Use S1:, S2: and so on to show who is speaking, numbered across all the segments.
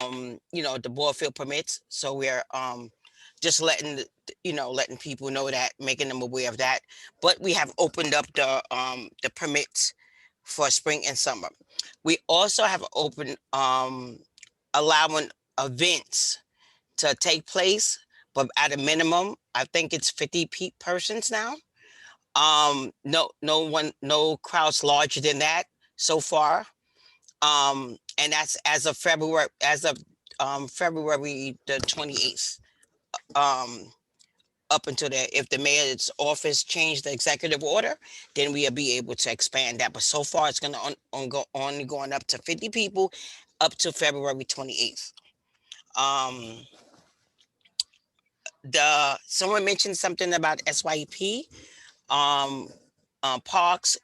S1: the ball field permits. So we're just letting letting people know that, making them aware of that. But we have opened up the permits for spring and summer. We also have opened allowing events to take place, but at a minimum, I think it's 50 persons now. No crowds larger than that so far. And that's as of February the 28th. Um, up until that, if the mayor's office changed the executive order, then we'll be able to expand that. But so far, it's going to only going up to 50 people up to February 28th. Um, the Someone mentioned something about SYP um, parks.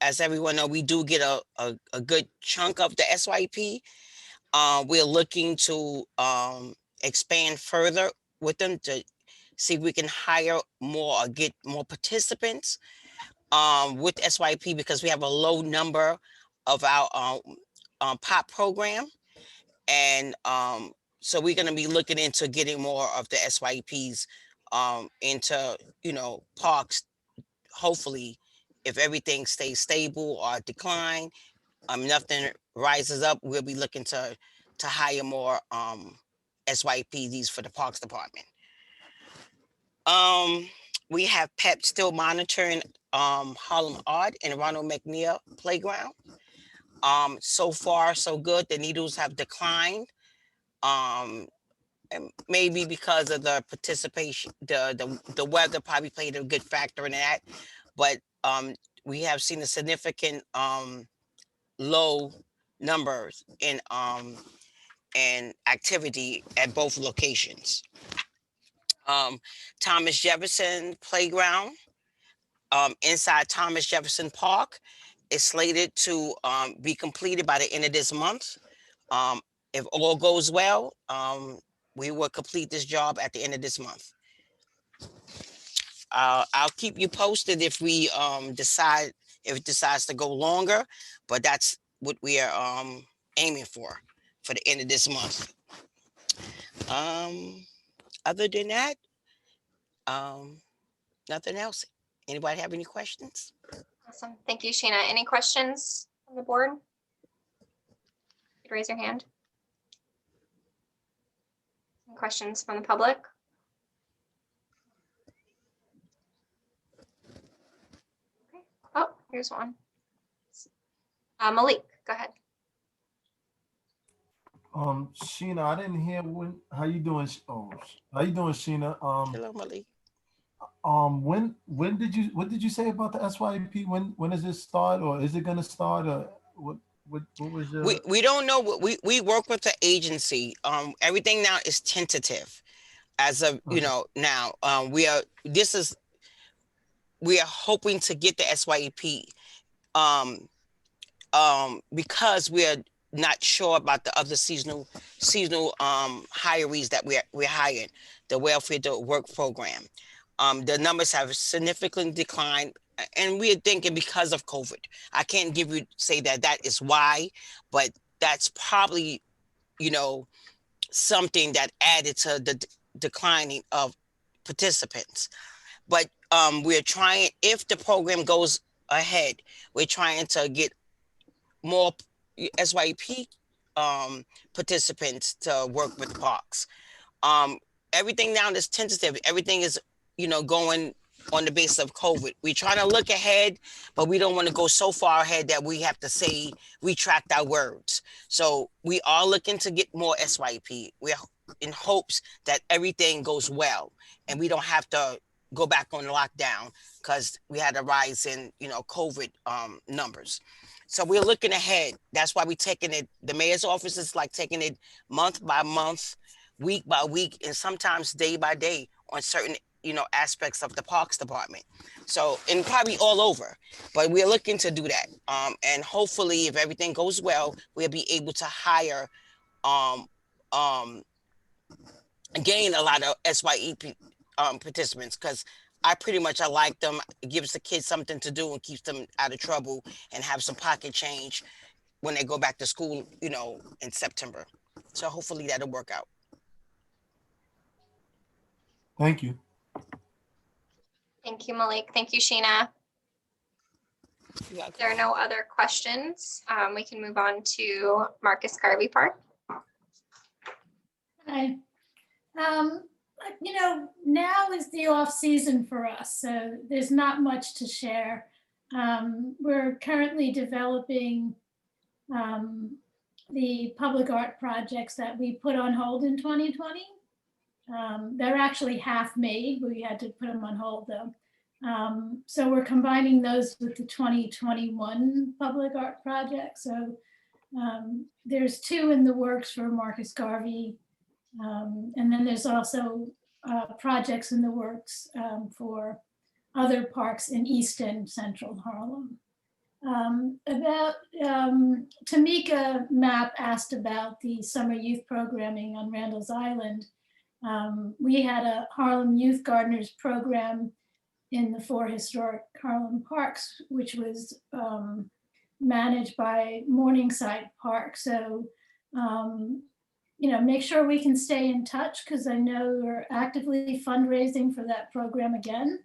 S1: As everyone know, we do get a good chunk of the SYP. We're looking to expand further with them to see if we can hire more or get more participants with SYP, because we have a low number of our POP program. And so we're going to be looking into getting more of the SYPs into, parks. Hopefully, if everything stays stable or decline, nothing rises up, we'll be looking to hire more SYPDs for the Parks Department. Um, we have PEP still monitoring Harlem Art and Ronald McNeil Playground. So far so good. The needles have declined. Um, and maybe because of the participation, the weather probably played a good factor in that. But we have seen a significant low numbers in activity at both locations. Um, Thomas Jefferson Playground, inside Thomas Jefferson Park, is slated to be completed by the end of this month. Um, if all goes well, we will complete this job at the end of this month. I'll keep you posted if we decide if it decides to go longer, but that's what we are aiming for the end of this month. Um, Other than that, um, nothing else. Anybody have any questions?
S2: Awesome. Thank you, Sheena. Any questions on the board? You could raise your hand. Any questions from the public? Okay. Oh, here's one. Malik, go ahead.
S3: Sheena, I didn't hear how you doing? How you doing, Sheena?
S1: Hello, Malik.
S3: What did you say about the SYP? When does it start, or is it gonna start, or what was your?
S1: We don't know what we work with the agency. Everything now is tentative as of
S3: Okay.
S1: now. We are hoping to get the SYP um because we're not sure about the other seasonal hirees that we're hiring, the welfare to work program. The numbers have significantly declined, and we're thinking because of COVID. I can't say that is why, but that's probably you know something that added to the declining of participants. But we're trying, if the program goes ahead, we're trying to get more SYP participants to work with parks. Um, Everything now is tentative. Everything is, going on the basis of COVID. We're trying to look ahead, but we don't want to go so far ahead that we have to say retract our words. So we are looking to get more SYP. We're in hopes that everything goes well and we don't have to go back on lockdown because we had a rise in COVID numbers. So we're looking ahead. That's why we're taking it. The mayor's office is like taking it month by month, week by week, and sometimes day by day on certain aspects of the parks department. So, and probably all over, but we're looking to do that. And hopefully, if everything goes well, we'll be able to hire, um, um, gain a lot of SYEP participants, because I like them. It gives the kids something to do and keeps them out of trouble and have some pocket change when they go back to school, in September. So hopefully that'll work out.
S3: Thank you.
S2: Thank you, Malik. Thank you, Sheena.
S1: You're welcome.
S2: If there are no other questions, we can move on to Marcus Garvey Park.
S4: Hi. You know, now is the off season for us, so there's not much to share. We're currently developing the public art projects that we put on hold in 2020. They're actually half made. We had to put them on hold though. So we're combining those with the 2021 public art project. So there's 2 in the works for Marcus Garvey. And then there's also projects in the works for other parks in East and Central Harlem. Tamika Mapp asked about the summer youth programming on Randall's Island. We had a Harlem Youth Gardeners program in the 4 historic Harlem parks, which was managed by Morningside Park. So, you know, make sure we can stay in touch because I know we're actively fundraising for that program again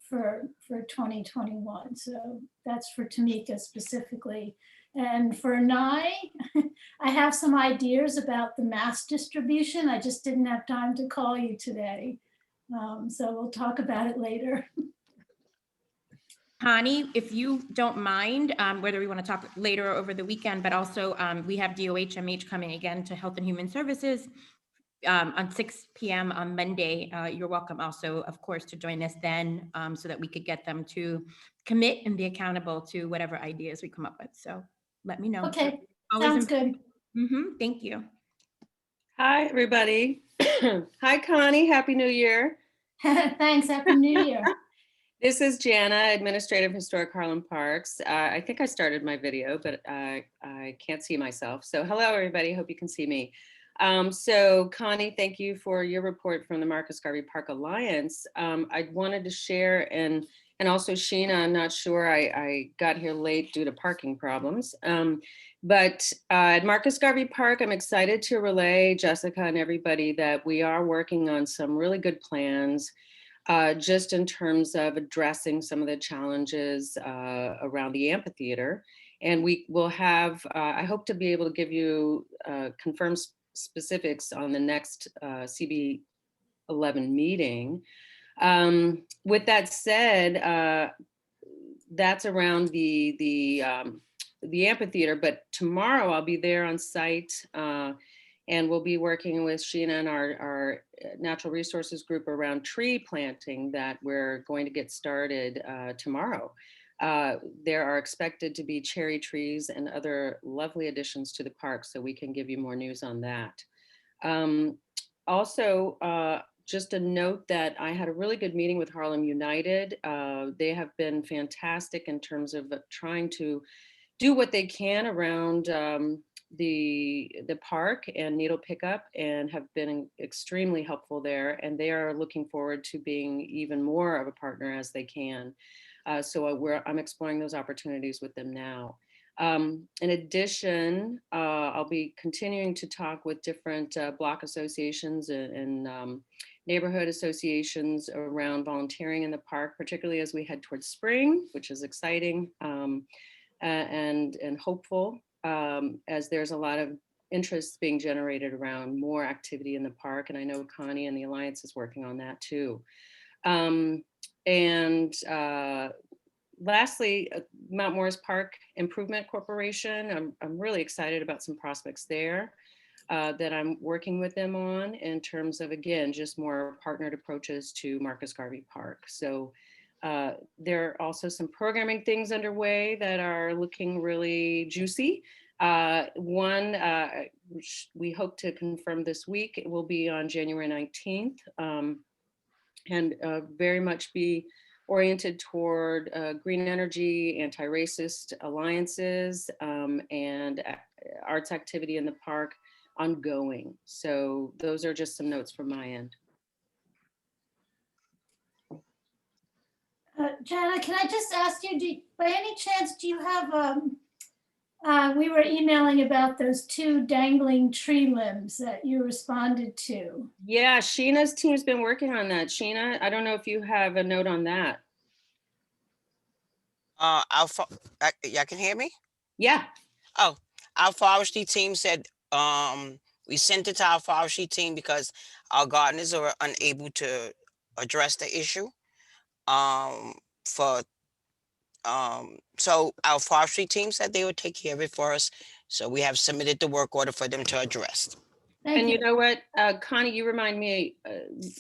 S4: for 2021. So that's for Tamika specifically. And for Nye, I have some ideas about the mass distribution. I just didn't have time to call you today. So we'll talk about it later.
S5: Connie, if you don't mind, whether we want to talk later or over the weekend, but also we have DOHMH coming again to Health and Human Services on 6 p.m. on Monday. You're welcome also, of course, to join us then so that we could get them to commit and be accountable to whatever ideas we come up with. So let me know.
S4: Okay,
S5: Always
S4: sounds good.
S5: Thank you.
S6: Hi, everybody. Hi, Connie. Happy New Year.
S4: Thanks, Happy New Year.
S6: This is Jana, Administrative Historic Harlem Parks. I think I started my video, but I can't see myself. So hello, everybody. Hope you can see me. So Connie, thank you for your report from the Marcus Garvey Park Alliance. I wanted to share, and also Sheena, I'm not sure, I got here late due to parking problems. But at Marcus Garvey Park, I'm excited to relay Jessica and everybody that we are working on some really good plans just in terms of addressing some of the challenges around the amphitheater. And we will have, I hope to be able to give you confirmed specifics on the next CB11 meeting. With that said, that's around the amphitheater, but tomorrow I'll be there on site and we'll be working with Sheena and our natural resources group around tree planting that we're going to get started tomorrow. There are expected to be cherry trees and other lovely additions to the park, so we can give you more news on that. Also, just a note that I had a really good meeting with Harlem United. They have been fantastic in terms of trying to do what they can around the park and needle pickup, and have been extremely helpful there. And they are looking forward to being even more of a partner as they can. So I'm exploring those opportunities with them now. In addition, I'll be continuing to talk with different block associations and neighborhood associations around volunteering in the park, particularly as we head towards spring, which is exciting and hopeful, as there's a lot of interest being generated around more activity in the park. And I know Connie and the Alliance is working on that too. Lastly, Mount Morris Park Improvement Corporation. I'm really excited about some prospects there that I'm working with them on in terms of, again, just more partnered approaches to Marcus Garvey Park. So there are also some programming things underway that are looking really juicy. One, we hope to confirm this week, it will be on January 19th and very much be oriented toward green energy, anti-racist alliances, and arts activity in the park ongoing. So those are just some notes from my end.
S4: Jana, can I just ask you, by any chance, do you have We were emailing about those 2 dangling tree limbs that you responded to.
S6: Yeah, Sheena's team's been working on that. Sheena, I don't know if you have a note on that.
S1: Y'all can hear me?
S6: Yeah.
S1: Oh, our forestry team said we sent it to our forestry team because our gardeners are unable to address the issue. For So our forestry team said they would take care of it for us. So we have submitted the work order for them to address.
S4: Thank
S6: And
S4: you.
S6: you know what, Connie, you remind me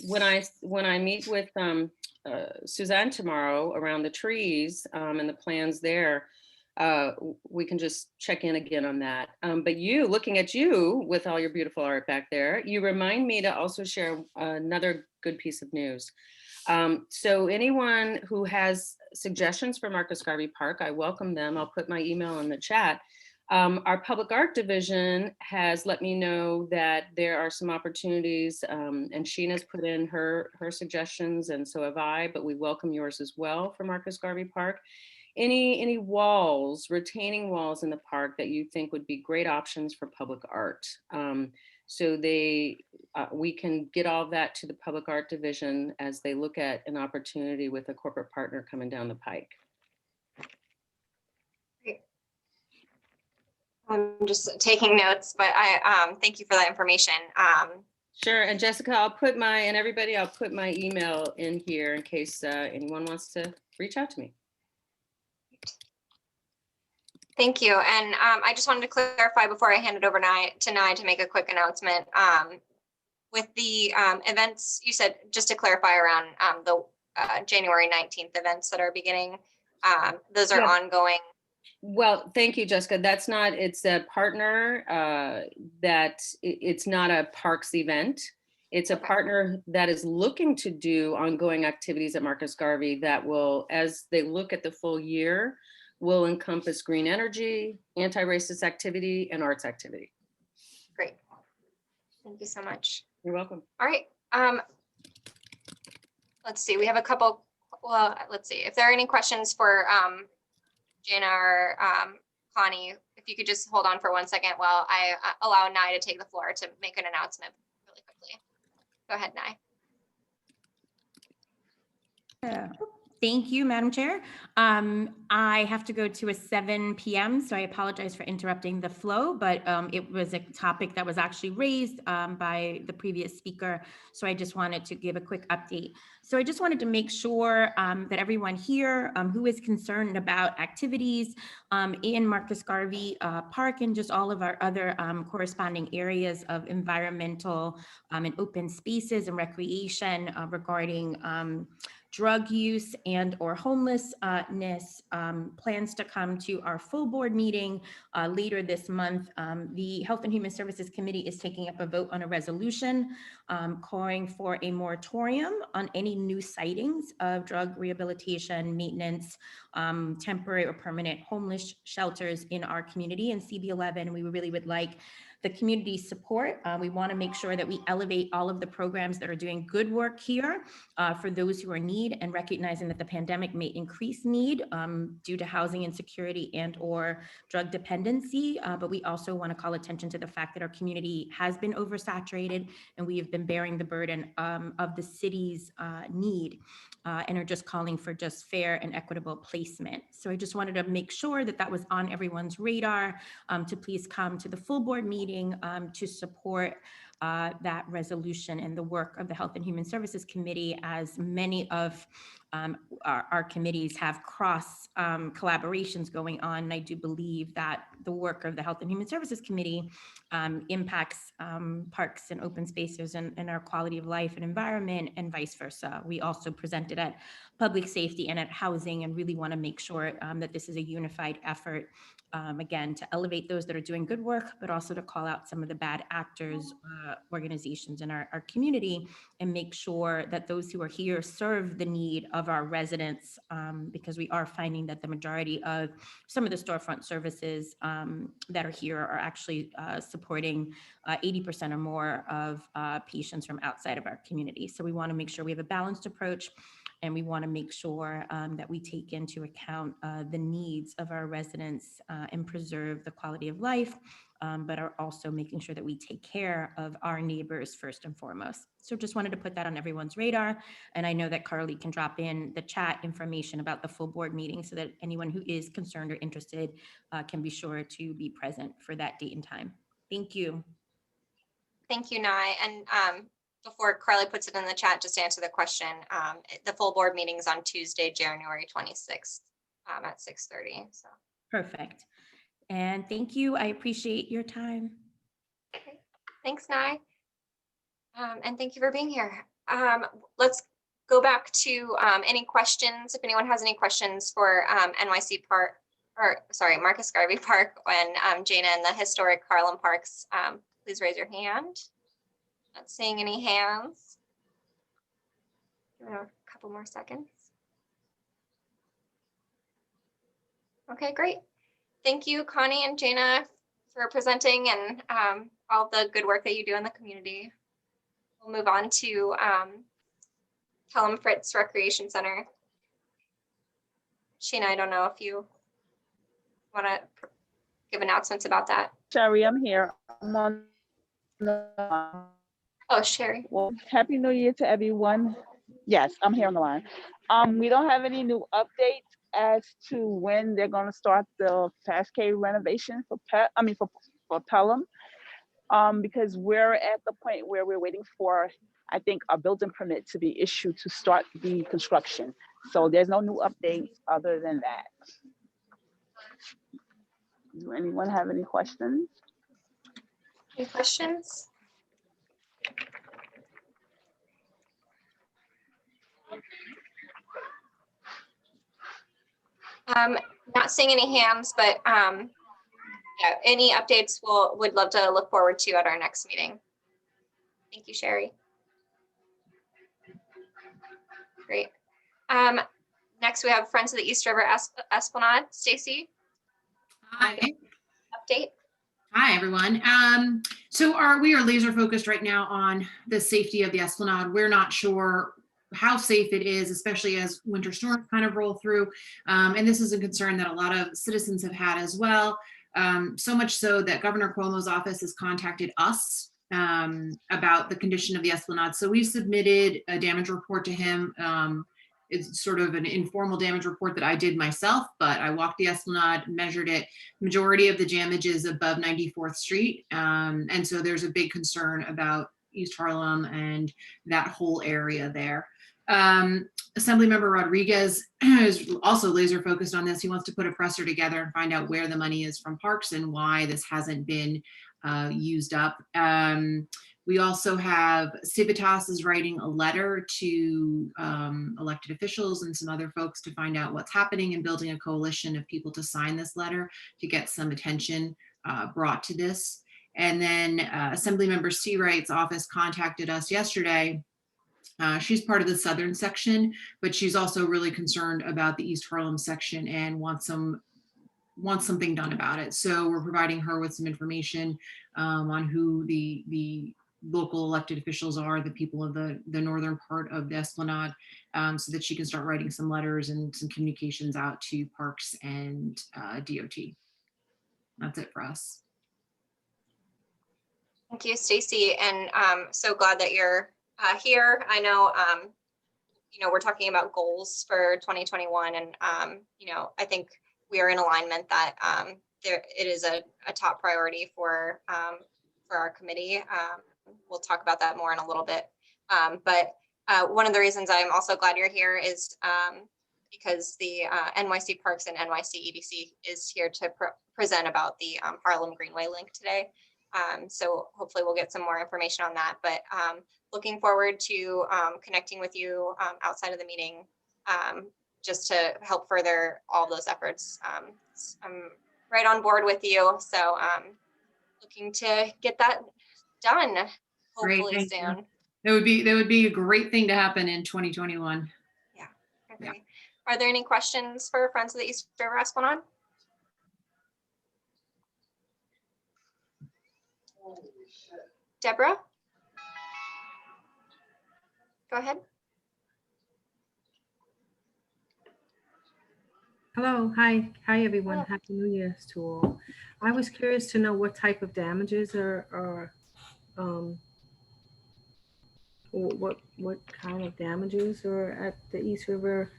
S6: when I meet with Suzanne tomorrow around the trees and the plans there, we can just check in again on that. But you, looking at you with all your beautiful art back there, you remind me to also share another good piece of news. So anyone who has suggestions for Marcus Garvey Park, I welcome them. I'll put my email in the chat. Our public art division has let me know that there are some opportunities, and Sheena's put in her suggestions, and so have I, but we welcome yours as well for Marcus Garvey Park. Any walls, retaining walls in the park that you think would be great options for public art. So we can get all of that to the public art division as they look at an opportunity with a corporate partner coming down the pike.
S2: I'm just taking notes, but I thank you for that information.
S6: Sure, and Jessica, I'll put my email in here in case anyone wants to reach out to me.
S2: Thank you. And I just wanted to clarify before I hand it over to Nye to make a quick announcement. With the events, you said, just to clarify around the January 19th events that are beginning, those are ongoing.
S6: Well, thank you, Jessica. That's not, it's a partner it's not a parks event. It's a partner that is looking to do ongoing activities at Marcus Garvey that will, as they look at the full year, will encompass green energy, anti-racist activity, and arts activity.
S2: Great. Thank you so much.
S6: You're welcome.
S2: All right. Let's see. We have a couple. Well, let's see. If there are any questions for Jana or Connie, if you could just hold on for 1 second while I allow Nye to take the floor to make an announcement really quickly. Go ahead, Nye.
S5: Thank you, Madam Chair. I have to go to a 7 p.m., so I apologize for interrupting the flow, but it was a topic that was actually raised by the previous speaker, so I just wanted to give a quick update. So I just wanted to make sure that everyone here who is concerned about activities in Marcus Garvey Park and just all of our other corresponding areas of environmental and open spaces and recreation regarding drug use and or homelessness, plans to come to our full board meeting later this month. The Health and Human Services Committee is taking up a vote on a resolution calling for a moratorium on any new sightings of drug rehabilitation, maintenance, temporary or permanent homeless shelters in our community. In CB11, we really would like the community support. We want to make sure that we elevate all of the programs that are doing good work here for those who are in need, and recognizing that the pandemic may increase need due to housing insecurity and or drug dependency. But we also want to call attention to the fact that our community has been oversaturated and we have been bearing the burden of the city's need and are just calling for just fair and equitable placement. So I just wanted to make sure that that was on everyone's radar to please come to the full board meeting to support that resolution and the work of the Health and Human Services Committee, as many of our committees have cross collaborations going on. And I do believe that the work of the Health and Human Services Committee impacts parks and open spaces and our quality of life and environment, and vice versa. We also presented at public safety and at housing, and really want to make sure that this is a unified effort, again, to elevate those that are doing good work, but also to call out some of the bad actors, organizations in our community, and make sure that those who are here serve the need of our residents, because we are finding that the majority of some of the storefront services that are here are actually supporting 80% or more of patients from outside of our community. So we want to make sure we have a balanced approach And we want to make sure that we take into account the needs of our residents and preserve the quality of life, but are also making sure that we take care of our neighbors first and foremost. So just wanted to put that on everyone's radar. And I know that Carly can drop in the chat information about the full board meeting so that anyone who is concerned or interested can be sure to be present for that date and time. Thank you.
S2: Thank you, Nye. And before Carly puts it in the chat, just to answer the question, the full board meeting is on Tuesday, January 26th at 6:30. So
S5: Perfect. And thank you. I appreciate your time.
S2: okay. Thanks, Nye. And thank you for being here. Let's go back to any questions. If anyone has any questions for NYC Park, or sorry, Marcus Garvey Park and Jana and the historic Harlem Parks, please raise your hand. Not seeing any hands. Give it a couple more seconds. Okay, great. Thank you, Connie and Jana, for presenting and all the good work that you do in the community. We'll move on to Pelham Fritz Recreation Center. Sheena, I don't know if you want to give announcements about that.
S7: Sherry, I'm here. I'm on the
S2: Oh, Sherry.
S7: well, Happy New Year to everyone. Yes, I'm here on the line. We don't have any new updates as to when they're going to start the Cascade renovation for for Pelham, because we're at the point where we're waiting for, I think, a building permit to be issued to start the construction. So there's no new updates other than that. Do anyone have any questions?
S2: Any questions? Not seeing any hands, but yeah, any updates would love to look forward to at our next meeting. Thank you, Sherry. Great. Next we have Friends of the East River Esplanade. Stacy.
S8: Hi.
S2: Update.
S8: Hi, everyone. We are laser focused right now on the safety of the Esplanade. We're not sure how safe it is, especially as winter storms kind of roll through. And this is a concern that a lot of citizens have had as well. So much so that Governor Cuomo's office has contacted us about the condition of the Esplanade. So we've submitted a damage report to him. It's sort of an informal damage report that I did myself, but I walked the Esplanade, measured it. Majority of the damage is above 94th Street. And so there's a big concern about East Harlem and that whole area there. Assemblymember Rodriguez is also laser focused on this. He wants to put a presser together and find out where the money is from parks and why this hasn't been used up. We also have Civitas is writing a letter to elected officials and some other folks to find out what's happening and building a coalition of people to sign this letter to get some attention brought to this. And then Assemblymember Seawright's office contacted us yesterday. She's part of the southern section, but she's also really concerned about the East Harlem section and wants something done about it. So we're providing her with some information on who the local elected officials are, the people of the northern part of the Esplanade, so that she can start writing some letters and some communications out to Parks and DOT. That's it for us.
S2: Thank you, Stacy, and so glad that you're here. I know, we're talking about goals for 2021, and I think we are in alignment that it is a top priority for our committee. We'll talk about that more in a little bit. But one of the reasons I'm also glad you're here is because the NYC Parks and NYC EDC is here to present about the Harlem Greenway link today. So hopefully we'll get some more information on that, but looking forward to connecting with you outside of the meeting just to help further all those efforts. I'm right on board with you, so looking to get that done hopefully soon.
S8: That would be a great thing to happen in 2021.
S2: Yeah, I agree. Yeah. Are there any questions for Friends of the East River Esplanade? Deborah? Go ahead.
S9: Hello, hi everyone.
S2: Hello.
S9: Happy New Year's to all. I was curious to know what type of damages are what kind of damages are at the East River.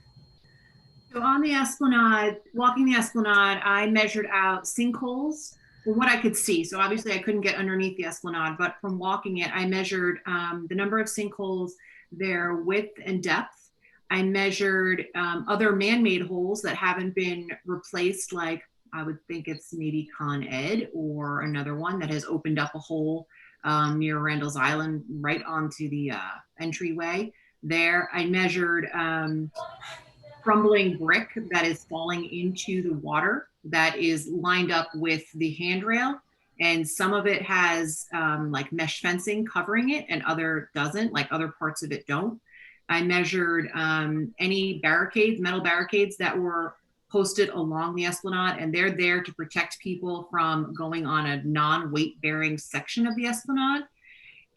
S8: So on the Esplanade, walking the Esplanade, I measured out sinkholes from what I could see. So obviously I couldn't get underneath the Esplanade, but from walking it, I measured the number of sinkholes, their width and depth. I measured other man-made holes that haven't been replaced, like I would think it's maybe Con Ed or another one that has opened up a hole near Randall's Island right onto the entryway there. I measured crumbling brick that is falling into the water that is lined up with the handrail. And some of it has like mesh fencing covering it and other doesn't, like other parts of it don't. I measured any barricades, metal barricades that were posted along the Esplanade, and they're there to protect people from going on a non-weight bearing section of the Esplanade.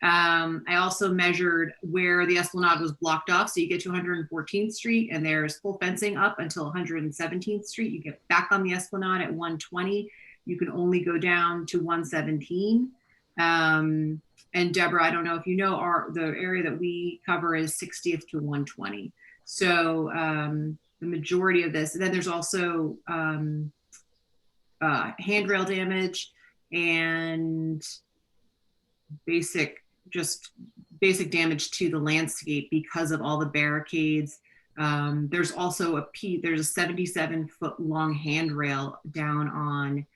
S8: I also measured where the Esplanade was blocked off. So you get to 114th Street and there's full fencing up until 117th Street. You get back on the Esplanade at 120. You can only go down to 117. And Deborah, I don't know if you know, the area that we cover is 60th to 120. So the majority of this, and then there's also handrail damage and basic damage to the landscape because of all the barricades. There's also there's a 77-foot long handrail down on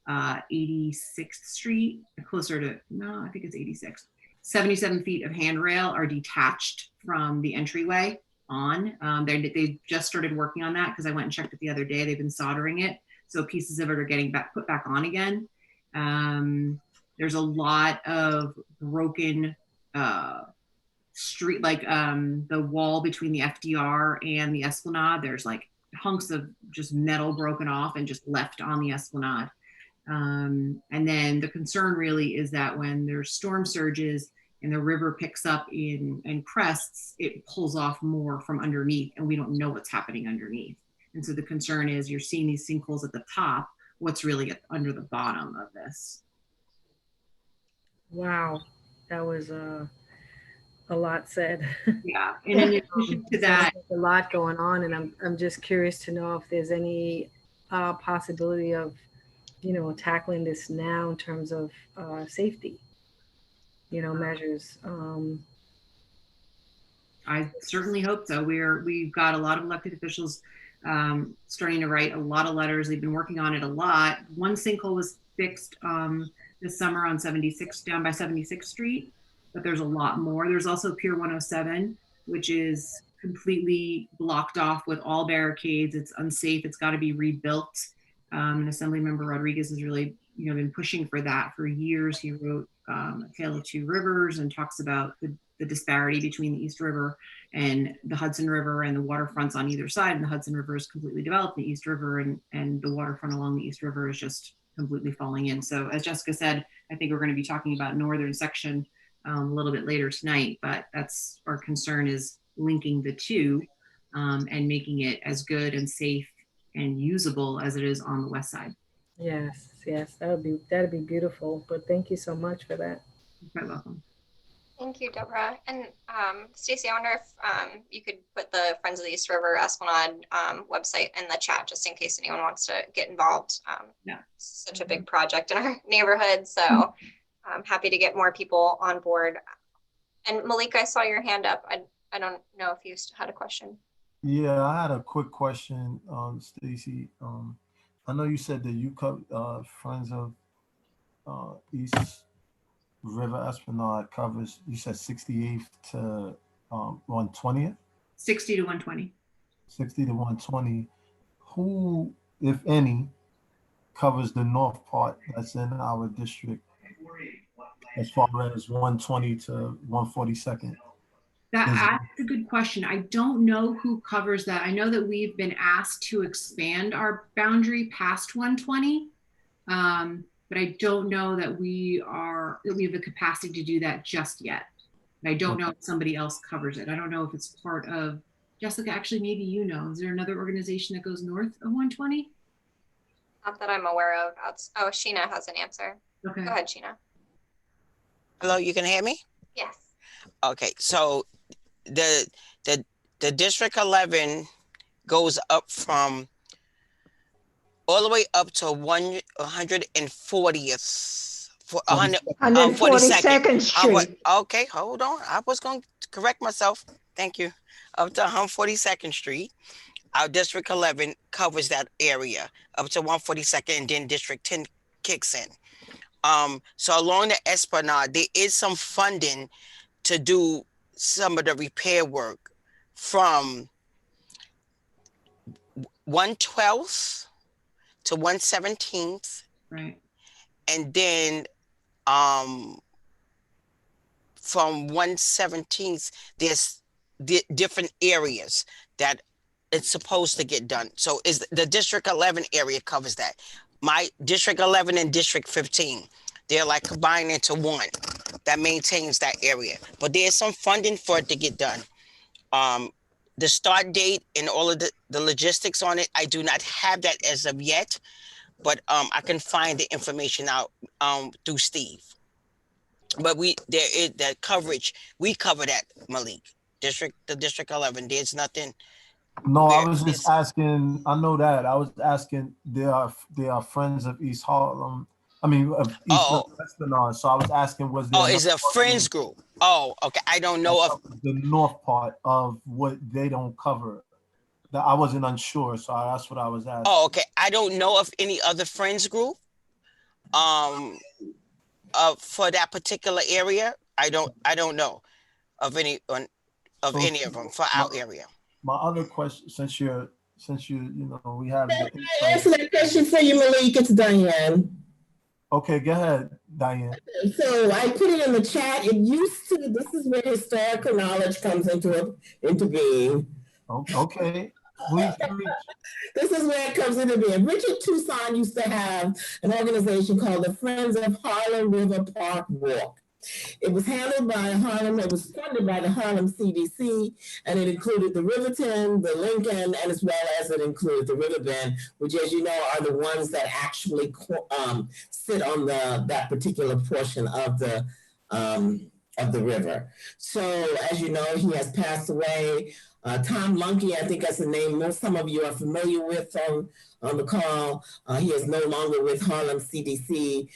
S8: 86th Street, closer to, no, I think it's 86. 77 feet of handrail are detached from the entryway on. They just started working on that because I went and checked it the other day. They've been soldering it. So pieces of it are getting put back on again. There's a lot of broken street, like the wall between the FDR and the Esplanade. There's like hunks of just metal broken off and just left on the Esplanade. And then the concern really is that when there's storm surges and the river picks up and crests, it pulls off more from underneath, and we don't know what's happening underneath. And so the concern is you're seeing these sinkholes at the top. What's really under the bottom of this?
S9: Wow, that was a lot said.
S8: Yeah, and in addition to that,
S9: a lot going on, and I'm just curious to know if there's any possibility of, you know, tackling this now in terms of safety, you know, measures.
S8: I certainly hope so. We've got a lot of elected officials starting to write a lot of letters. They've been working on it a lot. One sinkhole was fixed this summer on 76, down by 76th Street, but there's a lot more. There's also Pier 107, which is completely blocked off with all barricades. It's unsafe. It's got to be rebuilt. And Assemblymember Rodriguez has really, been pushing for that for years. He wrote A Tale of Two Rivers and talks about the disparity between the East River and the Hudson River and the waterfronts on either side. And the Hudson River is completely developed. The East River and the waterfront along the East River is just completely falling in. So as Jessica said, I think we're going to be talking about northern section a little bit later tonight, but that's our concern, is linking the two and making it as good and safe and usable as it is on the west side.
S9: Yes, that'd be beautiful. But thank you so much for that.
S8: You're quite welcome.
S2: Thank you, Deborah. And Stacey, I wonder if you could put the Friends of the East River Esplanade website in the chat, just in case anyone wants to get involved.
S8: Yeah.
S2: It's such a big project in our neighborhood, so I'm happy to get more people on board. And Malika, I saw your hand up. I don't know if you had a question.
S3: Yeah, I had a quick question, Stacey. I know you said that you covered Friends of East River Esplanade covers, you said 68th to 120th?
S8: 60 to 120.
S3: 60 to 120. Who, if any, covers the north part that's in our district as far as 120 to 142nd?
S8: That's a good question. I don't know who covers that. I know that we've been asked to expand our boundary past 120, but I don't know that we have the capacity to do that just yet. And I don't know if somebody else covers it. I don't know if it's part of Jessica, actually, maybe you know, is there another organization that goes north of 120?
S2: Not that I'm aware of. Oh, Sheena has an answer.
S8: Okay.
S2: Go ahead, Sheena.
S1: Hello, you can hear me?
S2: Yes.
S1: Okay, so the District 11 goes up from all the way up to 140th,
S10: 142nd Street.
S1: Okay, hold on. I was going to correct myself. Thank you. Up to 142nd Street. Our District 11 covers that area up to 142nd, and then District 10 kicks in. So along the Esplanade, there is some funding to do some of the repair work from 112th to 117th,
S8: Right.
S1: and then from 117th, there's different areas that it's supposed to get done. So is the District 11 area covers that. My District 11 and District 15, they're like combined into one that maintains that area. But there's some funding for it to get done. The start date and all of the logistics on it, I do not have that as of yet, but I can find the information out through Steve. But there is that coverage. We cover that, Malik. The District 11. There's nothing.
S3: No, I was just asking. I know that. I was asking. They are friends of East Harlem. I mean, of East Esplanade. So I was asking, was there?
S1: Oh, it's a friends group. Oh, okay. I don't know of
S3: the north part of what they don't cover. That I wasn't unsure, so that's what I was asking.
S1: Oh, okay. I don't know of any other friends group. For that particular area, I don't know of any of them for our area.
S3: My other question, since you we have the
S10: answer that question for you, Malik. It's Diane.
S3: Okay, go ahead, Diane.
S10: So I put it in the chat. It used to. This is where historical knowledge comes into being.
S3: Okay. Please.
S10: This is where it comes into being. Richard Toussaint used to have an organization called the Friends of Harlem River Park Walk. It was handled by Harlem, it was funded by the Harlem CDC, and it included the Riverton, the Lincoln, and as well as it included the Riverbend, which, as you know, are the ones that actually sit on that particular portion of the river. So, as you know, he has passed away. Tom Lunkey, I think that's a name some of you are familiar with on the call. He is no longer with Harlem CDC.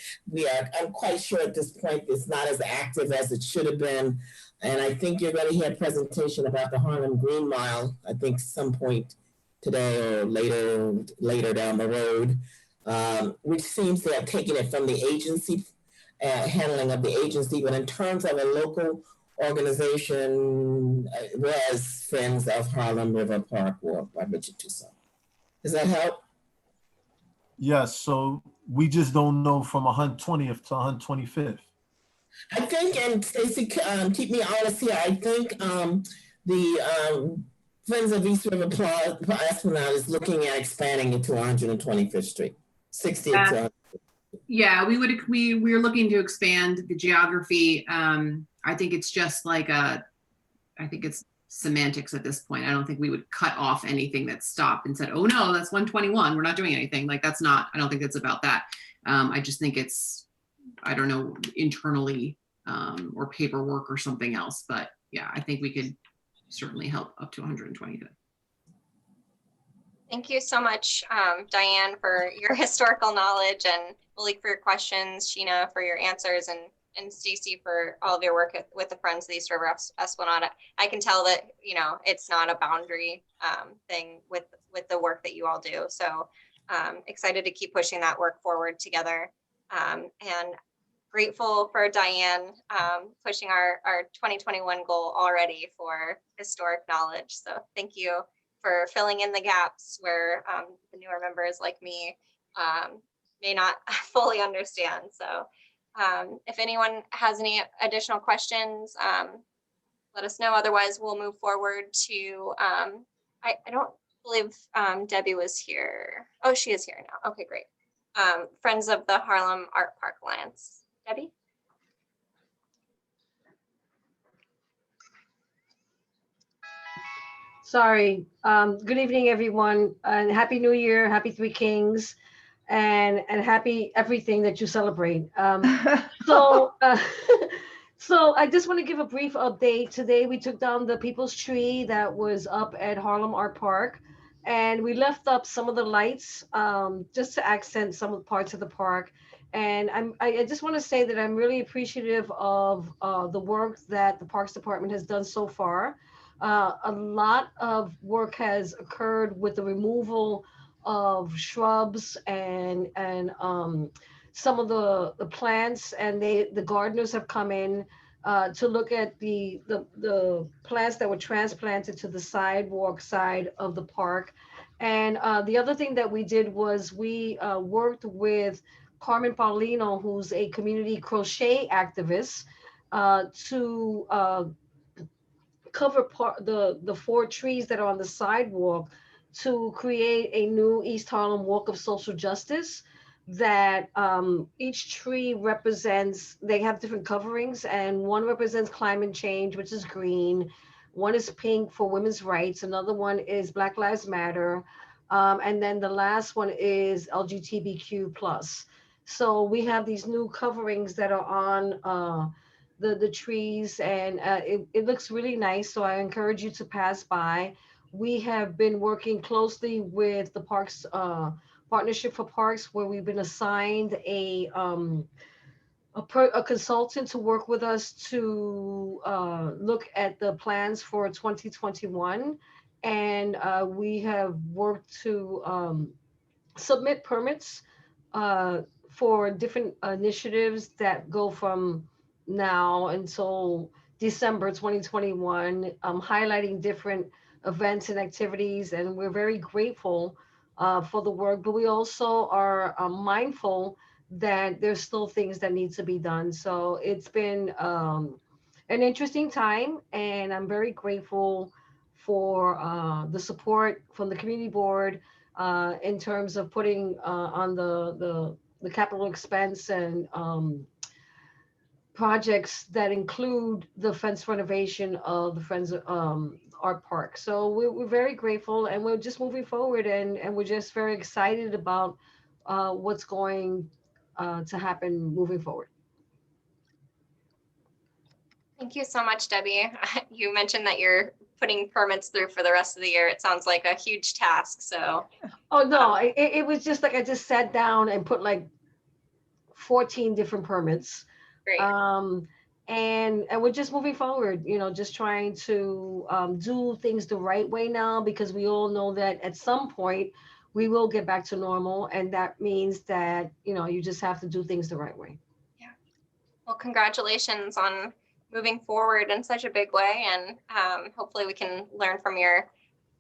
S10: I'm quite sure at this point it's not as active as it should have been. And I think you're going to hear a presentation about the Harlem Green Mile, I think some point today or later down the road, which seems to have taken it from the agency, handling of the agency, but in terms of a local organization, was Friends of Harlem River Park Walk by Richard Toussaint. Does that help?
S3: Yes, so we just don't know from 120th to 125th.
S10: I think, and Stacey, keep me honest here, I think the Friends of East River Esplanade is looking at expanding it to 125th Street, 60th to
S8: Yeah, we're looking to expand the geography. I think it's just like I think it's semantics at this point. I don't think we would cut off anything that stopped and said, oh no, that's 121. We're not doing anything. Like that's not, I don't think it's about that. I just think it's, I don't know, internally or paperwork or something else. But yeah, I think we could certainly help up to 125.
S2: Thank you so much, Diane, for your historical knowledge, and Malik for your questions, Sheena for your answers, and Stacey for all of your work with the Friends of the East River Esplanade. I can tell that, it's not a boundary thing with the work that you all do. So excited to keep pushing that work forward together. And grateful for Diane pushing our 2021 goal already for historic knowledge. So thank you for filling in the gaps where the newer members like me may not fully understand. So if anyone has any additional questions, let us know. Otherwise, we'll move forward to, I don't believe Debbie was here. Oh, she is here now. Okay, great. Friends of the Harlem Art Park Alliance. Debbie?
S11: Sorry. Good evening, everyone, and Happy New Year, Happy Three Kings, and happy everything that you celebrate. So, so I just want to give a brief update. Today, we took down the people's tree that was up at Harlem Art Park, and we left up some of the lights just to accent some of the parts of the park. And I just want to say that I'm really appreciative of the work that the Parks Department has done so far. A lot of work has occurred with the removal of shrubs and some of the plants, and the gardeners have come in to look at the plants that were transplanted to the sidewalk side of the park. And the other thing that we did was we worked with Carmen Paulino, who's a community crochet activist, to cover the four trees that are on the sidewalk to create a new East Harlem Walk of Social Justice that each tree represents, they have different coverings, and one represents climate change, which is green. One is pink for women's rights. Another one is Black Lives Matter. And then the last one is LGBTQ plus. So we have these new coverings that are on the trees, and it looks really nice. So I encourage you to pass by. We have been working closely with the Parks Partnership for Parks, where we've been assigned a consultant to work with us to look at the plans for 2021, and we have worked to submit permits for different initiatives that go from now until December 2021, highlighting different events and activities. And we're very grateful for the work, but we also are mindful that there's still things that need to be done. So it's been an interesting time, and I'm very grateful for the support from the community board in terms of putting on the capital expense and projects that include the fence renovation of the Friends Art Park. So we're very grateful, and we're just moving forward, and we're just very excited about what's going to happen moving forward.
S2: Thank you so much, Debbie. You mentioned that you're putting permits through for the rest of the year. It sounds like a huge task. So,
S11: oh no, it was just like I just sat down and put like 14 different permits.
S2: Great.
S11: And we're just moving forward, you know, just trying to do things the right way now, because we all know that at some point we will get back to normal, and that means that, you know, you just have to do things the right way.
S2: Yeah. Well, congratulations on moving forward in such a big way, and hopefully we can learn from your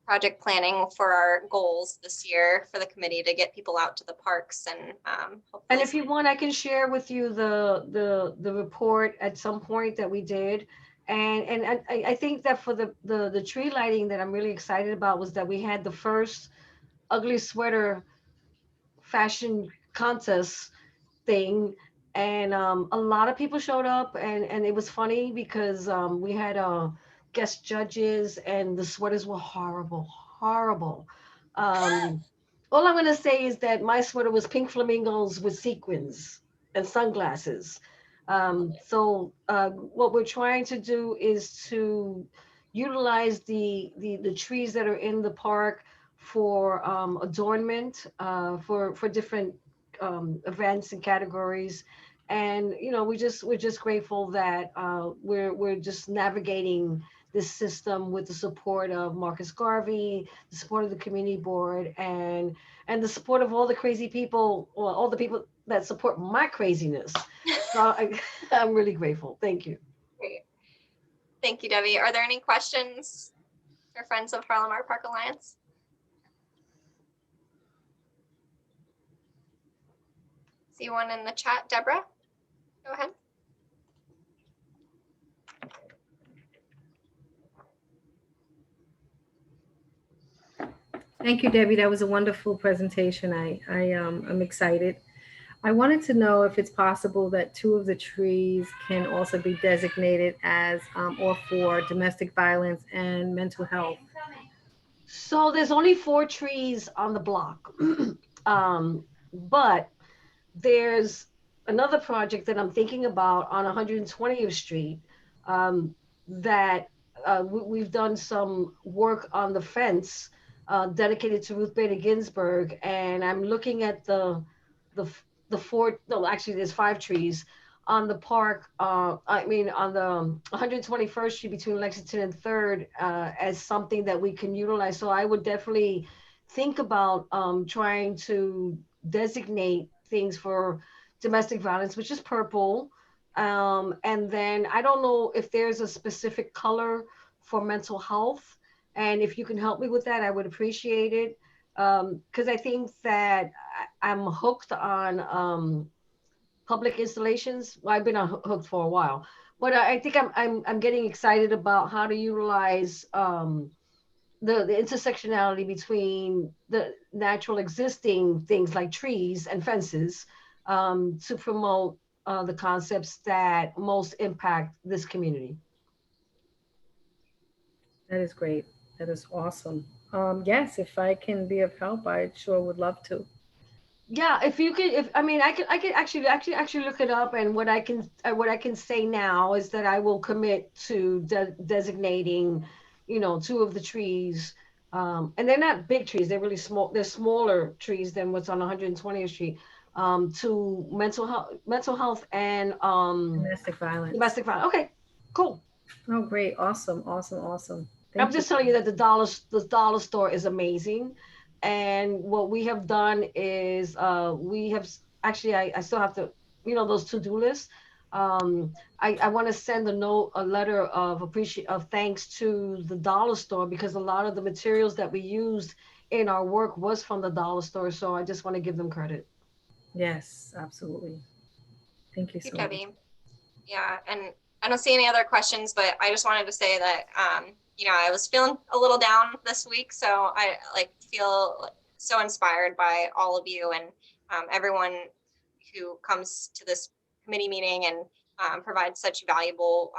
S2: project planning for our goals this year for the committee to get people out to the parks, and
S11: and if you want, I can share with you the report at some point that we did. And I think that for the tree lighting that I'm really excited about was that we had the first ugly sweater fashion contest thing, and a lot of people showed up, and it was funny because we had guest judges, and the sweaters were horrible. All I'm going to say is that my sweater was pink flamingos with sequins and sunglasses. So what we're trying to do is to utilize the trees that are in the park for adornment, for different events and categories. And you know, we're just grateful that we're just navigating this system with the support of Marcus Garvey, the support of the community board, and the support of all the crazy people, or all the people that support my craziness. So I'm really grateful. Thank you.
S2: Great. Thank you, Debbie. Are there any questions for Friends of Harlem Art Park Alliance? See one in the chat. Deborah, go ahead.
S9: Thank you, Debbie. That was a wonderful presentation. I'm excited. I wanted to know if it's possible that 2 of the trees can also be designated as or for domestic violence and mental health
S11: So there's only 4 trees on the block. But there's another project that I'm thinking about on 120th Street, that we've done some work on the fence dedicated to Ruth Bader Ginsburg, and I'm looking at the the 4. No, actually, there's 5 trees on the park. I mean, on the 121st Street between Lexington and Third, as something that we can utilize. So I would definitely think about trying to designate things for domestic violence, which is purple. And then I don't know if there's a specific color for mental health. And if you can help me with that, I would appreciate it. Because I think that I'm hooked on public installations. Well, I've been hooked for a while, but I think I'm getting excited about how to utilize the intersectionality between the natural existing things like trees and fences, to promote the concepts that most impact this community.
S9: That is great. That is awesome. Yes, if I can be of help, I sure would love to.
S11: Yeah, if you could, if I mean, I could actually look it up, and what I can say now is that I will commit to designating, 2 of the trees, and they're not big trees; they're really small. They're smaller trees than what's on 120th Street, to mental health, and
S9: Domestic violence.
S11: domestic violence. Okay, cool.
S9: Oh, great. Awesome. Awesome. Awesome.
S11: I'm
S9: Thank
S11: just telling you that the dollar store is amazing. And what we have done is we have actually, I still have to, those to-do lists. I want to send a letter of thanks to the dollar store, because a lot of the materials that we used in our work was from the dollar store. So I just want to give them credit.
S9: Yes, absolutely. Thank you
S2: Thank you,
S9: so much.
S2: Debbie. Yeah, and I don't see any other questions, but I just wanted to say that I was feeling a little down this week, so I feel so inspired by all of you and everyone who comes to this committee meeting and provides such valuable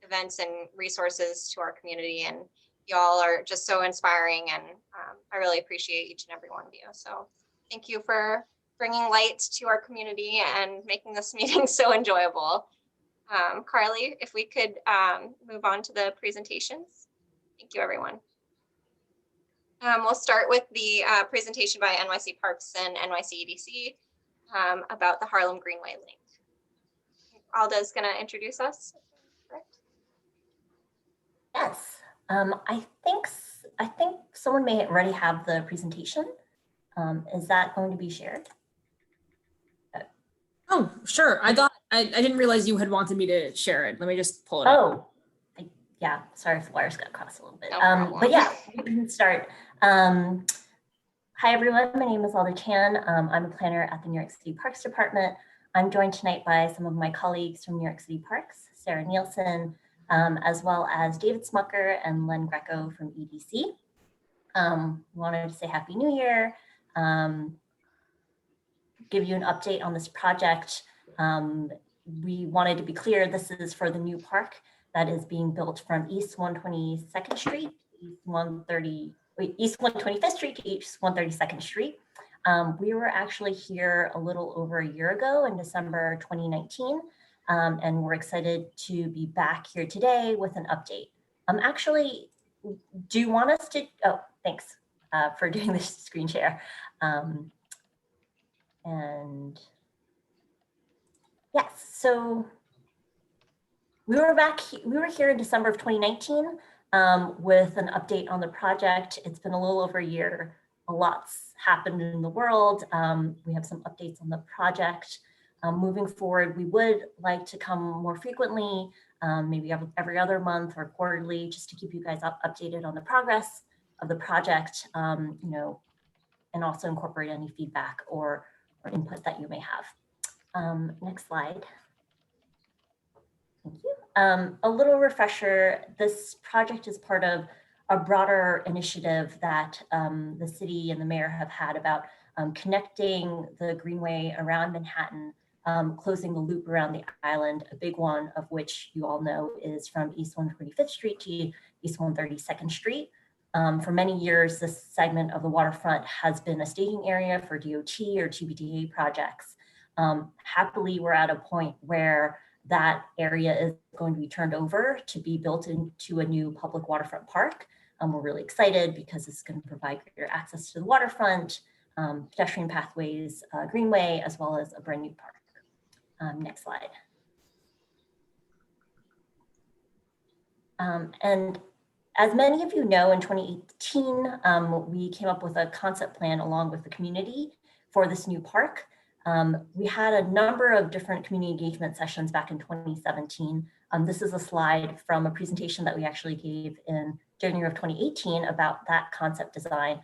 S2: events and resources to our community. And y'all are just so inspiring, and I really appreciate each and every one of you. So thank you for bringing light to our community and making this meeting so enjoyable. Carly, if we could move on to the presentations. Thank you, everyone. We'll start with the presentation by NYC Parks and NYC EDC about the Harlem Greenway link. Alda's going to introduce us, correct?
S12: Yes, I think someone may already have the presentation. Is that going to be shared?
S13: Oh, sure. I didn't realize you had wanted me to share it. Let me just pull it up.
S12: Oh, yeah. Sorry if the wires got crossed a little bit.
S2: No
S12: but yeah, we can start. Hi, everyone. My name is Alda Chan. I'm a planner at the New York City Parks Department. I'm joined tonight by some of my colleagues from New York City Parks, Sarah Nielsen, as well as David Smucker and Len Greco from EDC. Wanted to say Happy New Year. Give you an update on this project. We wanted to be clear, this is for the new park that is being built from East 122nd Street, East 125th Street to East 132nd Street. We were actually here a little over a year ago in December 2019, and we're excited to be back here today with an update. Actually, do you want us to, oh, thanks for doing this screen share. And yes, so we were here in December of 2019 with an update on the project. It's been a little over a year. A lot's happened in the world. We have some updates on the project. Moving forward, we would like to come more frequently, maybe every other month or quarterly, just to keep you guys updated on the progress of the project, and also incorporate any feedback or input that you may have. Next slide. Thank you. A little refresher, this project is part of a broader initiative that the city and the mayor have had about connecting the Greenway around Manhattan, closing the loop around the island, a big one of which you all know is from East 125th Street to East 132nd Street. For many years, this segment of the waterfront has been a staging area for DOT or TBTA projects. Happily, we're at a point where that area is going to be turned over to be built into a new public waterfront park. We're really excited because it's going to provide greater access to the waterfront, pedestrian pathways, greenway, as well as a brand new park. Next slide. And as many of you know, in 2018, we came up with a concept plan along with the community for this new park. We had a number of different community engagement sessions back in 2017. This is a slide from a presentation that we actually gave in January of 2018 about that concept design.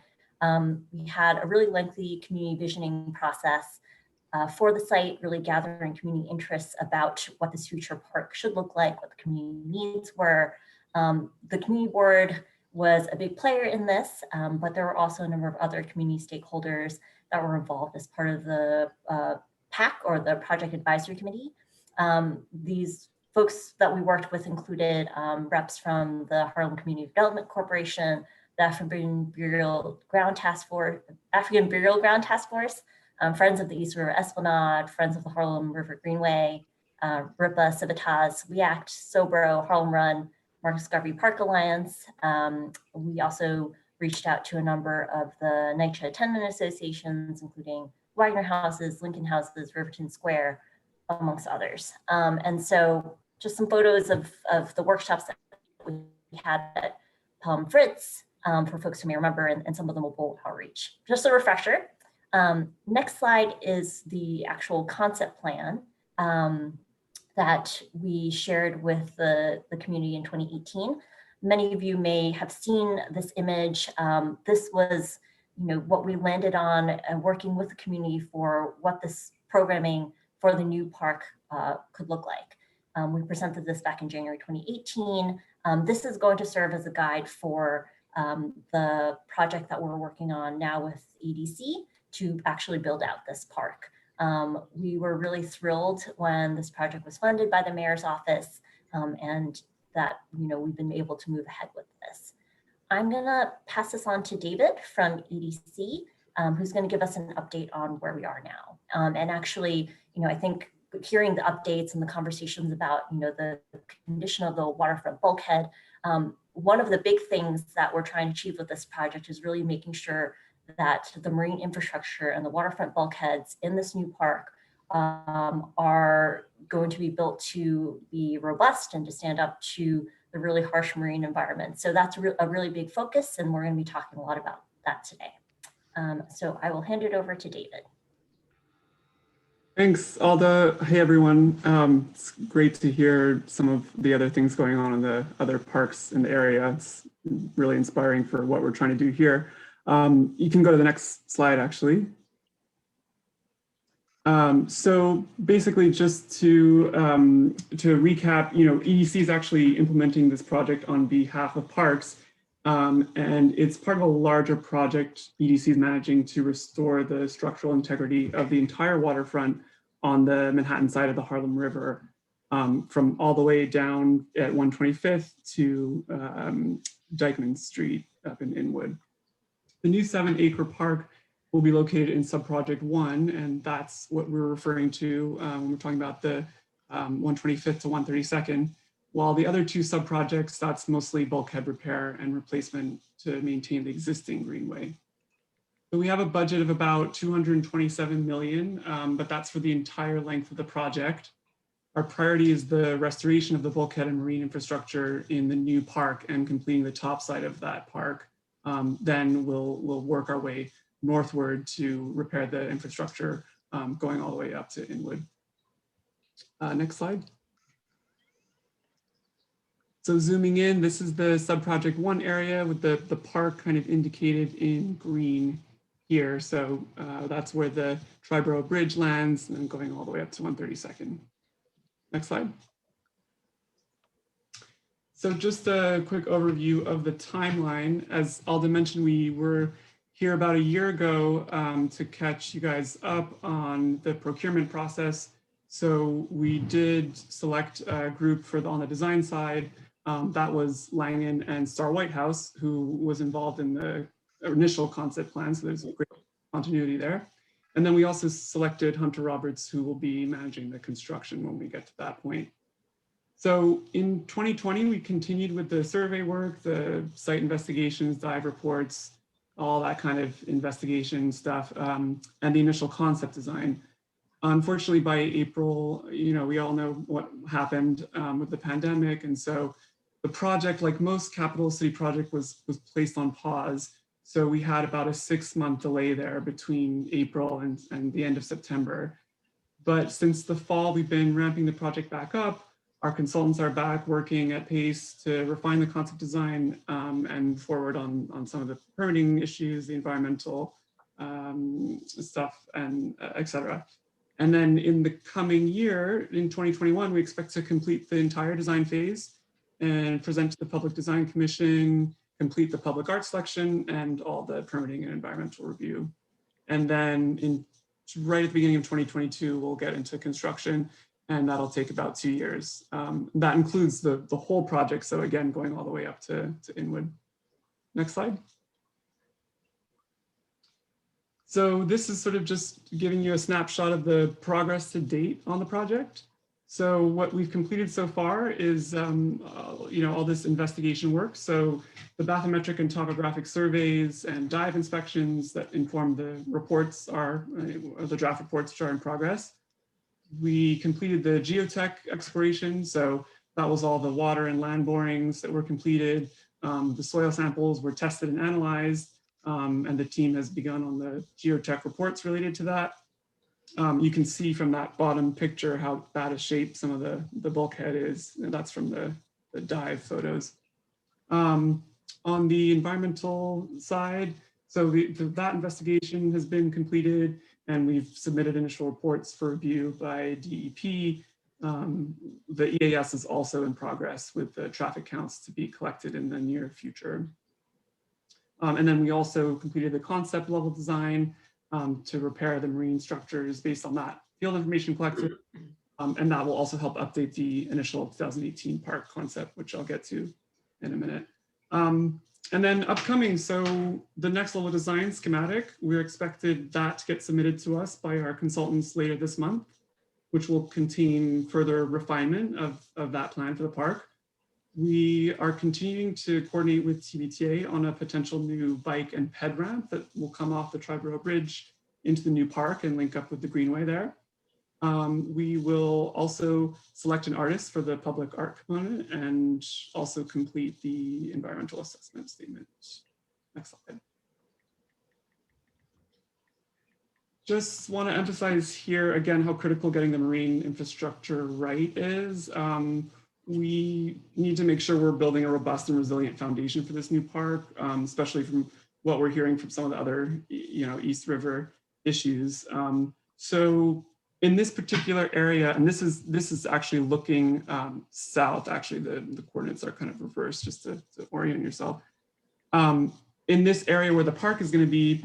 S12: We had a really lengthy community visioning process for the site, really gathering community interests about what this future park should look like, what the community needs were. The community board was a big player in this, but there were also a number of other community stakeholders that were involved as part of the PAC, or the Project Advisory Committee. These folks that we worked with included reps from the Harlem Community Development Corporation, the African Burial Ground Task Force, Friends of the East River Esplanade, Friends of the Harlem River Greenway, RIPA, Civitas, We Act, Sobro, Harlem Run, Marcus Garvey Park Alliance. We also reached out to a number of the NYCHA attendant associations, including Wagner Houses, Lincoln Houses, Riverton Square, amongst others. And so just some photos of the workshops that we had at Fritz, for folks who may remember, and some of the mobile outreach. Just a refresher. Next slide is the actual concept plan that we shared with the community in 2018. Many of you may have seen this image. This was, what we landed on, working with the community for what this programming for the new park could look like. We presented this back in January 2018. This is going to serve as a guide for the project that we're working on now with EDC to actually build out this park. We were really thrilled when this project was funded by the mayor's office, and that we've been able to move ahead with this. I'm gonna pass this on to David from EDC, who's gonna give us an update on where we are now. And actually, I think hearing the updates and the conversations about the condition of the waterfront bulkhead, one of the big things that we're trying to achieve with this project is really making sure that the marine infrastructure and the waterfront bulkheads in this new park are going to be built to be robust and to stand up to the really harsh marine environment. So that's a really big focus, and we're going to be talking a lot about that today. So I will hand it over to David.
S14: Thanks, Alda. Hey, everyone. It's great to hear some of the other things going on in the other parks in the area. It's really inspiring for what we're trying to do here. You can go to the next slide, actually. So basically, just to recap, EDC is actually implementing this project on behalf of parks, and it's part of a larger project EDC is managing to restore the structural integrity of the entire waterfront on the Manhattan side of the Harlem River, from all the way down at 125th to Dyckman Street up in Inwood. The new 7-acre park will be located in subproject 1, and that's what we're referring to when we're talking about the 125th to 132nd, while the other two subprojects, that's mostly bulkhead repair and replacement to maintain the existing greenway. So we have a budget of about $227 million, but that's for the entire length of the project. Our priority is the restoration of the bulkhead and marine infrastructure in the new park and completing the top side of that park. Then we'll work our way northward to repair the infrastructure going all the way up to Inwood. Next slide. So zooming in, this is the subproject 1 area with the park kind of indicated in green here. So that's where the Triborough Bridge lands, and going all the way up to 132nd. Next slide. So just a quick overview of the timeline. As Alda mentioned, we were here about a year ago to catch you guys up on the procurement process. So we did select a group on the design side. That was Langen and Star Whitehouse, who was involved in the initial concept plan. So there's a great continuity there. And then we also selected Hunter Roberts, who will be managing the construction when we get to that point. So in 2020, we continued with the survey work, the site investigations, dive reports, all that kind of investigation stuff, and the initial concept design. Unfortunately, by April, we all know what happened with the pandemic. And so the project, like most capital city project, was placed on pause. So we had about a 6-month delay there between April and the end of September. But since the fall, we've been ramping the project back up. Our consultants are back working at pace to refine the concept design and forward on some of the permitting issues, the environmental stuff, and et cetera. And then in the coming year, in 2021, we expect to complete the entire design phase and present to the Public Design Commission, complete the public art selection, and all the permitting and environmental review. And then right at the beginning of 2022, we'll get into construction, and that'll take about 2 years. That includes the whole project. So again, going all the way up to Inwood. Next slide. So this is sort of just giving you a snapshot of the progress to date on the project. So what we've completed so far is, all this investigation work. So the bathymetric and topographic surveys and dive inspections that inform the reports the draft reports which are in progress. We completed the geotech exploration. So that was all the water and land borings that were completed. The soil samples were tested and analyzed. And the team has begun on the geotech reports related to that. You can see from that bottom picture how bad a shape some of the bulkhead is, and that's from the dive photos. On the environmental side, so that investigation has been completed, and we've submitted initial reports for review by DEP. The EAS is also in progress with the traffic counts to be collected in the near future. And then we also completed the concept level design to repair the marine structures based on that field information collected. And that will also help update the initial 2018 park concept, which I'll get to in a minute. And then upcoming, so the next level design schematic, we're expected that to get submitted to us by our consultants later this month, which will contain further refinement of that plan for the park. We are continuing to coordinate with TBTA on a potential new bike and ped ramp that will come off the Triborough Bridge into the new park and link up with the greenway there. We will also select an artist for the public art component and also complete the environmental assessment statement. Next slide. Just want to emphasize here again how critical getting the marine infrastructure right is. We need to make sure we're building a robust and resilient foundation for this new park, especially from what we're hearing from some of the other, East River issues. So in this particular area, and this is actually looking south. Actually, the coordinates are kind of reversed just to orient yourself. In this area where the park is going to be,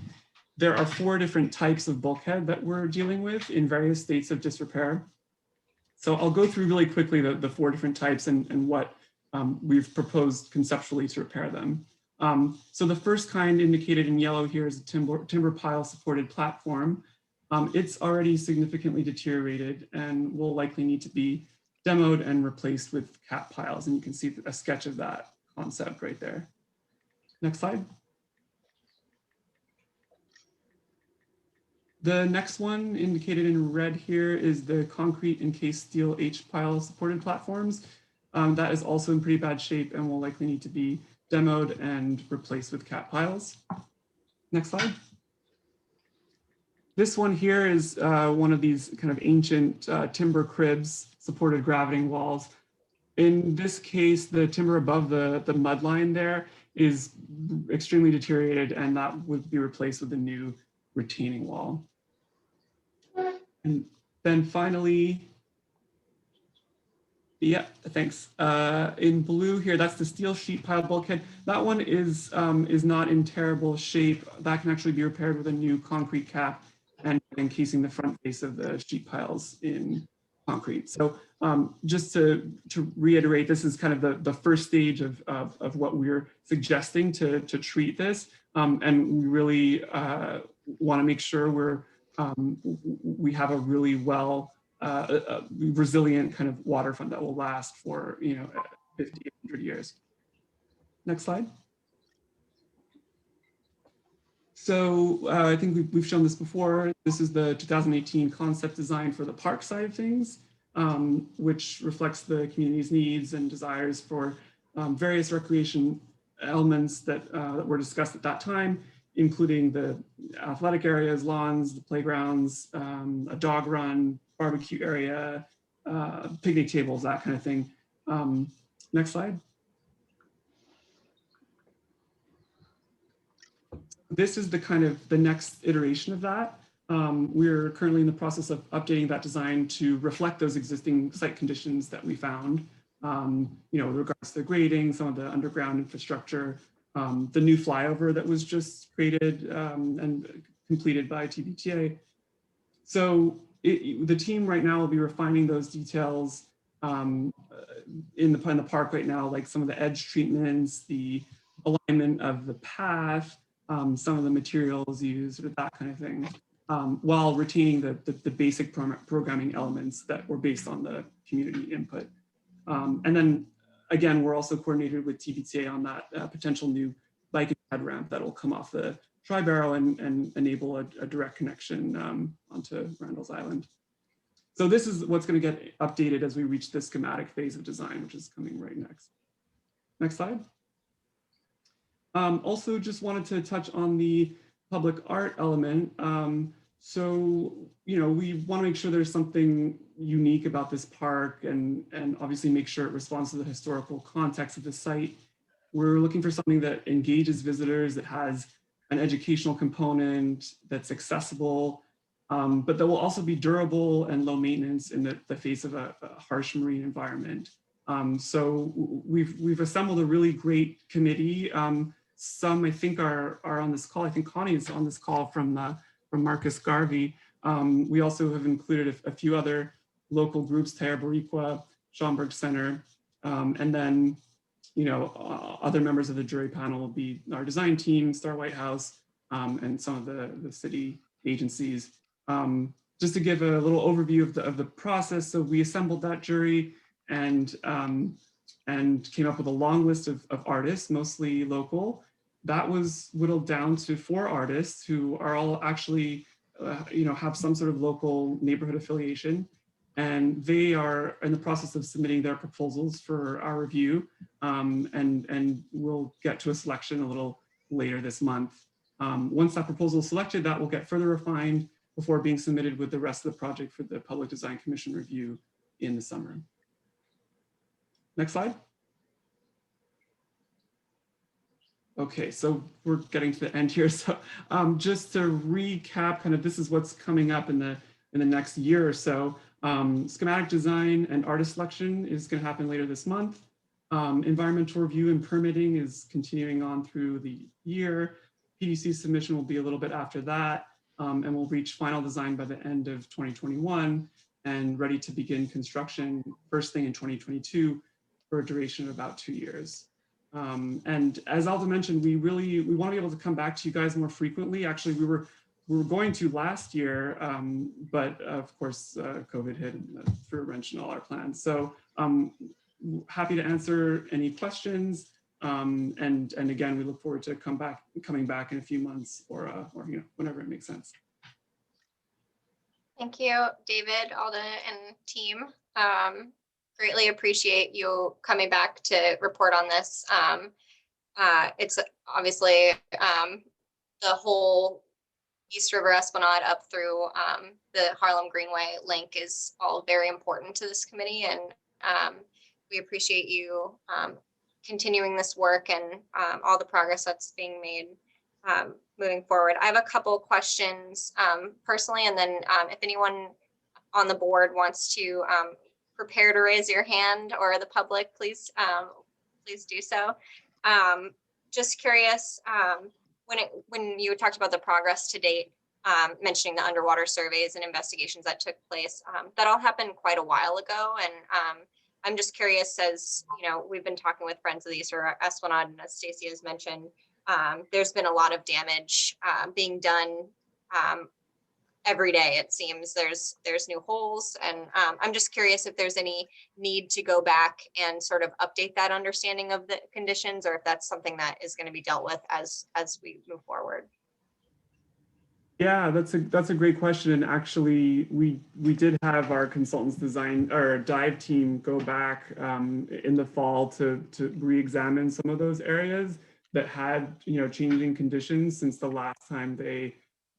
S14: there are 4 different types of bulkhead that we're dealing with in various states of disrepair. So I'll go through really quickly the 4 different types and what we've proposed conceptually to repair them. So the first kind indicated in yellow here is a timber pile supported platform. It's already significantly deteriorated and will likely need to be demoed and replaced with cap piles. And you can see a sketch of that concept right there. Next slide. The next one indicated in red here is the concrete encased steel H-pile supported platforms. That is also in pretty bad shape and will likely need to be demoed and replaced with cap piles. Next slide. This one here is one of these kind of ancient timber cribs supported gravity walls. In this case, the timber above the mud line there is extremely deteriorated, and that would be replaced with a new retaining wall. And then finally, yeah, thanks. In blue here, that's the steel sheet pile bulkhead. That one is not in terrible shape. That can actually be repaired with a new concrete cap and encasing the front face of the sheet piles in concrete. So just to reiterate, this is kind of the first stage of what we're suggesting to treat this. And we really want to make sure we have a really resilient kind of waterfront that will last for 50, 100 years. Next slide. So I think we've shown this before. This is the 2018 concept design for the park side of things, which reflects the community's needs and desires for various recreation elements that were discussed at that time, including the athletic areas, lawns, the playgrounds, a dog run, barbecue area, picnic tables, that kind of thing. Next slide. This is the next iteration of that. We're currently in the process of updating that design to reflect those existing site conditions that we found, with regards to the grading, some of the underground infrastructure, the new flyover that was just created and completed by TBTA. So the team right now will be refining those details in the park right now, like some of the edge treatments, the alignment of the path, some of the materials used, or that kind of thing, while retaining the basic programming elements that were based on the community input. And then again, we're also coordinated with TBTA on that potential new bike and ped ramp that will come off the Tri-Barrel and enable a direct connection onto Randall's Island. So this is what's going to get updated as we reach the schematic phase of design, which is coming right next. Next slide. Also just wanted to touch on the public art element. So, we want to make sure there's something unique about this park and obviously make sure it responds to the historical context of the site. We're looking for something that engages visitors, that has an educational component, that's accessible, but that will also be durable and low maintenance in the face of a harsh marine environment. So we've assembled a really great committee. Some I think are on this call. I think Connie is on this call from Marcus Garvey. We also have included a few other local groups, Terra Boricua, Schomburg Center, and then other members of the jury panel will be our design team, Star White House, and some of the city agencies. Just to give a little overview of the process, so we assembled that jury and came up with a long list of artists, mostly local. That was whittled down to 4 artists who are all actually, have some sort of local neighborhood affiliation. And they are in the process of submitting their proposals for our review. And we'll get to a selection a little later this month. Once that proposal is selected, that will get further refined before being submitted with the rest of the project for the Public Design Commission review in the summer. Next slide. Okay, so we're getting to the end here. So just to recap, kind of this is what's coming up in the next year or so. Schematic design and artist selection is going to happen later this month. Environmental review and permitting is continuing on through the year. PDC submission will be a little bit after that, and we'll reach final design by the end of 2021 and ready to begin construction first thing in 2022 for a duration of about 2 years. And as Alda mentioned, we want to be able to come back to you guys more frequently. Actually, we were going to last year, but of course, COVID hit and threw a wrench in all our plans. So happy to answer any questions. And again, we look forward to coming back in a few months or whenever it makes sense.
S2: Thank you, David, Alda, and team. Greatly appreciate you coming back to report on this. It's obviously the whole East River Esplanade up through the Harlem Greenway link is all very important to this committee, and we appreciate you continuing this work and all the progress that's being made moving forward. I have a couple questions personally, and then if anyone on the board wants to prepare to raise your hand, or the public, please do so. Just curious, when you talked about the progress to date, mentioning the underwater surveys and investigations that took place. That all happened quite a while ago. And I'm just curious, as you know, we've been talking with Friends of the Easter Esplanade, and as Stacy has mentioned, there's been a lot of damage being done every day. It seems there's new holes, and I'm just curious if there's any need to go back and sort of update that understanding of the conditions, or if that's something that is going to be dealt with as we move forward.
S14: Yeah, that's a great question. And actually, we did have our consultants design or dive team go back in the fall to re-examine some of those areas that had changing conditions since the last time they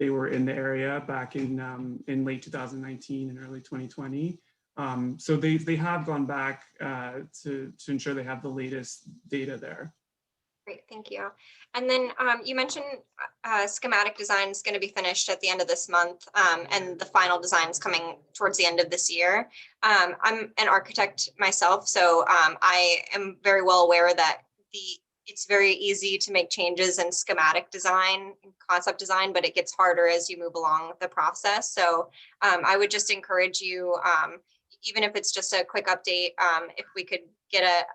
S14: were in the area back in late 2019 and early 2020. So they have gone back to ensure they have the latest data there.
S2: Great, thank you. And then you mentioned schematic design is going to be finished at the end of this month, and the final design is coming towards the end of this year. I'm an architect myself, so I am very well aware that it's very easy to make changes in schematic design, concept design, but it gets harder as you move along the process. So I would just encourage you, even if it's just a quick update, if we could get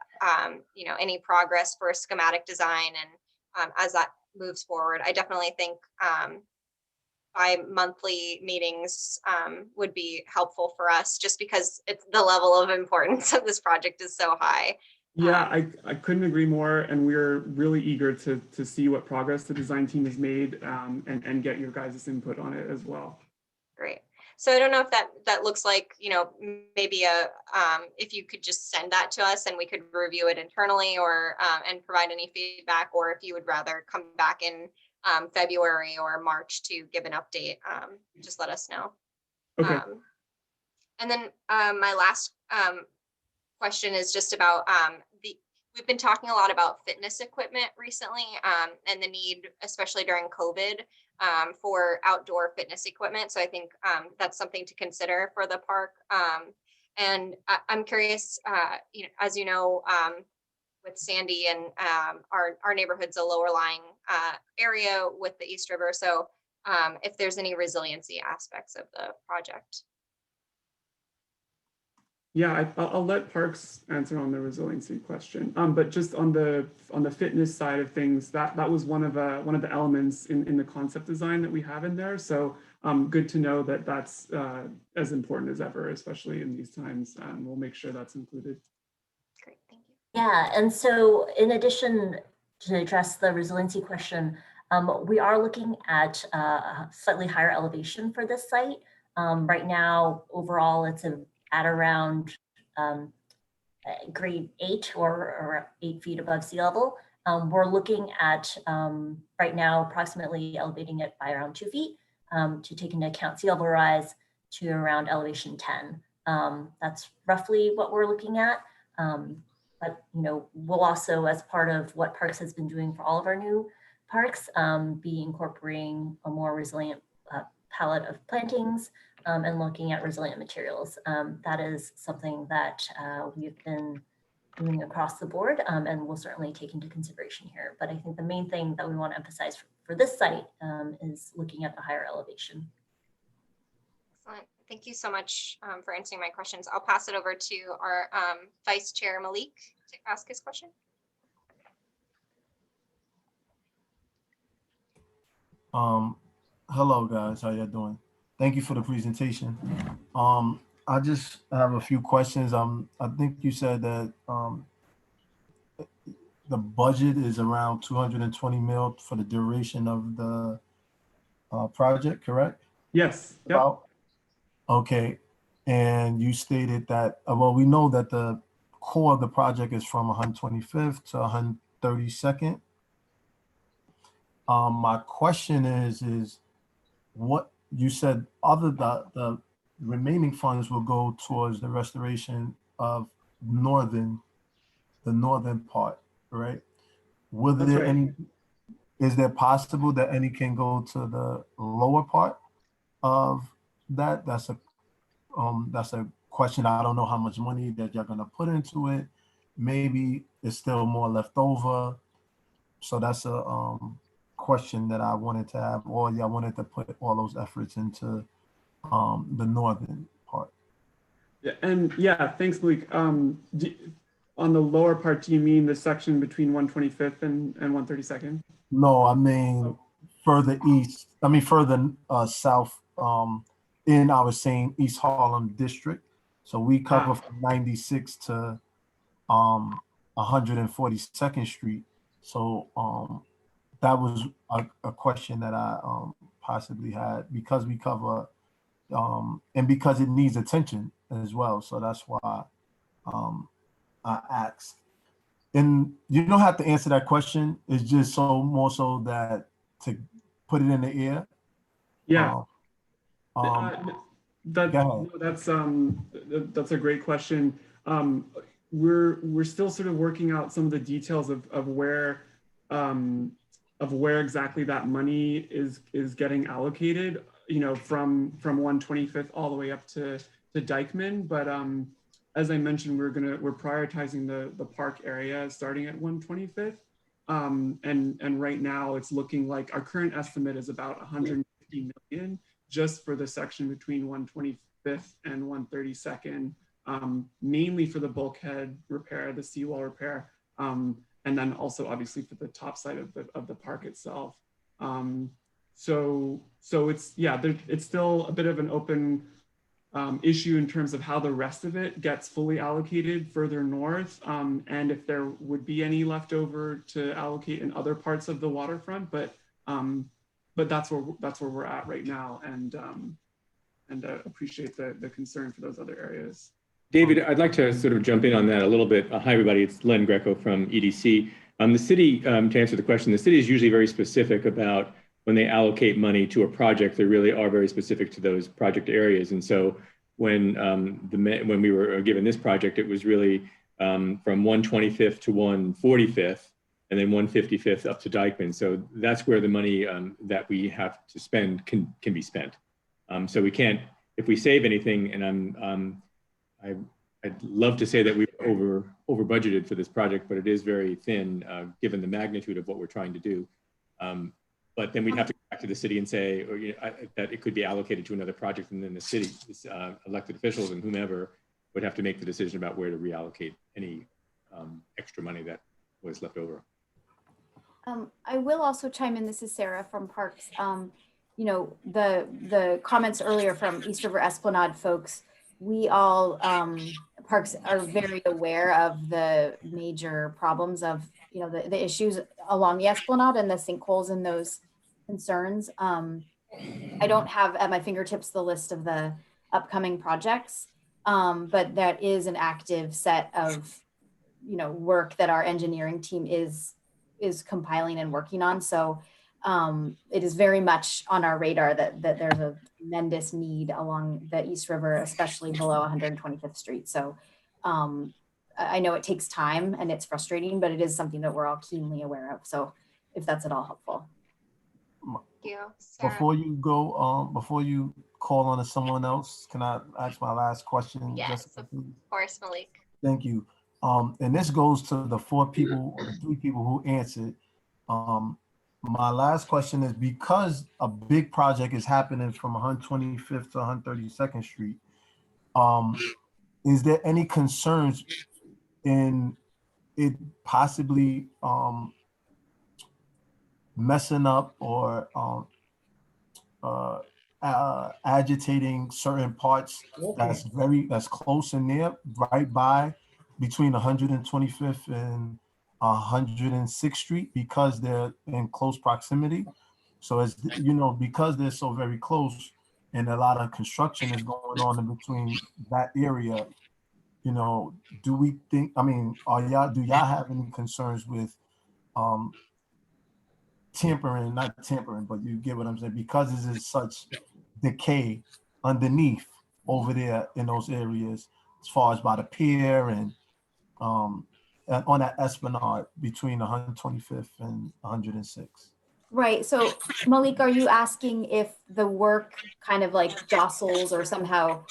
S2: any progress for schematic design, and as that moves forward, I definitely think bi-monthly meetings would be helpful for us, just because it's the level of importance of this project is so high.
S14: Yeah, I couldn't agree more, and we're really eager to see what progress the design team has made and get your guys' input on it as well.
S2: Great. So I don't know if that looks like, maybe if you could just send that to us and we could review it internally, or and provide any feedback, or if you would rather come back in February or March to give an update, just let us know.
S14: Okay.
S2: And then my last question is just about we've been talking a lot about fitness equipment recently, and the need, especially during COVID, for outdoor fitness equipment. So I think that's something to consider for the park. And I'm curious, as you know, with Sandy and our neighborhood's a lower lying area with the East River. So if there's any resiliency aspects of the project.
S14: Yeah, I'll let Parks answer on the resiliency question. But just on the fitness side of things, that was one of the elements in the concept design that we have in there. So good to know that that's as important as ever, especially in these times. We'll make sure that's included.
S2: Great, thank you.
S12: Yeah, and so in addition to address the resiliency question, we are looking at a slightly higher elevation for this site. Right now, overall, it's at around grade 8 or 8 feet above sea level. We're looking at right now approximately elevating it by around 2 feet to take into account sea level rise to around elevation 10. That's roughly what we're looking at. But we'll also, as part of what Parks has been doing for all of our new parks, be incorporating a more resilient palette of plantings and looking at resilient materials. That is something that we've been doing across the board, and we'll certainly take into consideration here. But I think the main thing that we want to emphasize for this site is looking at the higher elevation.
S2: Excellent. Thank you so much for answering my questions. I'll pass it over to our Vice Chair Malik to ask his question.
S3: Hello guys, how y'all doing? Thank you for the presentation. I just have a few questions. I think you said that the budget is around 220 mil for the duration of the project, correct?
S14: Yes. Yep.
S3: About? Okay. And you stated that, well, we know that the core of the project is from 125th to 132nd. My question is what you said, the remaining funds will go towards the restoration of the northern part, right? Will there any, is there possible that any can go to the lower part of that? That's a question. I don't know how much money that you're gonna put into it. Maybe it's still more left over. So that's a question that I wanted to have, or y'all wanted to put all those efforts into the northern part.
S14: Yeah, and yeah, thanks, Malik. On the lower part, do you mean the section between 125th and 132nd?
S3: No, I mean further east. I mean further south. In our same East Harlem district. So we cover from 96 to 142nd Street. So that was a question that I possibly had, because we cover and because it needs attention as well. So that's why I asked. And you don't have to answer that question. It's just so more so that to put it in the air.
S14: Yeah.
S3: Go ahead.
S14: That's a great question. We're still sort of working out some of the details of where exactly that money is getting allocated. You know, from 125th all the way up to Dykeman. But as I mentioned, we're prioritizing the park area starting at 125th. And right now it's looking like our current estimate is about 150 million just for the section between 125th and 132nd, mainly for the bulkhead repair, the seawall repair, and then also obviously for the top side of the park itself. So it's, yeah, it's still a bit of an open issue in terms of how the rest of it gets fully allocated further north, and if there would be any leftover to allocate in other parts of the waterfront, but that's where we're at right now, and appreciate the concern for those other areas.
S15: David, I'd like to sort of jump in on that a little bit. Hi, everybody. It's Len Greco from EDC. The city, to answer the question, the city is usually very specific about when they allocate money to a project. They really are very specific to those project areas. And so when we were given this project, it was really from 125th to 145th, and then 155th up to Dykeman. So that's where the money that we have to spend can be spent. So we can't, if we save anything, and I'd love to say that we were over budgeted for this project, but it is very thin given the magnitude of what we're trying to do. But then we'd have to go back to the city and say, or, that it could be allocated to another project, and then the city, elected officials and whomever would have to make the decision about where to reallocate any extra money that was left over.
S16: I will also chime in. This is Sarah from Parks. The comments earlier from East River Esplanade folks, we all, Parks are very aware of the major problems of, the issues along the Esplanade and the sinkholes and those concerns. I don't have at my fingertips the list of the upcoming projects, but that is an active set of, work that our engineering team is compiling and working on. So it is very much on our radar that there's a tremendous need along the East River, especially below 125th Street. So I know it takes time and it's frustrating, but it is something that we're all keenly aware of. So if that's at all helpful.
S2: Thank you,
S3: Sarah. Before you go, before you call on to someone else, can I ask my last question?
S2: Yes, of course, Malik.
S3: Thank you. And this goes to the 4 people or the 3 people who answered. My last question is, because a big project is happening from 125th to 132nd Street, is there any concerns in it possibly messing up or agitating certain parts that's close in there, right by between 125th and 106th Street, because they're in close proximity? So as because they're so very close and a lot of construction is going on in between that area, do we think, do y'all have any concerns with not tampering, but you get what I'm saying, because this is such decay underneath over there in those areas, as far as by the pier and on that Esplanade between 125th and 106th?
S16: Right. So Malik, are you asking if the work kind of like jostles or somehow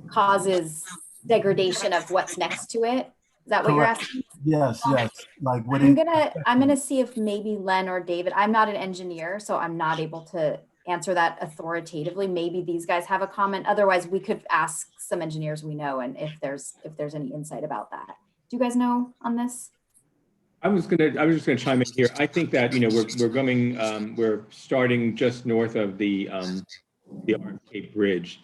S16: causes degradation of what's next to it? Is that what you're
S3: Correct.
S16: asking?
S3: Yes, yes. Like what
S16: I'm gonna see if maybe Len or David, I'm not an engineer, so I'm not able to answer that authoritatively. Maybe these guys have a comment. Otherwise, we could ask some engineers we know and if there's any insight about that. Do you guys know on this?
S15: I was just gonna chime in here. I think that, you know, we're starting just north of the RFK Bridge.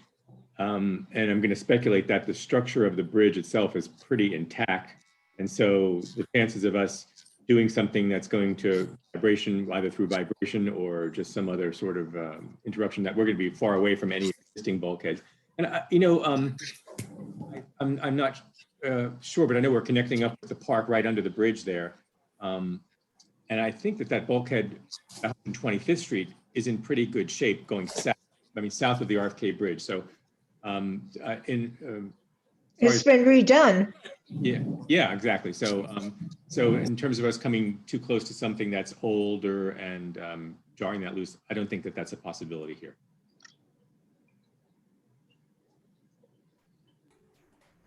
S15: And I'm gonna speculate that the structure of the bridge itself is pretty intact. And so the chances of us doing something that's going to vibration, either through vibration or just some other sort of interruption, that we're gonna be far away from any existing bulkheads. And I'm not sure, but I know we're connecting up with the park right under the bridge there. And I think that bulkhead on 25th Street is in pretty good shape going south. I mean, south of the RFK Bridge. So,
S17: it's been redone.
S15: Yeah, exactly. So, so in terms of us coming too close to something that's older and jarring that loose, I don't think that that's a possibility here.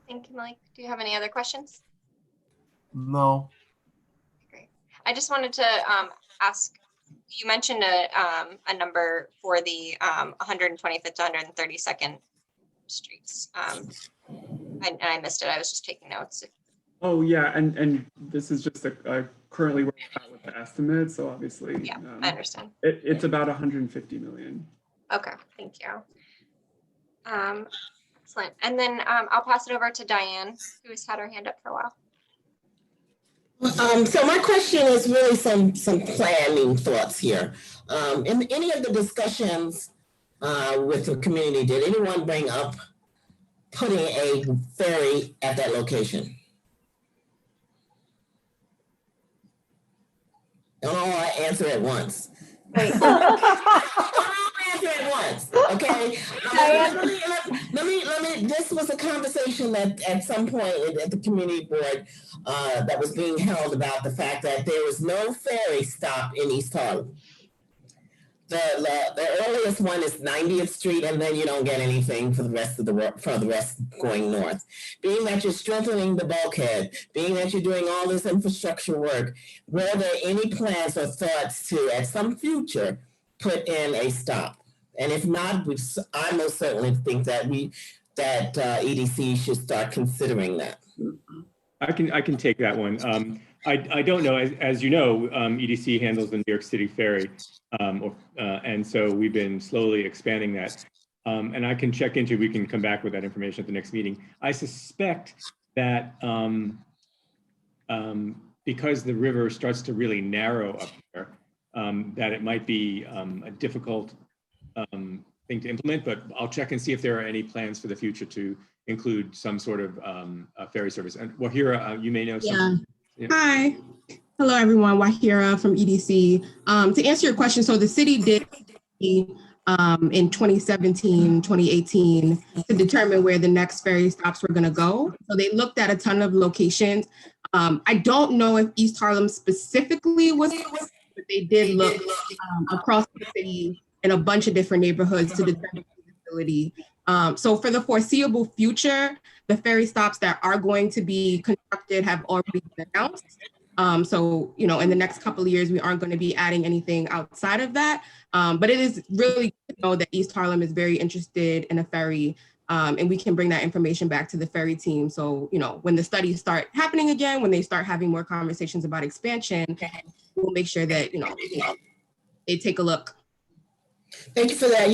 S2: Thank you, Mike. Do you have any other questions?
S3: No.
S2: Great. I just wanted to ask, you mentioned a number for the 125th to 132nd streets. And I missed it. I was just taking notes.
S14: Oh yeah, and this is just currently where we're at with the estimate. So obviously,
S2: yeah, I understand.
S14: It's about 150 million.
S2: Okay, thank you. Excellent. And then I'll pass it over to Diane, who has had her hand up for a while.
S10: So my question is really some planning thoughts here. In any of the discussions with the community, did anyone bring up putting a ferry at that location? Don't all answer at once.
S16: Wait.
S10: Answer at once, okay? Let me. This was a conversation that at some point at the community board that was being held about the fact that there was no ferry stop in East Harlem. The earliest one is 90th Street, and then you don't get anything for the rest of the work, for the rest going north. Being that you're strengthening the bulkhead, being that you're doing all this infrastructure work, were there any plans or thoughts to, at some future, put in a stop? And if not, I most certainly think that EDC should start considering that.
S15: I can take that one. I don't know, as you know, EDC handles the New York City ferry, and so we've been slowly expanding that. And I can check into, we can come back with that information at the next meeting. I suspect that because the river starts to really narrow up there, that it might be a difficult thing to implement, but I'll check and see if there are any plans for the future to include some sort of ferry service. And Wahira, you may know something.
S18: Yeah. Hi. Hello, everyone. Wahira from EDC. To answer your question, so the city did in 2017, 2018 to determine where the next ferry stops were going to go. So they looked at a ton of locations. I don't know if East Harlem specifically was, but they did look across the city in a bunch of different neighborhoods to determine feasibility. So for the foreseeable future, the ferry stops that are going to be constructed have already been announced. So, you know, in the next couple of years, we aren't going to be adding anything outside of that. But it is really good to know that East Harlem is very interested in a ferry, and we can bring that information back to the ferry team. So, you know, when the studies start happening again, when they start having more conversations about expansion, we'll make sure that, you know, they take a look.
S10: Thank you for that.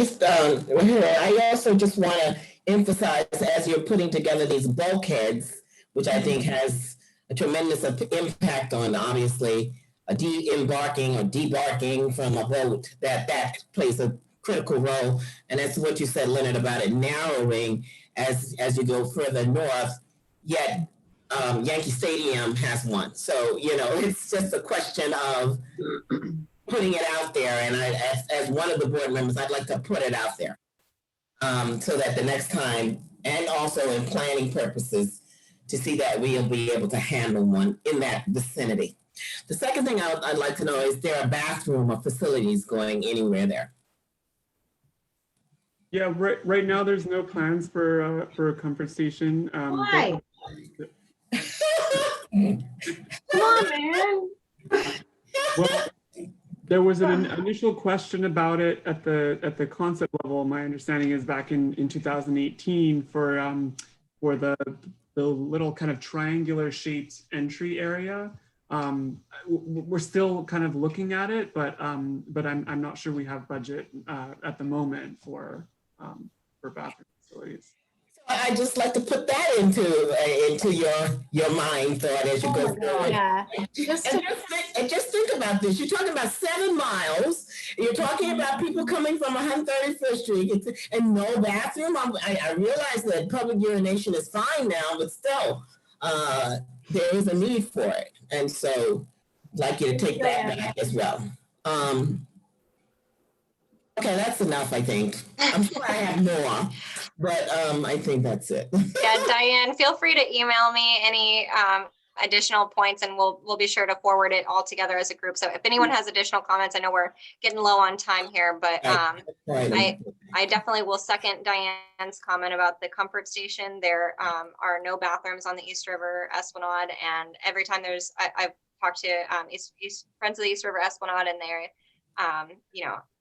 S10: I also just want to emphasize, as you're putting together these bulkheads, which I think has a tremendous impact on, obviously, a de-embarking or debarking from a boat, that plays a critical role. And that's what you said, Leonard, about it narrowing as you go further north, yet Yankee Stadium has one. So, you know, it's just a question of putting it out there. And as one of the board members, I'd like to put it out there so that the next time, and also in planning purposes, to see that we'll be able to handle one in that vicinity. The second thing I'd like to know is there a bathroom or facilities going anywhere there?
S14: Yeah, right now there's no plans for a comfort station.
S17: Why?
S11: Come on, man.
S14: Well, there was an initial question about it at the concept level. My understanding is back in 2018 for the little kind of triangular shaped entry area. We're still kind of looking at it, but I'm not sure we have budget at the moment for bathroom facilities.
S10: I just like to put that into your mind thought as you go through it.
S16: Yeah.
S10: And just think about this. You're talking about 7 miles. You're talking about people coming from 131st Street and no bathroom. I realize that public urination is fine now, but still, there is a need for it. And so I'd like you to take that back as well. Okay, that's enough, I think. I'm sure I have more, but I think that's it.
S2: Yeah, Diane, feel free to email me any additional points, and we'll be sure to forward it all together as a group. So if anyone has additional comments, I know we're getting low on time here, but I definitely will second Diane's comment about the comfort station. There are no bathrooms on the East River Esplanade, and every time I've talked to Friends of the East River Esplanade, and they're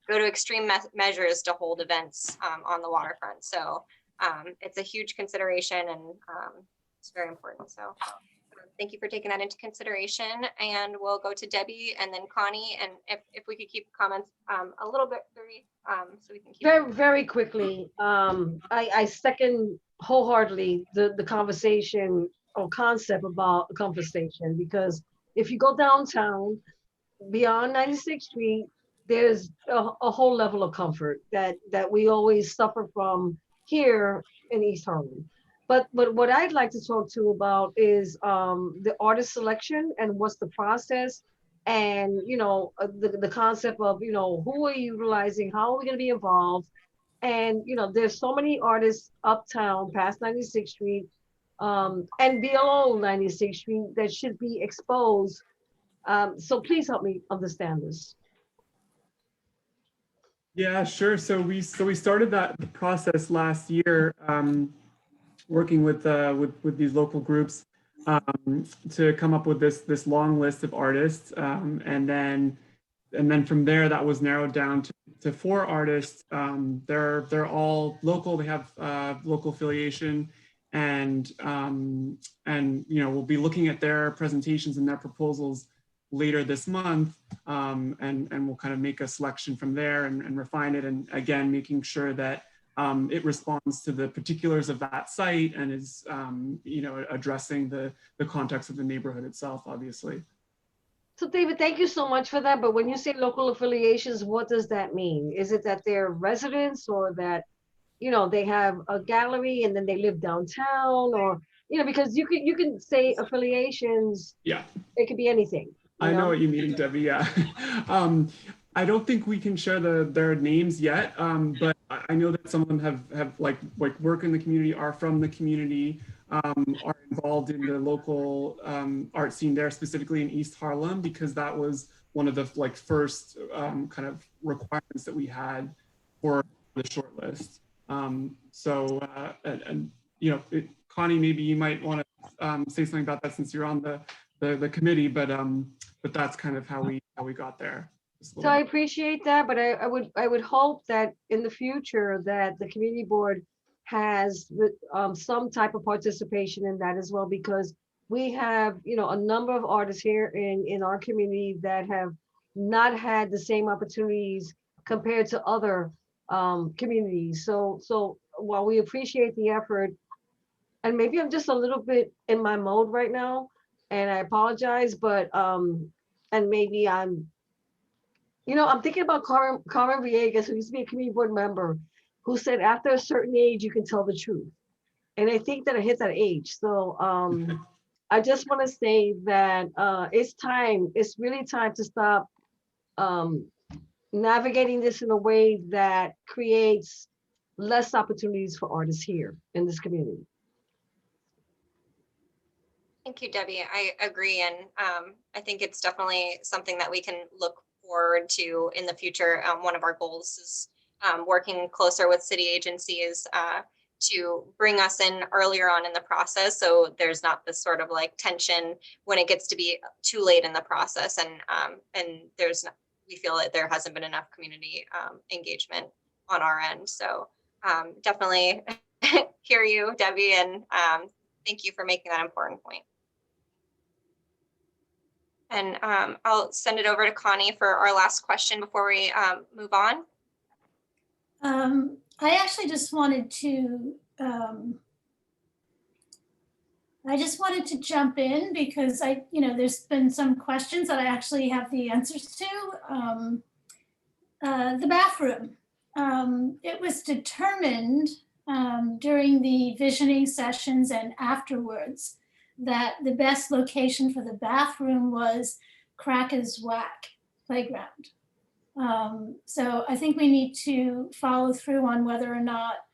S2: go to extreme measures to hold events on the waterfront. So it's a huge consideration, and it's very important. So thank you for taking that into consideration. And we'll go to Debbie and then Connie. And if we could keep comments a little bit brief, so we can keep
S11: very, very quickly. I second wholeheartedly the conversation or concept about a comfort station, because if you go downtown beyond 96th Street, there's a whole level of comfort that we always suffer from here in East Harlem. But what I'd like to talk to about is the artist selection and what's the process, and the concept of who are you utilizing, how are we going to be involved, and there's so many artists uptown past 96th Street and below 96th Street that should be exposed. So please help me understand this.
S14: Yeah, sure. So we started that process last year, working with these local groups to come up with this long list of artists, and then from there that was narrowed down to 4 artists. They're all local. They have local affiliation, and we'll be looking at their presentations and their proposals later this month, and we'll kind of make a selection from there and refine it, and again making sure that it responds to the particulars of that site and is addressing the context of the neighborhood itself, obviously.
S11: So David, thank you so much for that. But when you say local affiliations, what does that mean? Is it that they're residents, or that they have a gallery and then they live downtown, or because you can say affiliations.
S14: Yeah,
S11: it could be anything.
S14: I know what you mean, Debbie. Yeah. I don't think we can share their names yet, but I know that some of them have like work in the community, are from the community, are involved in the local art scene there, specifically in East Harlem, because that was one of the first kind of requirements that we had for the short list. Connie, maybe you might want to say something about that since you're on the committee, but that's kind of how we got there.
S11: So I appreciate that, but I would hope that in the future that the community board has some type of participation in that as well, because we have a number of artists here in our community that have not had the same opportunities compared to other communities. So while we appreciate the effort, and maybe I'm just a little bit in my mode right now, and I apologize, but and maybe I'm thinking about Carmen Villegas, who used to be a community board member, who said after a certain age, you can tell the truth. And I think that I hit that age. So I just want to say that it's really time to stop navigating this in a way that creates less opportunities for artists here in this community.
S2: Thank you, Debbie. I agree. And I think it's definitely something that we can look forward to in the future. One of our goals is working closer with city agencies to bring us in earlier on in the process, so there's not this sort of like tension when it gets to be too late in the process, and there's not, we feel that there hasn't been enough community engagement on our end. So definitely hear you, Debbie, and thank you for making that important point. And I'll send it over to Connie for our last question before we move on.
S4: I actually just wanted to jump in because there's been some questions that I actually have the answers to. The bathroom. It was determined during the visioning sessions and afterwards that the best location for the bathroom was Cracker's Whack Playground. So I think we need to follow through on whether or not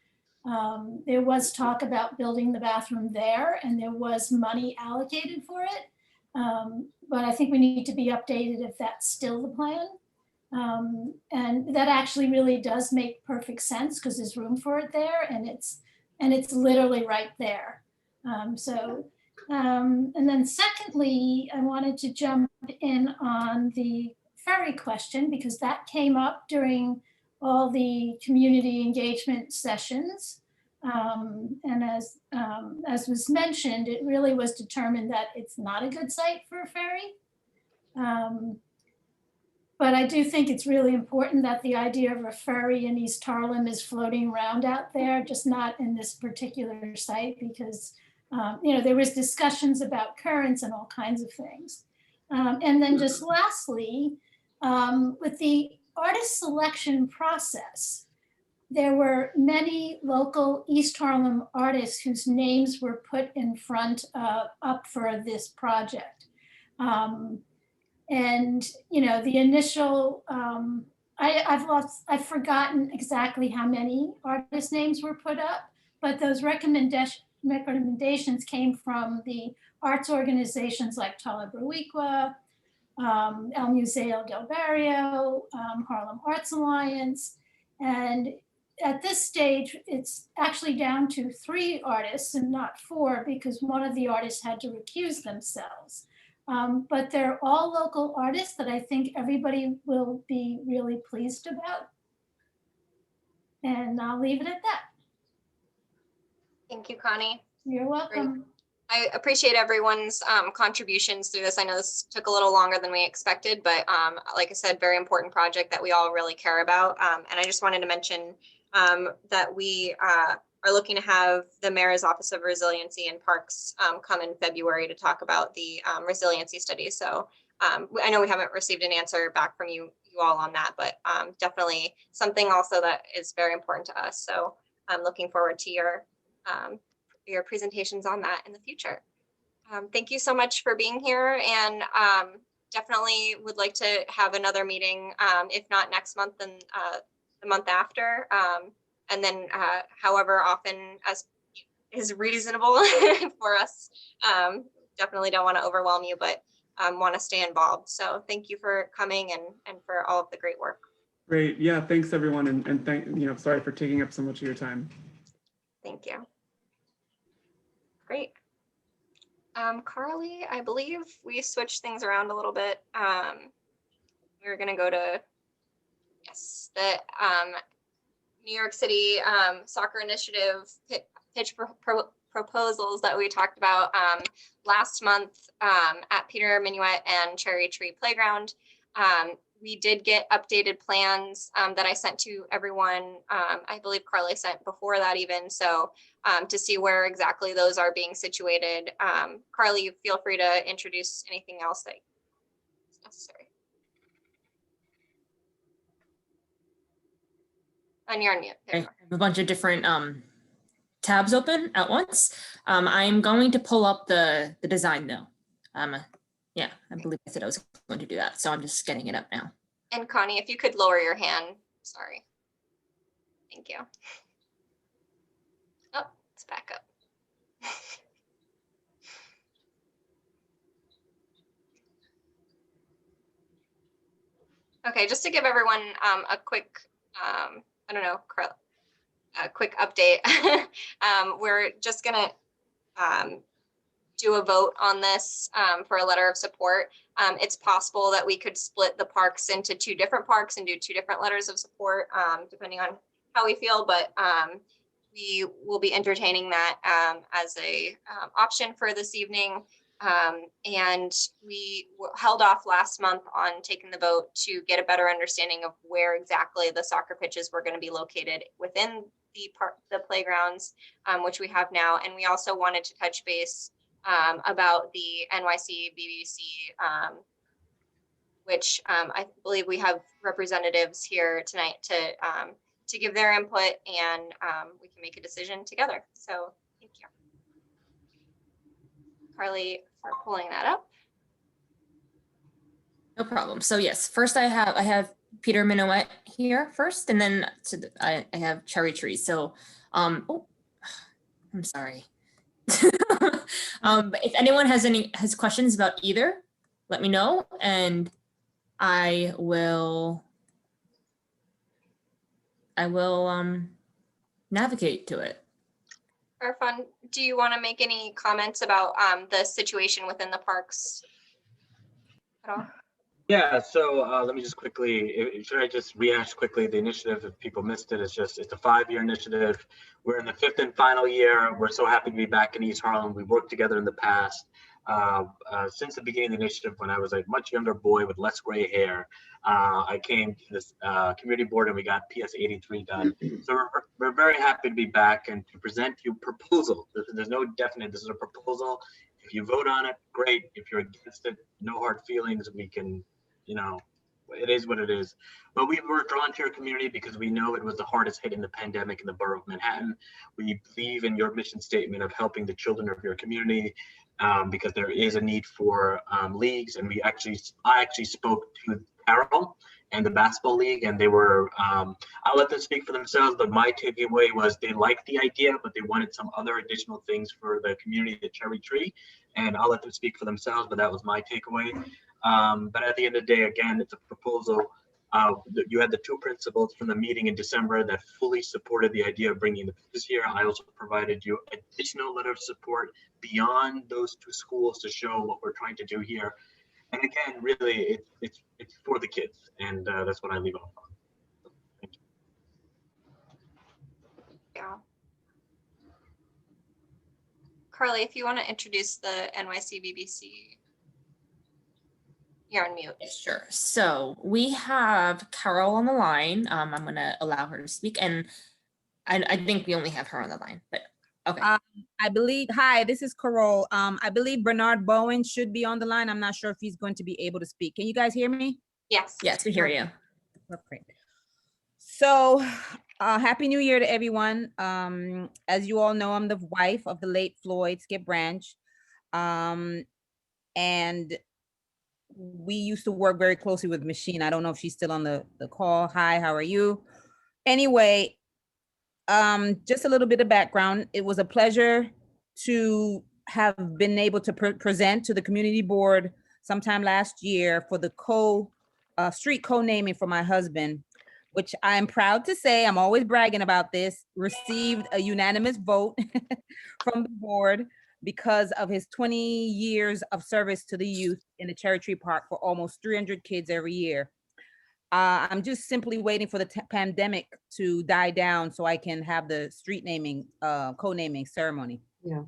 S4: there was talk about building the bathroom there and there was money allocated for it. But I think we need to be updated if that's still the plan. And that actually really does make perfect sense because there's room for it there and it's literally right there. And then secondly, I wanted to jump in on the ferry question because that came up during all the community engagement sessions. And as was mentioned, it really was determined that it's not a good site for a ferry. But I do think it's really important that the idea of a ferry in East Harlem is floating around out there, just not in this particular site because there was discussions about currents and all kinds of things. And then just lastly, with the artist selection process, there were many local East Harlem artists whose names were put in front up for this project. And the initial, I've forgotten exactly how many artist names were put up, but those recommendations came from the arts organizations like Talabrawiqua, El Museo del Barrio, Harlem Arts Alliance. And at this stage, it's actually down to 3 artists and not 4 because one of the artists had to recuse themselves. But they're all local artists that I think everybody will be really pleased about. And I'll leave it at that.
S2: Thank you, Connie.
S4: You're welcome.
S2: Great. I appreciate everyone's contributions through this. I know this took a little longer than we expected, but like I said, very important project that we all really care about. And I just wanted to mention that we are looking to have the Mayor's Office of Resiliency and Parks come in February to talk about the resiliency study. So I know we haven't received an answer back from you all on that, but definitely something also that is very important to us. So I'm looking forward to your presentations on that in the future. Thank you so much for being here, and definitely would like to have another meeting, if not next month, then the month after, and then however often as is reasonable for us. Definitely don't want to overwhelm you, but want to stay involved. So thank you for coming and for all of the great work.
S14: Great. Yeah, thanks everyone, and thank sorry for taking up so much of your time.
S2: Thank you. Great. Carly, I believe we switched things around a little bit. We're going to go to, yes, the New York City Soccer Initiative pitch proposals that we talked about last month at Peter Minuet and Cherry Tree Playground. We did get updated plans that I sent to everyone. I believe Carly sent before that even. So to see where exactly those are being situated. Carly, feel free to introduce anything else that is necessary. And you're on mute.
S13: I have a bunch of different tabs open at once. I'm going to pull up the design though. Yeah, I believe I said I was going to do that. So I'm just getting it up now.
S2: And Connie, if you could lower your hand, sorry. Thank you. Oh, it's back up. Okay, just to give everyone a quick, I don't know, a quick update. We're just gonna do a vote on this for a letter of support. It's possible that we could split the parks into 2 different parks and do 2 different letters of support, depending on how we feel, but we will be entertaining that as a option for this evening. And we held off last month on taking the vote to get a better understanding of where exactly the soccer pitches were going to be located within the playgrounds, which we have now. And we also wanted to touch base about the NYC BBC, which I believe we have representatives here tonight to give their input, and we can make a decision together. So thank you, Carly, for pulling that up.
S13: No problem. So yes, first I have Peter Minuet here first, and then I have Cherry Tree. So, oh, I'm sorry. If anyone has questions about either, let me know, and I will navigate to it.
S2: Irfan, do you want to make any comments about the situation within the parks at all?
S19: Yeah, so let me just quickly, should I just rehash quickly the initiative if people missed it? It's a 5-year initiative. We're in the 5th and final year. We're so happy to be back in East Harlem. We've worked together in the past. Since the beginning of the initiative, when I was a much younger boy with less gray hair, I came to this community board and we got PS 83 done. So we're very happy to be back and to present you a proposal. There's no definite, this is a proposal. If you vote on it, great. If you're against it, no hard feelings. We can, it is what it is. But we were drawn to your community because we know it was the hardest hit in the pandemic in the borough of Manhattan. We believe in your mission statement of helping the children of your community because there is a need for leagues. And I actually spoke to Carol and the basketball league, and they were, I'll let them speak for themselves, but my takeaway was they liked the idea, but they wanted some other additional things for the community at Cherry Tree. And I'll let them speak for themselves, but that was my takeaway. But at the end of the day, again, it's a proposal. You had the 2 principals from the meeting in December that fully supported the idea of bringing the pitches here. I also provided you additional letter of support beyond those 2 schools to show what we're trying to do here. And again, really, it's for the kids, and that's what I leave off on. Thank you.
S2: Yeah. Carly, if you want to introduce the NYC BBC. You're on mute.
S13: Sure. So we have Carol on the line. I'm going to allow her to speak, and I think we only have her on the line, but okay.
S20: I believe, hi, this is Carol. I believe Bernard Bowen should be on the line. I'm not sure if he's going to be able to speak. Can you guys hear me?
S2: Yes.
S13: Yes, we hear you.
S20: Okay. So Happy New Year to everyone. As you all know, I'm the wife of the late Floyd Skip Branch. And we used to work very closely with Machine. I don't know if she's still on the call. Hi, how are you? Anyway, just a little bit of background. It was a pleasure to have been able to present to the community board sometime last year for the street co-naming for my husband, which I'm proud to say, I'm always bragging about this, received a unanimous vote from the board because of his 20 years of service to the youth in the Cherry Tree Park for almost 300 kids every year. I'm just simply waiting for the pandemic to die down so I can have the street naming, co-naming ceremony.
S11: Yeah.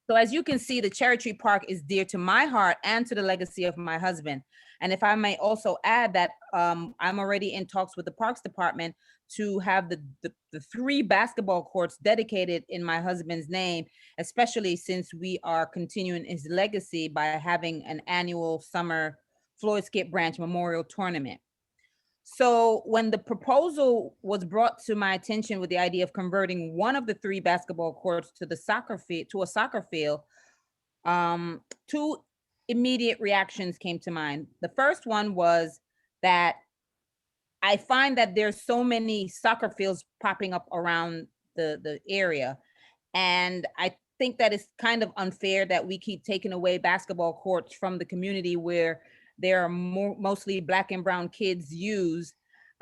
S20: So as you can see, the Cherry Tree Park is dear to my heart and to the legacy of my husband. And if I may also add that I'm already in talks with the Parks Department to have the 3 basketball courts dedicated in my husband's name, especially since we are continuing his legacy by having an annual summer Floyd Skip Branch Memorial Tournament. So when the proposal was brought to my attention with the idea of converting one of the 3 basketball courts to a soccer field, 2 immediate reactions came to mind. The first one was that I find that there's so many soccer fields popping up around the area. And I think that it's kind of unfair that we keep taking away basketball courts from the community where there are mostly Black and brown kids use.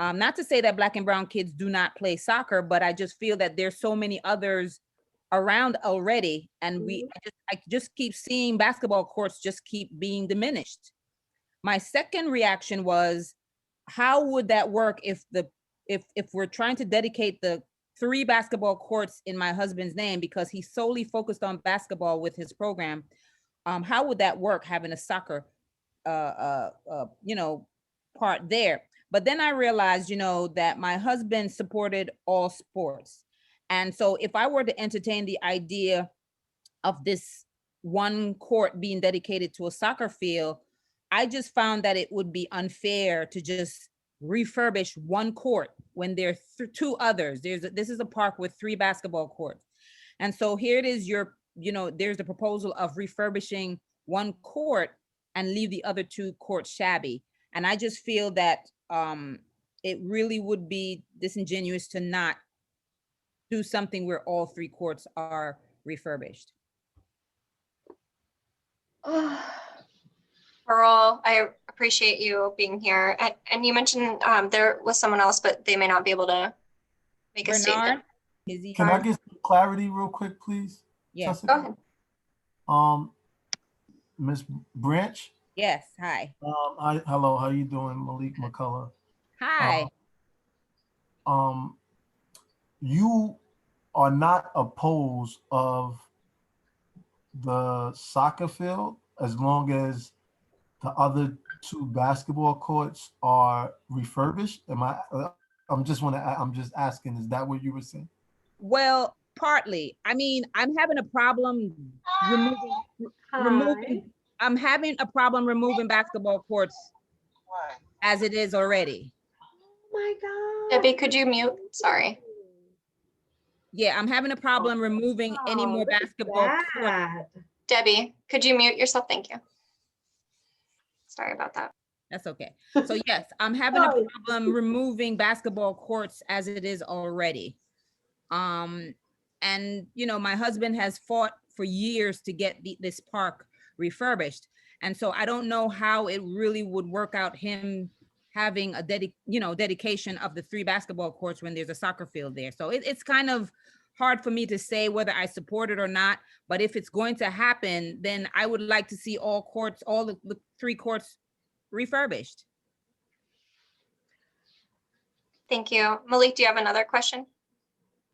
S20: Not to say that Black and brown kids do not play soccer, but I just feel that there's so many others around already. And I just keep seeing basketball courts just keep being diminished. My second reaction was, how would that work if we're trying to dedicate the 3 basketball courts in my husband's name because he's solely focused on basketball with his program? How would that work, having a soccer, part there? But then I realized, that my husband supported all sports. And so if I were to entertain the idea of this one court being dedicated to a soccer field, I just found that it would be unfair to just refurbish one court when there are 2 others. This is a park with 3 basketball courts. And so here it is, there's the proposal of refurbishing one court and leave the other 2 courts shabby. And I just feel that it really would be disingenuous to not do something where all 3 courts are refurbished.
S2: Pearl, I appreciate you being here. And you mentioned there was someone else, but they may not be able to make a statement.
S3: Can I get some clarity real quick, please?
S20: Yeah.
S3: Jessica? Go ahead. Ms. Branch?
S20: Yes, hi.
S3: Hello, how you doing? Malik McCullough.
S20: Hi.
S3: You are not opposed of the soccer field as long as the other 2 basketball courts are refurbished? I'm just asking, is that what you were saying?
S20: Well, partly. I mean, I'm having a problem removing basketball courts as it is already.
S11: Oh my God.
S2: Debbie, could you mute? Sorry.
S20: Yeah, I'm having a problem removing any more basketball courts.
S2: Debbie, could you mute yourself? Thank you. Sorry about that.
S20: That's okay. So yes, I'm having a problem removing basketball courts as it is already. And my husband has fought for years to get this park refurbished. And so I don't know how it really would work out him having a dedication of the 3 basketball courts when there's a soccer field there. So it's kind of hard for me to say whether I support it or not, but if it's going to happen, then I would like to see all the 3 courts refurbished.
S2: Thank you. Malik, do you have another question?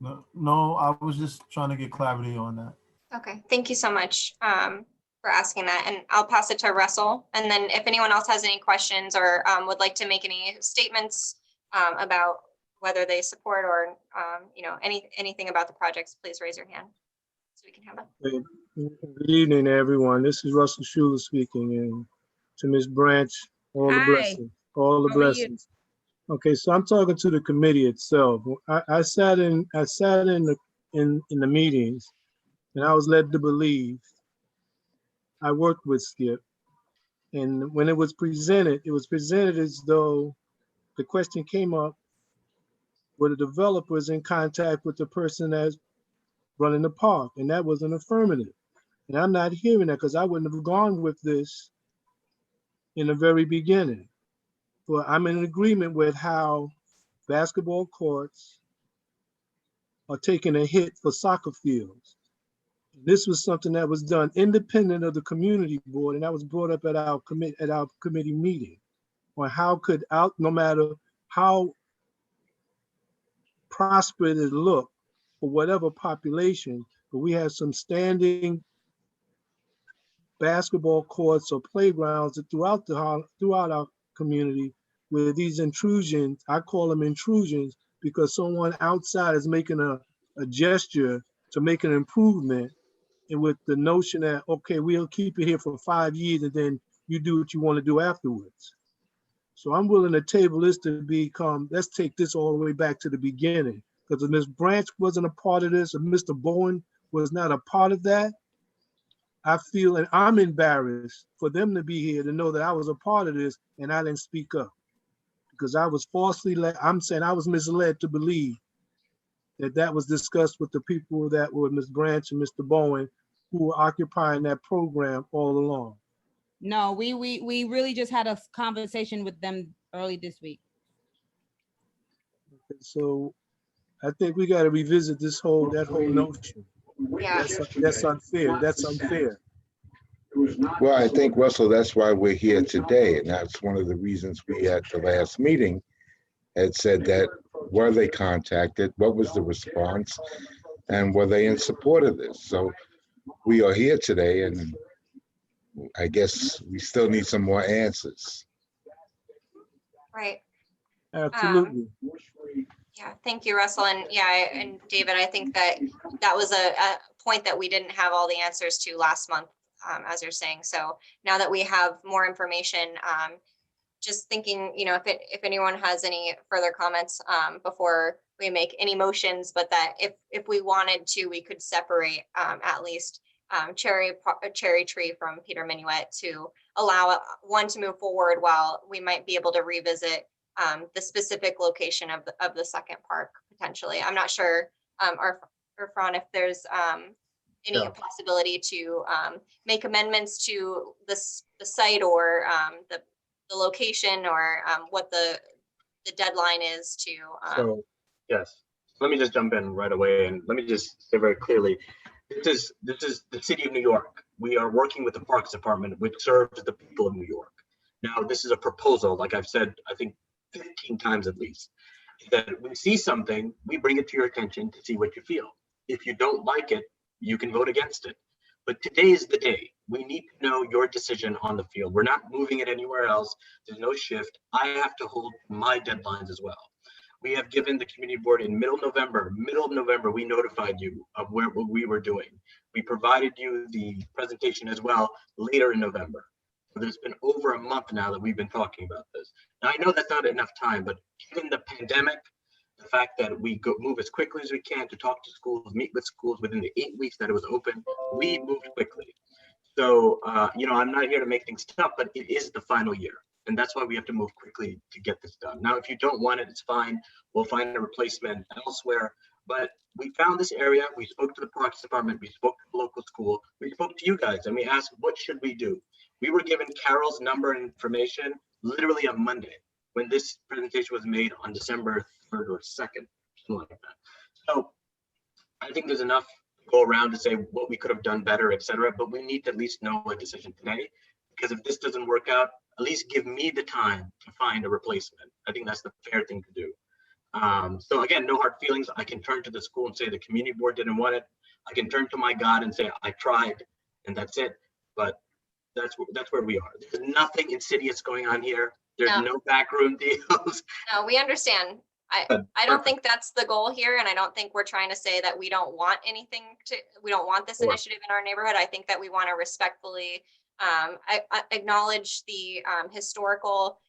S3: No, I was just trying to get clarity on that.
S2: Okay, thank you so much for asking that. And I'll pass it to Russell. And then if anyone else has any questions or would like to make any statements about whether they support or anything about the projects, please raise your hand so we can have them.
S21: Good evening, everyone. This is Russell Schuler speaking, and to Ms. Branch, all the blessings, all the blessings. Okay, so I'm talking to the committee itself. I sat in the meetings, and I was led to believe. I worked with Skip, and when it was presented as though the question came up, were the developers in contact with the person that's running the park, and that was an affirmative. And I'm not hearing that because I wouldn't have gone with this in the very beginning. But I'm in agreement with how basketball courts are taking a hit for soccer fields. This was something that was done independent of the community board, and that was brought up at our committee meeting. On how no matter how prosperous it looked for whatever population, but we have some standing basketball courts or playgrounds throughout our community where these intrusions, I call them intrusions, because someone outside is making a gesture to make an improvement, and with the notion that, okay, we'll keep it here for 5 years and then you do what you want to do afterwards. So I'm willing to table this to become, let's take this all the way back to the beginning. Because if Ms. Branch wasn't a part of this, or Mr. Bowen was not a part of that, I feel, and I'm embarrassed for them to be here to know that I was a part of this and I didn't speak up. Because I was falsely led, I'm saying I was misled to believe that was discussed with the people that were Ms. Branch and Mr. Bowen, who were occupying that program all along.
S20: No, we really just had a conversation with them early this week.
S21: And so I think we got to revisit that whole notion.
S2: Yeah.
S21: That's unfair. That's unfair.
S6: Well, I think, Russell, that's why we're here today. And that's one of the reasons we at the last meeting had said that, were they contacted? What was the response? And were they in support of this? So we are here today, and I guess we still need some more answers.
S2: Right.
S21: Absolutely.
S2: Yeah, thank you, Russell. And yeah, and David, I think that that was a point that we didn't have all the answers to last month, as you're saying. So now that we have more information, just thinking, you know, if anyone has any further comments before we make any motions, but that if we wanted to, we could separate at least Cherry Tree from Peter Minuet to allow one to move forward while we might be able to revisit the specific location of the second park potentially. I'm not sure, or Fran, if there's any possibility to make amendments to the site or the location, or what the deadline is to.
S19: So yes, let me just jump in right away, and let me just say very clearly, this is the city of New York. We are working with the Parks Department, which serves the people of New York. Now, this is a proposal, like I've said, I think 15 times at least, that we see something, we bring it to your attention to see what you feel. If you don't like it, you can vote against it. But today is the day. We need to know your decision on the field. We're not moving it anywhere else. There's no shift. I have to hold my deadlines as well. We have given the community board in middle of November, we notified you of what we were doing. We provided you the presentation as well later in November. There's been over a month now that we've been talking about this. Now, I know that's not enough time, but given the pandemic, the fact that we move as quickly as we can to talk to schools, meet with schools within the 8 weeks that it was open, we moved quickly. So, you know, I'm not here to make things tough, but it is the final year. And that's why we have to move quickly to get this done. Now, if you don't want it, it's fine. We'll find a replacement elsewhere. But we found this area. We spoke to the Parks Department. We spoke to the local school. We spoke to you guys, and we asked, what should we do? We were given Carol's number and information literally on Monday when this presentation was made on December 3rd or 2nd, something like that. So I think there's enough to go around to say what we could have done better, et cetera, but we need to at least know a decision today, because if this doesn't work out, at least give me the time to find a replacement. I think that's the fair thing to do. So again, no hard feelings. I can turn to the school and say the community board didn't want it. I can turn to my God and say I tried, and that's it. But that's where we are. There's nothing insidious going on here. There's no backroom deals.
S2: No, we understand. I don't think that's the goal here, and I don't think we're trying to say that we don't want we don't want this initiative in our neighborhood. I think that we want to respectfully acknowledge the historical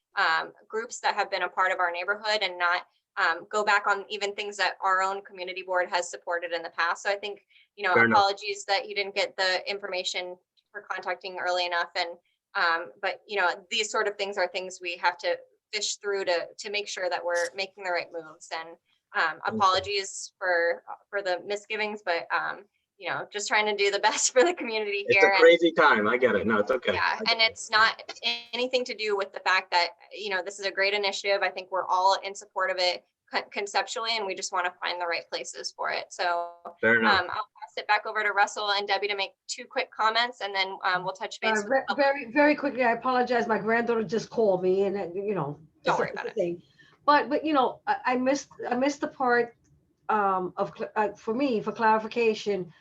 S2: groups that have been a part of our neighborhood, and not go back on even things that our own community board has supported in the past. So I think, you know, apologies that you didn't get the information for contacting early enough. And but you know, these sort of things are things we have to fish through to make sure that we're making the right moves. And apologies for the misgivings, but you know, just trying to do the best for the community here.
S19: It's a crazy time. I get it. No, it's okay.
S2: Yeah, and it's not anything to do with the fact that, you know, this is a great initiative. I think we're all in support of it conceptually, and we just want to find the right places for it. So
S21: Fair enough.
S2: I'll pass it back over to Russell and Debbie to make 2 quick comments, and then we'll touch base.
S11: Very quickly, I apologize. My granddaughter just called me, and you know,
S2: don't worry about it.
S11: But you know, I missed the part of for me, for clarification.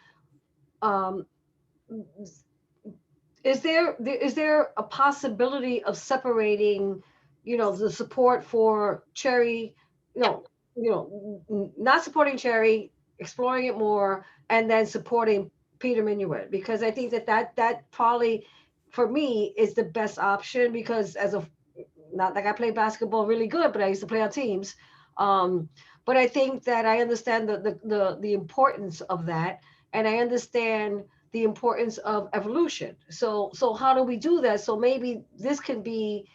S11: Is there a possibility of separating, you know, the support for Cherry, you know, not supporting Cherry, exploring it more, and then supporting Peter Minuet? Because I think that probably, for me, is the best option, because not like I play basketball really good, but I used to play on teams. But I think that I understand the importance of that, and I understand the importance of evolution. So how do we do that? So maybe this can be,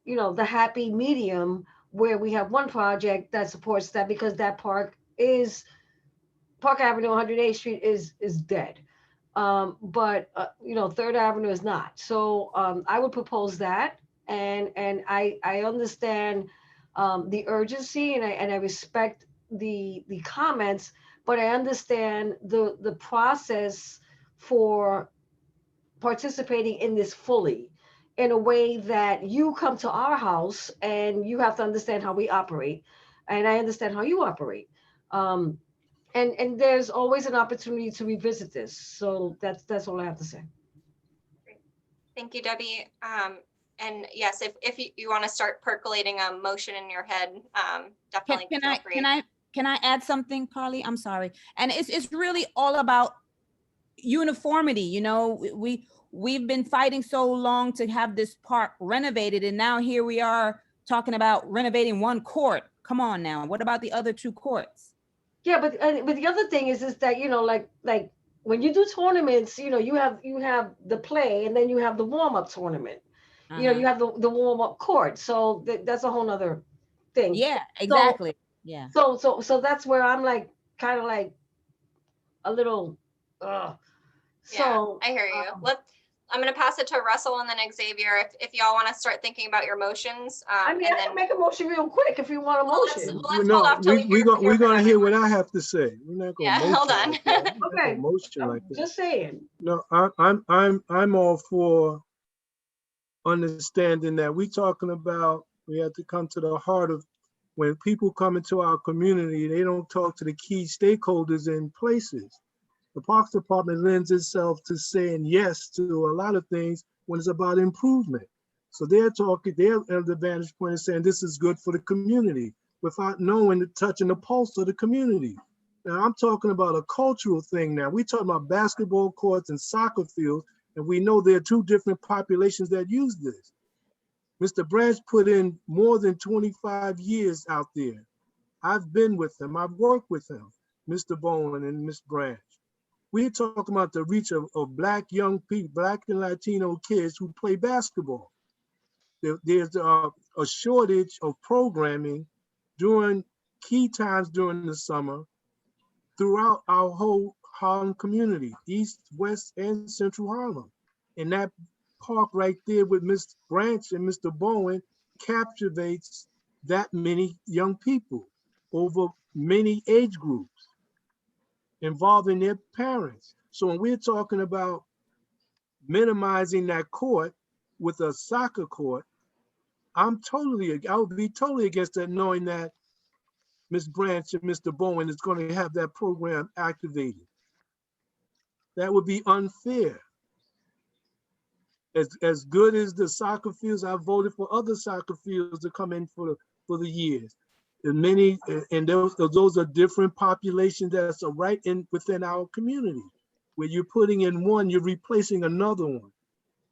S11: you know, the happy medium where we have one project that supports that, because that Park Avenue, 108th Street is dead. But you know, 3rd Avenue is not. So I would propose that, and I understand the urgency, and I respect the comments, but I understand the process for participating in this fully, in a way that you come to our house and you have to understand how we operate, and I understand how you operate. And there's always an opportunity to revisit this. So that's all I have to say.
S2: Thank you, Debbie. And yes, if you want to start percolating a motion in your head, definitely feel free.
S20: Can I add something, Carly? I'm sorry. And it's really all about uniformity. You know, we've been fighting so long to have this park renovated, and now here we are talking about renovating one court. Come on now. What about the other two courts?
S11: Yeah, but the other thing is that, you know, like when you do tournaments, you know, you have the play, and then you have the warm-up tournament. You know, you have the warm-up court. So that's a whole nother thing.
S20: Yeah, exactly.
S11: So that's where I'm like kind of like a little
S2: So yeah, I hear you. I'm going to pass it to Russell and then Xavier if y'all want to start thinking about your motions.
S11: I mean, I can make a motion real quick if you want a motion.
S2: Let's hold off till
S21: we're gonna hear what I have to say. We're not gonna motion
S2: hold on.
S21: like that.
S11: Okay,
S21: motion like that.
S11: Just saying.
S21: No, I'm all for understanding that we're talking about. We have to come to the heart of when people come into our community. They don't talk to the key stakeholders in places. The Parks Department lends itself to saying yes to a lot of things when it's about improvement. So they're talking, they're at the vantage point of saying this is good for the community without knowing, touching the pulse of the community. Now I'm talking about a cultural thing now. We're talking about basketball courts and soccer fields, and we know there are two different populations that use this. Mr. Branch put in more than 25 years out there. I've been with him, I've worked with him, Mr. Bowen and Ms. Branch. We're talking about the reach of Black young people, Black and Latino kids who play basketball. There's a shortage of programming during key times during the summer throughout our whole Harlem community, East, West, and Central Harlem. And that park right there with Ms. Branch and Mr. Bowen captivates that many young people over many age groups, involving their parents. So when we're talking about minimizing that court with a soccer court, I would be totally against that, knowing that Ms. Branch and Mr. Bowen is going to have that program activated. That would be unfair. As good as the soccer fields, I voted for other soccer fields to come in for the years. And those are different populations that's right within our community. Where you're putting in one, you're replacing another one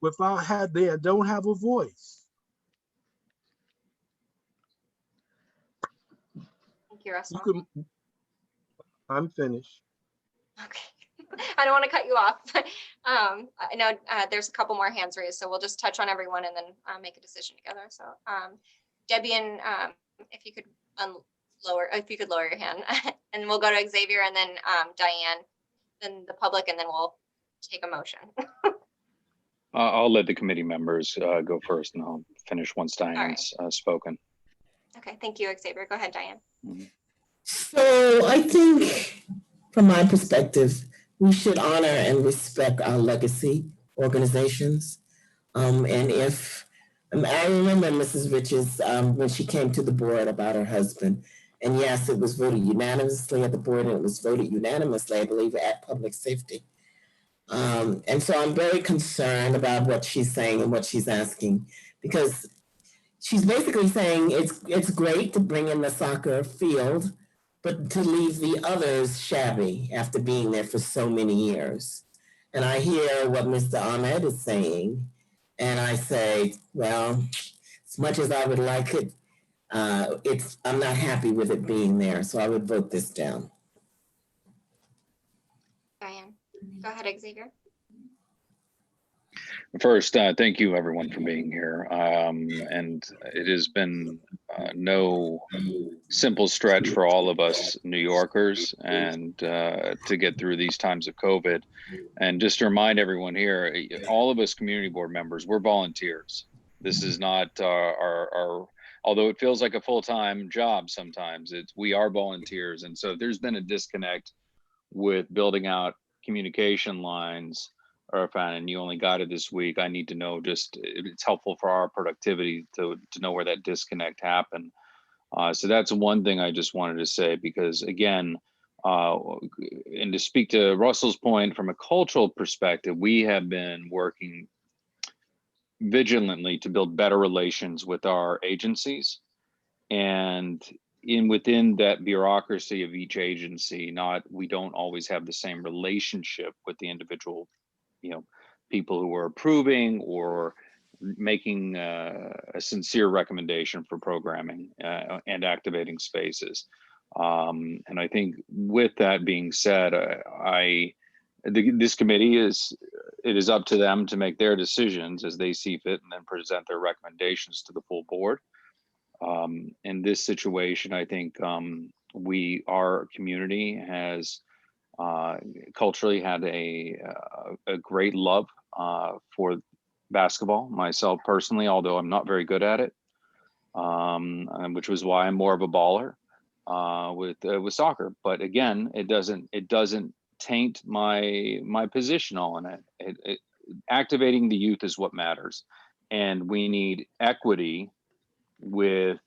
S21: without they don't have a voice.
S2: Thank you, Russell.
S21: I'm finished.
S2: Okay. I don't want to cut you off. I know there's a couple more hands raised, so we'll just touch on everyone and then make a decision together. So Debbie, and if you could lower your hand, and we'll go to Xavier and then Diane, then the public, and then we'll take a motion.
S5: I'll let the committee members go first, and I'll finish once Diane's spoken.
S2: Okay, thank you, Xavier. Go ahead, Diane.
S5: Mm-hmm.
S10: So I think, from my perspective, we should honor and respect our legacy organizations. And I remember Mrs. Richards when she came to the board about her husband. And yes, it was voted unanimously at the board, and it was voted unanimously, I believe, at Public Safety. And so I'm very concerned about what she's saying and what she's asking, because she's basically saying it's great to bring in the soccer field, but to leave the others shabby after being there for so many years. And I hear what Mr. Ahmed is saying, and I say, well, as much as I would like it, I'm not happy with it being there, so I would vote this down.
S2: Diane, go ahead, Xavier.
S5: First, thank you everyone for being here. And it has been no simple stretch for all of us New Yorkers, and to get through these times of COVID. And just to remind everyone here, all of us community board members, we're volunteers. This is not although it feels like a full-time job sometimes, we are volunteers. And so there's been a disconnect with building out communication lines. Irfan, and you only got it this week. I need to know, just it's helpful for our productivity to know where that disconnect happened. So that's one thing I just wanted to say, because again, and to speak to Russell's point, from a cultural perspective, we have been working vigilantly to build better relations with our agencies, and within that bureaucracy of each agency, we don't always have the same relationship with the individual, people who are approving or making a sincere recommendation for programming and activating spaces. And I think with that being said, this committee it is up to them to make their decisions as they see fit and then present their recommendations to the full board. In this situation, I think our community has culturally had a great love for basketball. Myself personally, although I'm not very good at it, which was why I'm more of a baller with soccer. But again, it doesn't taint my position on it. Activating the youth is what matters, and we need equity with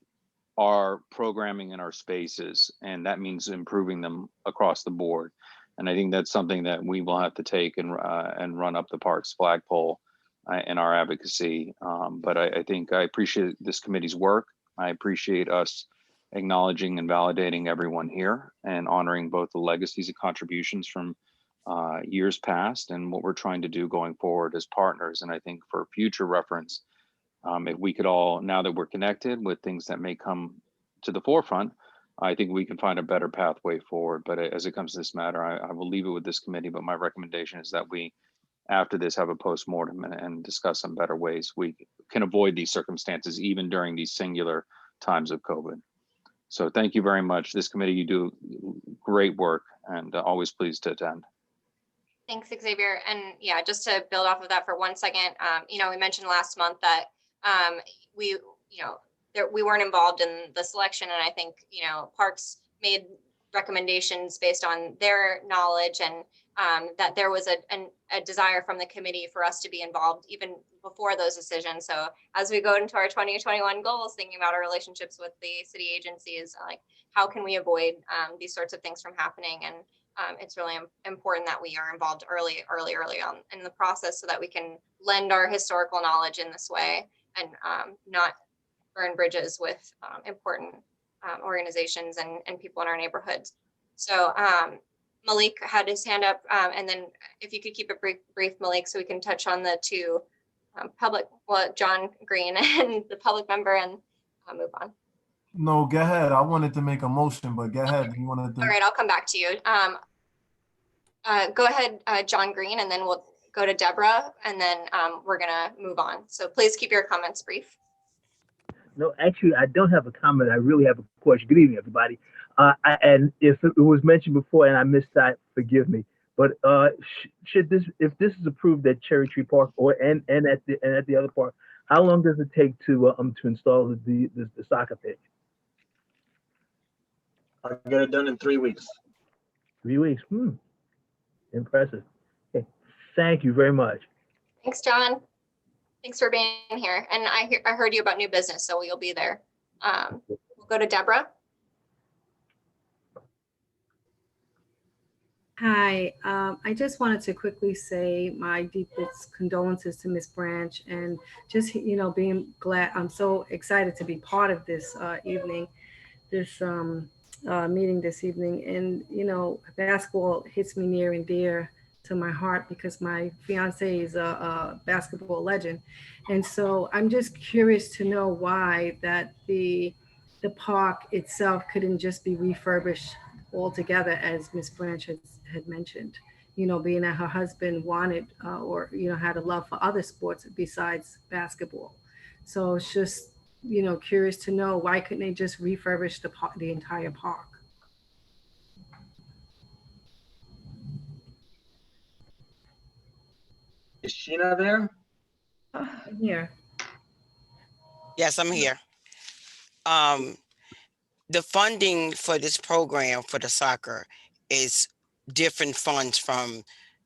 S5: our programming in our spaces, and that means improving them across the board. And I think that's something that we will have to take and run up the parks flagpole in our advocacy. But I think I appreciate this committee's work. I appreciate us acknowledging and validating everyone here and honoring both the legacies and contributions from years past and what we're trying to do going forward as partners. And I think for future reference, if we could all, now that we're connected with things that may come to the forefront, I think we can find a better pathway forward. But as it comes to this matter, I will leave it with this committee. But my recommendation is that we, after this, have a postmortem and discuss some better ways we can avoid these circumstances, even during these singular times of COVID. So thank you very much. This committee, you do great work, and always pleased to attend.
S2: Thanks, Xavier. And yeah, just to build off of that for 1 second, we mentioned last month that we weren't involved in the selection, and I think Parks made recommendations based on their knowledge, and that there was a desire from the committee for us to be involved even before those decisions. So as we go into our 2021 goals, thinking about our relationships with the city agencies, like how can we avoid these sorts of things from happening? And it's really important that we are involved early on in the process, so that we can lend our historical knowledge in this way and not burn bridges with important organizations and people in our neighborhoods. So Malik had his hand up, and then if you could keep it brief, Malik, so we can touch on the two John Green and the public member, and move on.
S3: No, go ahead. I wanted to make a motion, but go ahead. You wanted to...
S2: All right, I'll come back to you. Go ahead, John Green, and then we'll go to Deborah, and then we're gonna move on. So please keep your comments brief.
S7: No, actually, I don't have a comment. I really have a question. Good evening, everybody. And if it was mentioned before and I missed that, forgive me. But if this is approved at Cherry Tree Park and at the other park, how long does it take to install the soccer pitch?
S19: I'll get it done in 3 weeks.
S7: 3 weeks. Impressive. Okay. Thank you very much.
S2: Thanks, John. Thanks for being here. And I heard you about new business, so you'll be there. We'll go to Deborah.
S9: Hi, I just wanted to quickly say my deepest condolences to Ms. Branch, and just, being glad, I'm so excited to be part of this meeting this evening. And, basketball hits me near and dear to my heart because my fiance is a basketball legend. And so I'm just curious to know why that the park itself couldn't just be refurbished altogether, as Ms. Branch had mentioned, being that her husband wanted or had a love for other sports besides basketball. So it's just, curious to know, why couldn't they just refurbish the entire park?
S19: Is Sheena there?
S9: I'm here.
S1: Yes, I'm here. The funding for this program for the soccer is different funds from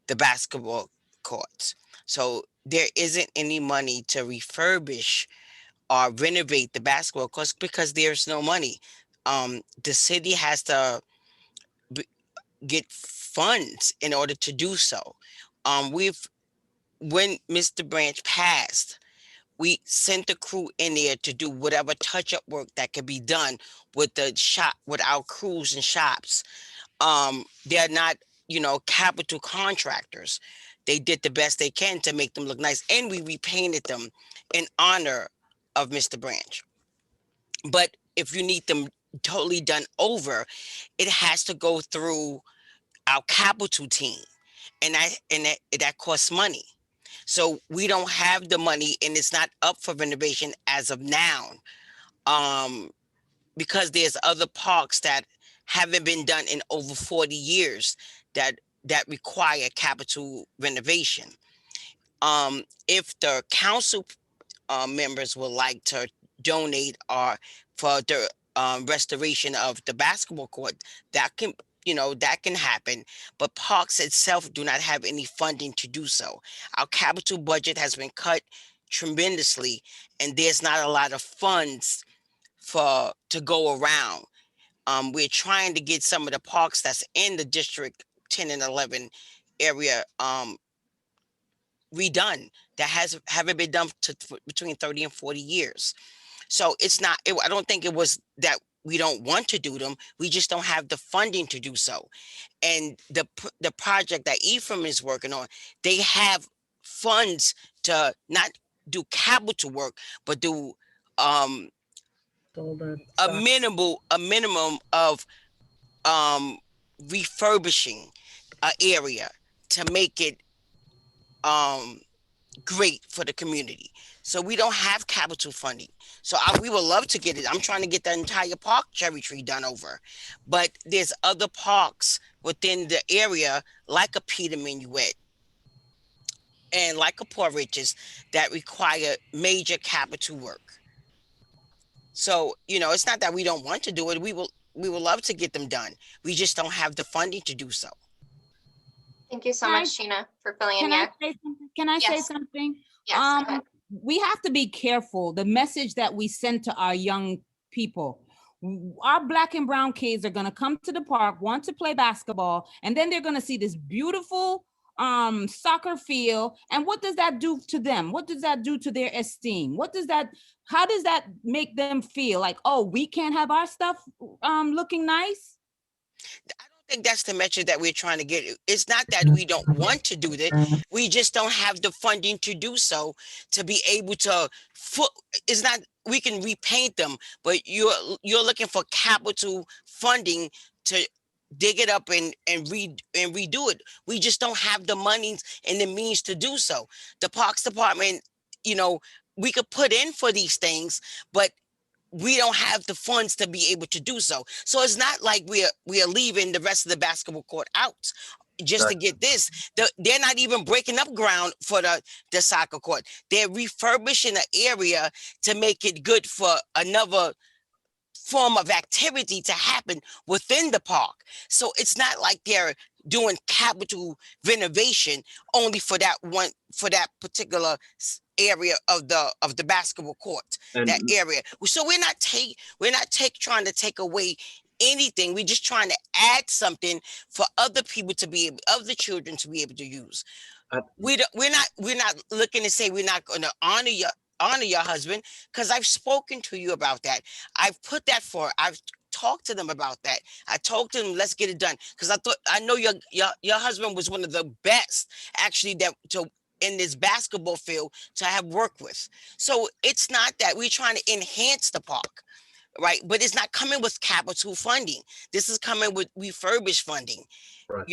S1: the basketball courts. So there isn't any money to refurbish or renovate the basketball courts because there's no money. The city has to get funds in order to do so. We've when Mr. Branch passed, we sent the crew in there to do whatever touch-up work that could be done with the shop, with our crews and shops. They're not, capital contractors. They did the best they can to make them look nice, and we repainted them in honor of Mr. Branch. But if you need them totally done over, it has to go through our capital team, and that costs money. So we don't have the money, and it's not up for renovation as of now, because there's other parks that haven't been done in over 40 years that require capital renovation. If the council members would like to donate or for the restoration of the basketball court, that can happen, but parks itself do not have any funding to do so. Our capital budget has been cut tremendously, and there's not a lot of funds to go around. We're trying to get some of the parks that's in the district 10 and 11 area redone that haven't been done between 30 and 40 years. So I don't think it was that we don't want to do them. We just don't have the funding to do so. And the project that Ephraim is working on, they have funds to not do capital work, but do a minimum of refurbishing an area to make it great for the community. So we don't have capital funding. So we would love to get it. I'm trying to get the entire park Cherry Tree done over, but there's other parks within the area like a Peter Minuet and like a Poor Riches that require major capital work. So, it's not that we don't want to do it. We will love to get them done. We just don't have the funding to do so.
S2: Thank you so much, Sheena, for filling in.
S20: Can I say something? Yes, we have to be careful the message that we send to our young people. Our Black and brown kids are going to come to the park, want to play basketball, and then they're going to see this beautiful soccer field. And what does that do to them? What does that do to their esteem? How does that make them feel like, oh, we can't have our stuff looking nice?
S1: I think that's the message that we're trying to get. It's not that we don't want to do that. We just don't have the funding to do so, to be able to it's not, we can repaint them, but you're looking for capital funding to dig it up and redo it. We just don't have the money and the means to do so. The Parks Department, we could put in for these things, but we don't have the funds to be able to do so. So it's not like we are leaving the rest of the basketball court out just to get this. They're not even breaking up ground for the soccer court. They're refurbishing the area to make it good for another form of activity to happen within the park. So it's not like they're doing capital renovation only for that particular area of the basketball court, that area. So we're not trying to take away anything. We're just trying to add something for other people to be able, other children to be able to use. We're not looking to say we're not going to honor your husband, because I've spoken to you about that. I've talked to them about that. I told them, let's get it done, because I know your husband was one of the best actually in this basketball field to have worked with. So it's not that we're trying to enhance the park, right? But it's not coming with capital funding. This is coming with refurbished funding. Right.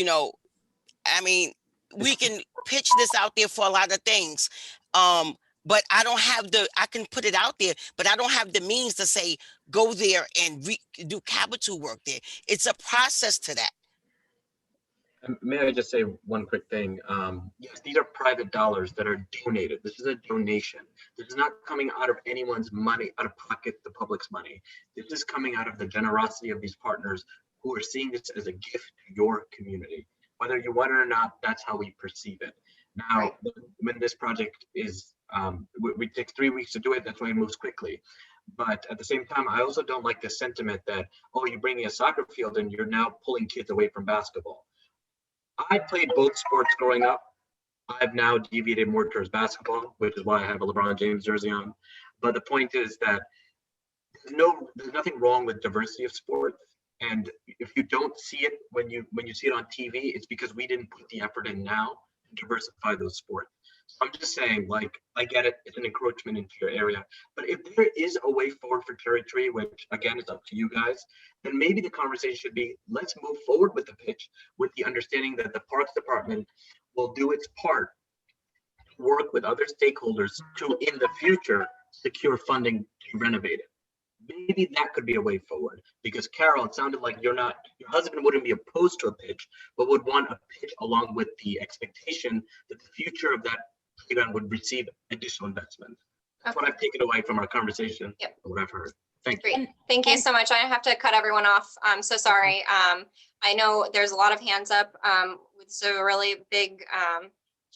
S1: I mean, we can pitch this out there for a lot of things. But I can put it out there, but I don't have the means to say, go there and do capital work there. It's a process to that.
S19: May I just say one quick thing? Yes, these are private dollars that are donated. This is a donation. This is not coming out of anyone's money, out of pocket, the public's money. This is coming out of the generosity of these partners who are seeing this as a gift to your community. Whether you want it or not, that's how we perceive it. Now, when this project is, we take 3 weeks to do it, that's why it moves quickly. But at the same time, I also don't like the sentiment that, oh, you're bringing a soccer field and you're now pulling kids away from basketball. I played both sports growing up. I've now deviated more towards basketball, which is why I have a LeBron James jersey on. But the point is that there's nothing wrong with diversity of sports. And if you don't see it when you see it on TV, it's because we didn't put the effort in now to diversify those sports. So I'm just saying, like, I get it, it's an encroachment into your area. But if there is a way forward for Cherry Tree, which again is up to you guys, then maybe the conversation should be, let's move forward with the pitch with the understanding that the Parks Department will do its part to work with other stakeholders to, in the future, secure funding to renovate it. Maybe that could be a way forward, because Carol, it sounded like your husband wouldn't be opposed to a pitch, but would want a pitch along with the expectation that the future of that playground would receive additional investment. That's what I've taken away from our conversation.
S2: Yep.
S19: What I've heard. Thank you.
S2: Great. Thank you so much. I have to cut everyone off. I'm so sorry. I know there's a lot of hands up. It's a really big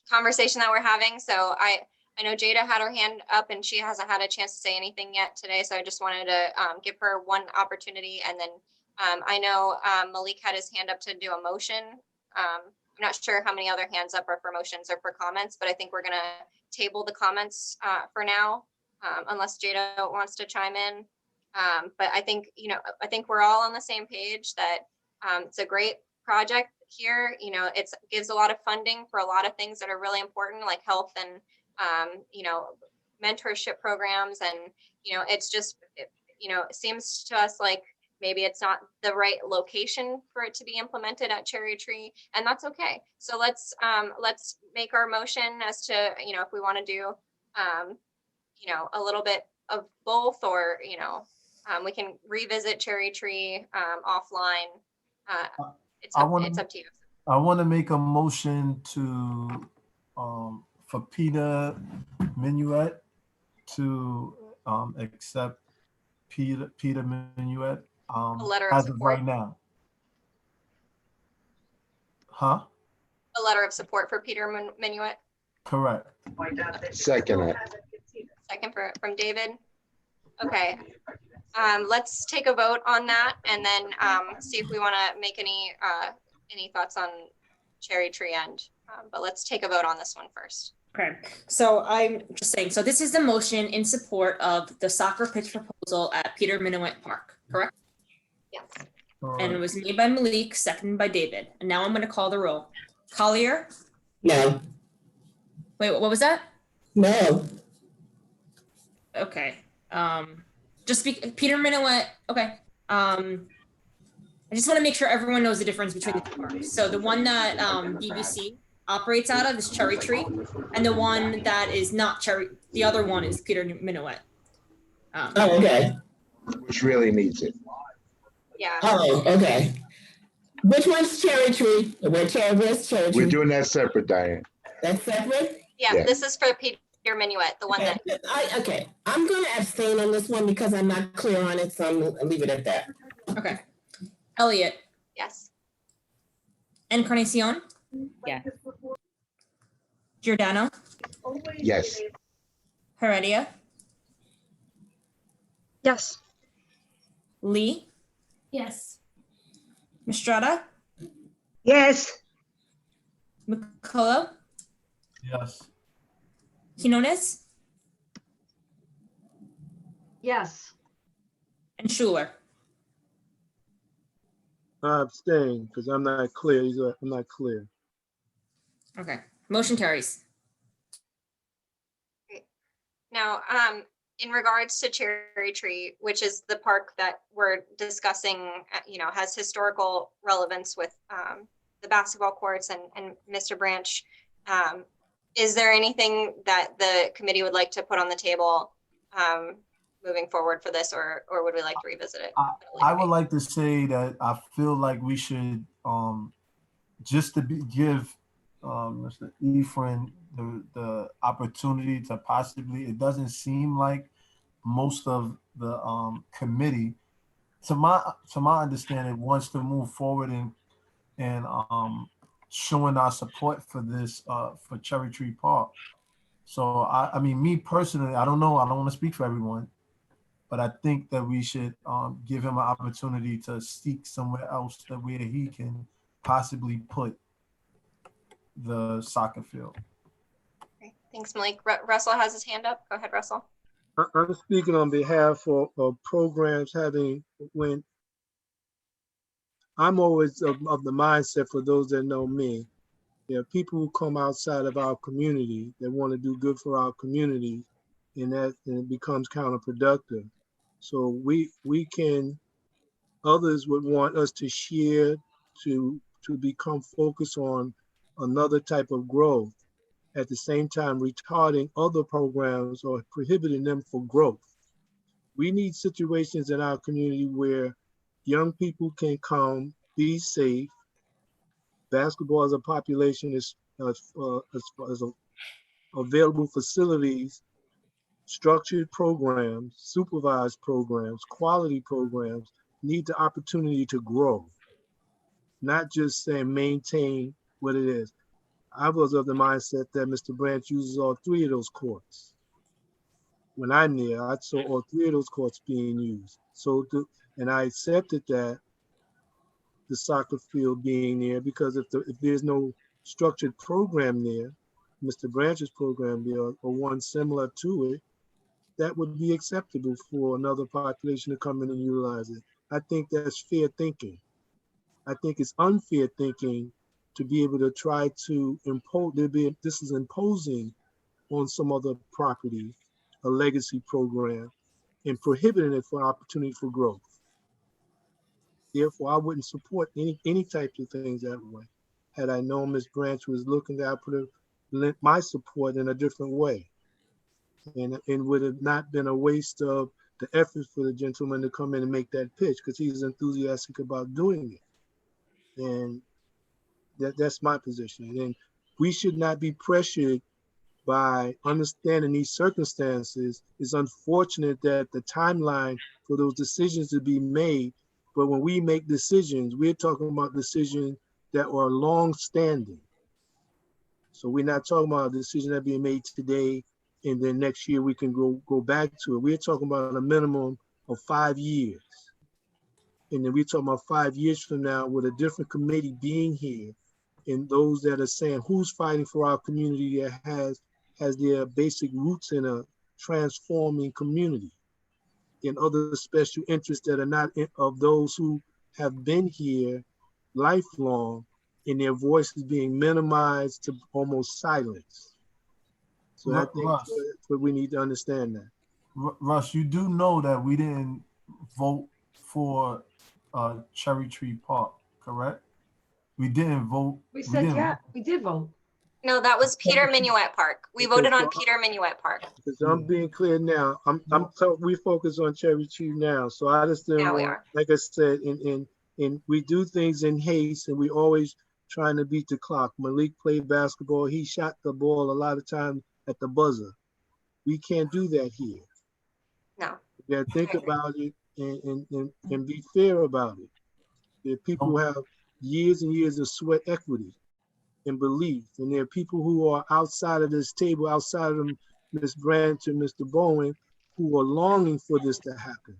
S2: conversation that we're having. So I know Jada had her hand up and she hasn't had a chance to say anything yet today. So I just wanted to give her one opportunity. And then I know Malik had his hand up to do a motion. I'm not sure how many other hands up are for motions or for comments, but I think we're gonna table the comments for now, unless Jada wants to chime in. But I think, I think we're all on the same page that it's a great project here. It gives a lot of funding for a lot of things that are really important, like health and mentorship programs. And, it's just, it seems to us like maybe it's not the right location for it to be implemented at Cherry Tree, and that's okay. So let's make our motion as to, if we want to do, a little bit of both, or, we can revisit Cherry Tree offline. It's up to you.
S3: I want to make a motion to for Peter Minuet to accept Peter Minuet
S2: A letter of
S3: as of
S2: support.
S3: right now. Huh?
S2: A letter of support for Peter Minuet.
S3: Correct.
S6: Second.
S2: Second from David. Okay. Let's take a vote on that, and then see if we want to make any thoughts on Cherry Tree End. But let's take a vote on this one first.
S13: Okay, so I'm just saying, so this is the motion in support of the soccer pitch proposal at Peter Minuet Park, correct?
S2: Yes.
S13: And it was made by Malik, seconded by David. And now I'm going to call the roll. Collier?
S10: No.
S13: Wait, what was that?
S10: No.
S13: Okay. Peter Minuet. Okay. I just want to make sure everyone knows the difference between the two parks. So the one that BBC operates out of is Cherry Tree, and the one that is not Cherry, the other one is Peter Minuet.
S10: Okay.
S6: Which really needs it.
S2: Yeah.
S10: Oh, okay. Which one's Cherry Tree? Where's Cherry Tree?
S6: We're doing that separate, Diane.
S10: That's separate?
S2: Yeah, this is for Peter Minuet, the one that.
S10: Okay, I'm going to abstain on this one because I'm not clear on it, so I'm going to leave it at that.
S13: Okay. Elliot?
S2: Yes.
S13: Encarnacion?
S20: Yeah.
S13: Giordano?
S6: Yes.
S13: Heredia?
S17: Yes.
S13: Lee?
S4: Yes.
S13: Mistrada?
S17: Yes.
S13: McCullough?
S3: Yes.
S13: Quinones?
S11: Yes.
S13: And Schuler?
S21: I abstain because I'm not clear. I'm not clear.
S13: Okay, motion carries.
S2: Great. Now, in regards to Cherry Tree, which is the park that we're discussing, has historical relevance with the basketball courts and Mr. Branch, is there anything that the committee would like to put on the table moving forward for this, or would we like to revisit it?
S3: I would like to say that I feel like we should just to give Mr. Efren the opportunity to possibly, it doesn't seem like most of the committee, to my understanding, wants to move forward and showing our support for this for Cherry Tree Park. So I mean, me personally, I don't know, I don't want to speak for everyone, but I think that we should give him an opportunity to seek somewhere else that where he can possibly put the soccer field.
S2: Okay, thanks, Malik. Russell has his hand up. Go ahead, Russell.
S21: I'm speaking on behalf of programs having, when I'm always of the mindset, for those that know me, there are people who come outside of our community that want to do good for our community, and it becomes counterproductive. So we can, others would want us to share, to become focused on another type of growth, at the same time retarding other programs or prohibiting them for growth. We need situations in our community where young people can come, be safe. Basketball as a population is available facilities, structured programs, supervised programs, quality programs need the opportunity to grow, not just saying maintain what it is. I was of the mindset that Mr. Branch uses all three of those courts. When I'm there, I saw all three of those courts being used. And I accepted that, the soccer field being there, because if there's no structured program there, Mr. Branch's program there, or one similar to it, that would be acceptable for another population to come in and utilize it. I think that's fair thinking. I think it's unfair thinking to be able to try to impose, this is imposing on some other property a legacy program and prohibiting it for opportunity for growth. Therefore, I wouldn't support any types of things that way. Had I known Ms. Branch was looking to put my support in a different way, and would have not been a waste of the effort for the gentleman to come in and make that pitch, because he's enthusiastic about doing it. And that's my position. And we should not be pressured by understanding these circumstances. It's unfortunate that the timeline for those decisions to be made, but when we make decisions, we're talking about decisions that are long-standing. So we're not talking about a decision that being made today and then next year we can go back to it. We're talking about a minimum of 5 years. And then we're talking about 5 years from now with a different committee being here, and those that are saying who's fighting for our community that has their basic roots in a transforming community, and other special interests that are not of those who have been here lifelong, and their voices being minimized to almost silence. So I think
S3: Russ,
S21: that's what we need to understand that.
S3: Russ, you do know that we didn't vote for Cherry Tree Park, correct? We didn't vote.
S11: We said, yeah, we did vote.
S2: No, that was Peter Minuet Park. We voted on Peter Minuet Park.
S21: Because I'm being clear now. We focus on Cherry Tree now. So I just didn't want, like I said, and we do things in haste, and we always trying to beat the clock. Malik played basketball. He shot the ball a lot of times at the buzzer. We can't do that here.
S2: No.
S21: We gotta think about it and be fair about it. There are people who have years and years of sweat equity and belief, and there are people who are outside of this table, outside of Ms. Branch and Mr. Bowen, who are longing for this to happen.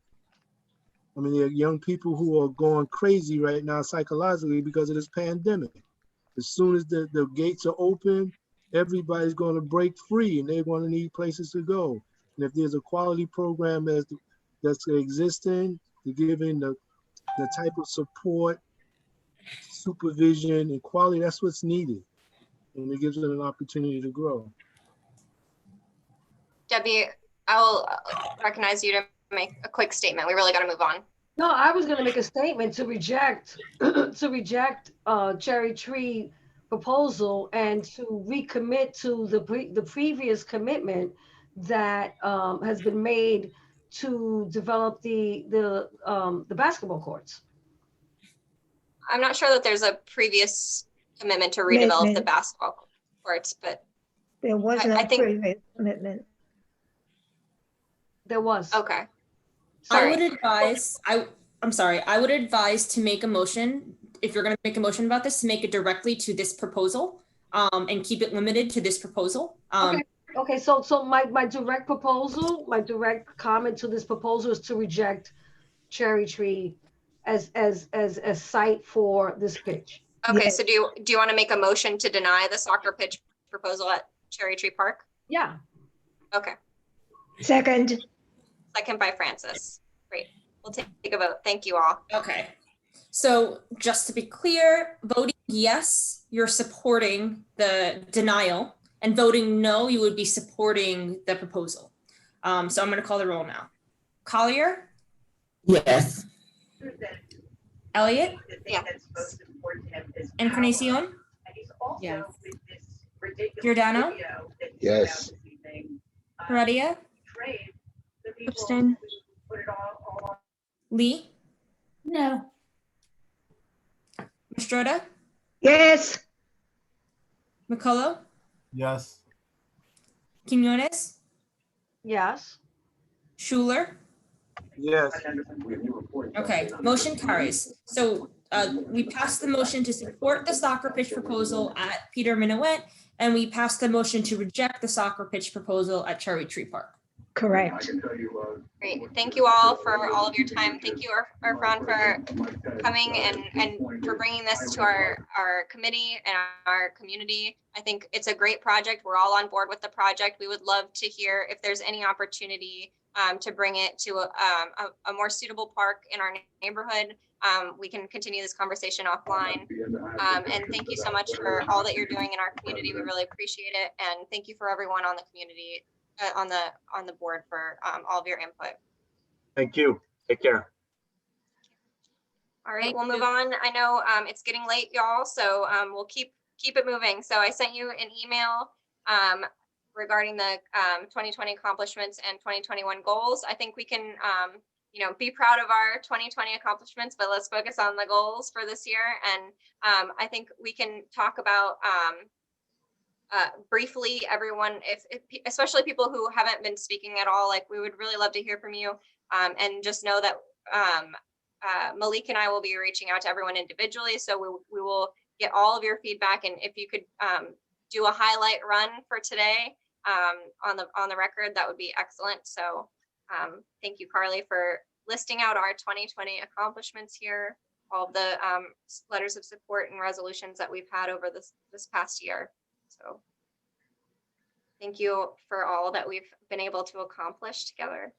S21: I mean, there are young people who are going crazy right now psychologically because of this pandemic. As soon as the gates are open, everybody's going to break free, and they're going to need places to go. And if there's a quality program that's existing, to giving the type of support, supervision, and quality, that's what's needed. And it gives it an opportunity to grow.
S2: Debbie, I will recognize you to make a quick statement. We really got to move on.
S11: No, I was going to make a statement to reject Cherry Tree proposal and to recommit to the previous commitment that has been made to develop the basketball courts.
S2: I'm not sure that there's a previous commitment to redevelop the
S17: Commitment.
S2: basketball courts, but
S17: There was
S2: I
S17: no
S2: think-
S17: previous commitment.
S11: There was.
S2: okay.
S13: I
S2: Sorry.
S13: would advise, I'm sorry, I would advise to make a motion, if you're gonna make a motion about this, to make it directly to this proposal, and keep it limited to this proposal.
S11: Okay, so my direct proposal, my direct comment to this proposal is to reject Cherry Tree as a site for this pitch.
S2: Okay,
S17: Yes.
S2: so do you want to make a motion to deny the soccer pitch proposal at Cherry Tree Park?
S11: Yeah.
S2: Okay,
S17: Second,
S2: second by Francis. Great. We'll take a vote. Thank you all.
S13: Okay. So just to be clear, voting yes, you're supporting the denial, and voting no, you would be supporting the proposal. So I'm gonna call the roll now. Collier,
S10: Yes.
S13: Elliott,
S2: Yeah.
S13: Encarnacion,
S9: Yes.
S13: Giordano,
S6: Yes.
S13: Heredia,
S8: Abstain.
S13: Lee,
S4: No.
S13: Mastrota,
S17: yes.
S13: McCullough,
S3: Yes.
S13: Quinones,
S11: Yes.
S13: Schuler.
S21: Yes.
S13: Okay, motion carries. So we passed the motion to support the soccer pitch proposal at Peter Minuet, and we passed the motion to reject the soccer pitch proposal at Cherry Tree Park.
S17: Correct.
S2: Great. Thank you all for all of your time. Thank you, Irfan, for coming and for bringing this to our committee and our community. I think it's a great project. We're all on board with the project. We would love to hear if there's any opportunity to bring it to a more suitable park in our neighborhood. We can continue this conversation offline. And thank you so much for all that you're doing in our community. We really appreciate it. And thank you for everyone on the community, on the board for all of your input.
S19: Thank you. Take care.
S2: All right, we'll move on. I know it's getting late, y'all, so we'll keep it moving. So I sent you an email regarding the 2020 accomplishments and 2021 goals. I think we can be proud of our 2020 accomplishments, but let's focus on the goals for this year. And I think we can talk about briefly, everyone, if especially people who haven't been speaking at all, like we would really love to hear from you. And just know that Malik and I will be reaching out to everyone individually. So we will get all of your feedback. And if you could do a highlight run for today on the record, that would be excellent. So thank you, Carly, for listing out our 2020 accomplishments here, all of the letters of support and resolutions that we've had over this past year. So thank you for all that we've been able to accomplish together.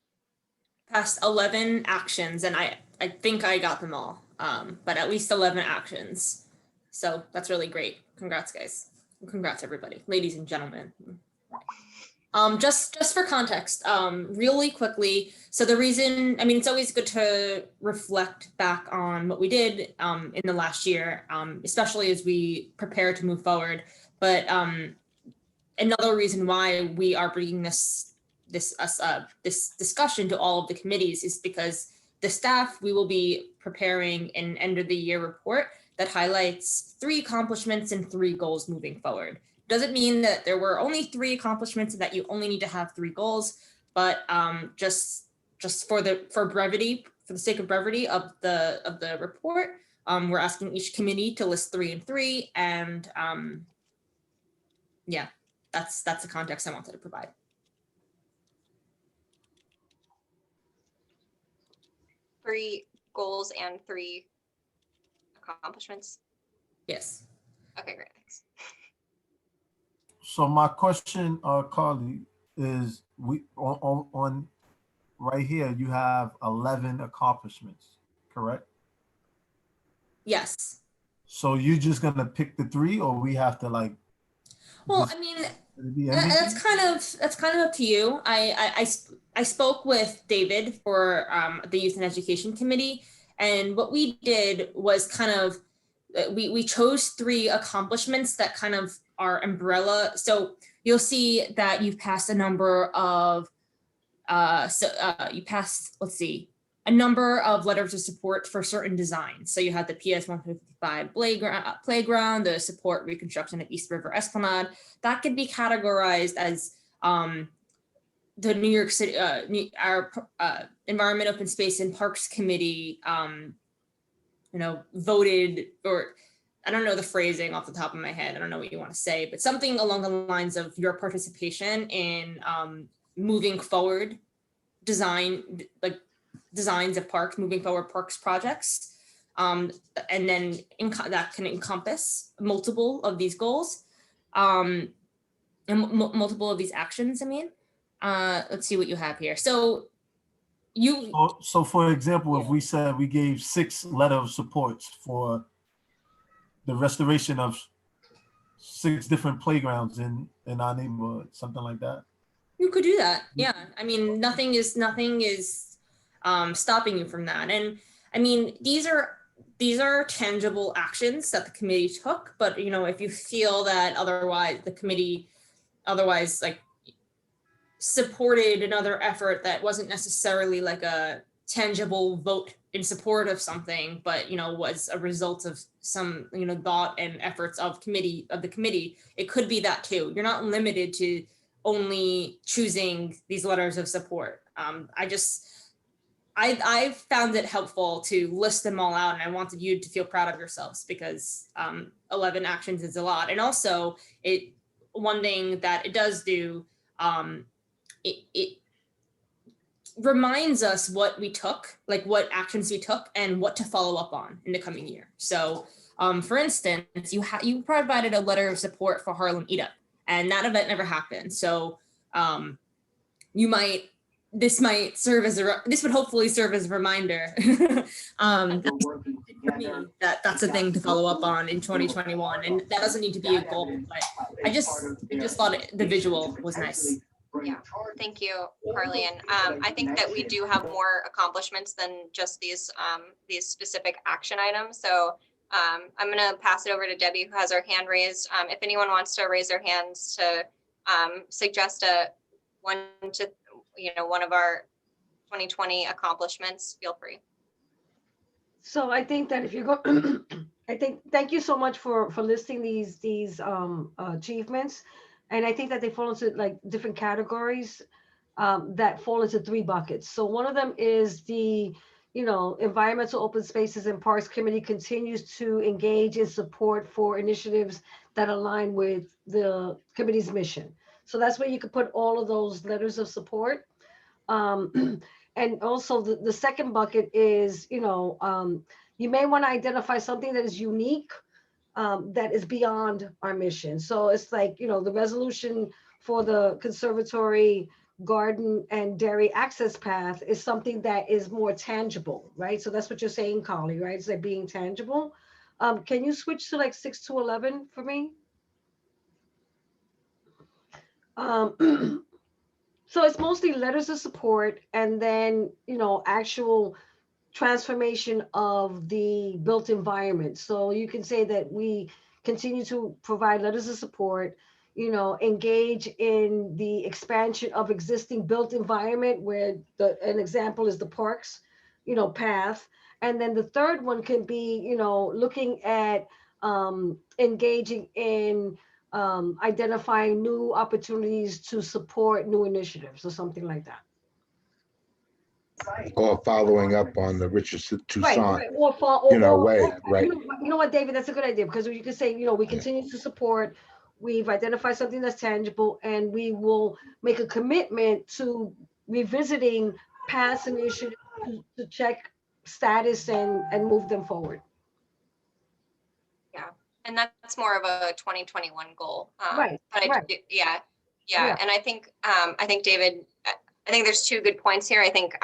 S13: Past 11 actions, and I think I got them all, but at least 11 actions. So that's really great. Congrats, guys. Congrats, everybody, ladies and gentlemen. Just for context, really quickly. So the reason, I mean, it's always good to reflect back on what we did in the last year, especially as we prepare to move forward. But another reason why we are bringing this discussion to all of the committees is because the staff, we will be preparing an end of the year report that highlights 3 accomplishments and 3 goals moving forward. Doesn't mean that there were only 3 accomplishments and that you only need to have 3 goals, but just for the sake of brevity of the report, we're asking each committee to list 3 and 3, and yeah, that's the context I wanted to provide.
S2: Three goals and 3 accomplishments.
S13: Yes.
S2: Okay, great. Thanks.
S3: So my question, Carly, is we on right here you have 11 accomplishments, correct?
S13: Yes.
S3: So you're just gonna pick the 3, or we have to like?
S13: Well, I mean, that's kind of up to you. I spoke with David for the Youth and Education Committee, and what we did was kind of we chose 3 accomplishments that kind of are umbrella. So you'll see that you've passed a number of you passed, let's see, a number of letters of support for certain designs. So you have the PS 155 playground, the support reconstruction of East River Esplanade. That could be categorized as the New York City, our Environment, Open Space and Parks Committee, voted, or I don't know the phrasing off the top of my head. I don't know what you want to say, but something along the lines of your participation in moving forward designs of parks, moving forward parks projects. And then that can encompass multiple of these goals and multiple of these actions, I mean. Let's see what you have here. So
S3: for example, if we said we gave 6 letters of support for the restoration of 6 different playgrounds in our neighborhood, something like that.
S13: You could do that. Yeah. I mean, nothing is stopping you from that. And I mean, these are tangible actions that the committee took, but if you feel that otherwise the committee like supported another effort that wasn't necessarily like a tangible vote in support of something, but was a result of some thought and efforts of the committee, it could be that too. You're not limited to only choosing these letters of support. I found it helpful to list them all out, and I wanted you to feel proud of yourselves because 11 actions is a lot. And also one thing that it does do, it reminds us what we took, like what actions we took and what to follow up on in the coming year. So for instance, you provided a letter of support for Harlem Eat Up, and that event never happened. So this would hopefully serve as a reminder that's a thing to follow up on in 2021. And that doesn't need to be a goal, but I just thought the visual was nice.
S2: Yeah, thank you, Carly. And I think that we do have more accomplishments than just these specific action items. So I'm going to pass it over to Debbie, who has her hand raised. If anyone wants to raise their hands to suggest one of our 2020 accomplishments, feel free.
S11: So I think that if you go, thank you so much for listing these achievements. And I think that they fall into like different categories that fall into 3 buckets. So one of them is the, Environmental, Open Spaces and Parks Committee continues to engage in support for initiatives that align with the committee's mission. So that's where you could put all of those letters of support. And also the second bucket is, you may want to identify something that is unique, that is beyond our mission. So it's like, the resolution for the conservatory, garden and dairy access path is something that is more tangible, right? So that's what you're saying, Carly, right? It's like being tangible. Can you switch to like 6 to 11 for me? So it's mostly letters of support and then, actual transformation of the built environment. So you can say that we continue to provide letters of support, engage in the expansion of existing built environment where an example is the parks, path. And then the third one can be, looking at engaging in identifying new opportunities to support new initiatives or something like that.
S6: Or following up on the Richard Toussaint,
S11: right.
S6: Right.
S11: You know what, David, that's a good idea because you can say, we continue to support, we've identified something that's tangible, and we will make a commitment to revisiting past initiatives to check status and move them forward.
S2: Yeah, and that's more of a 2021 goal.
S11: Right.
S2: But
S11: right.
S2: Yeah. And I think David, I think there's 2 good points here. I think,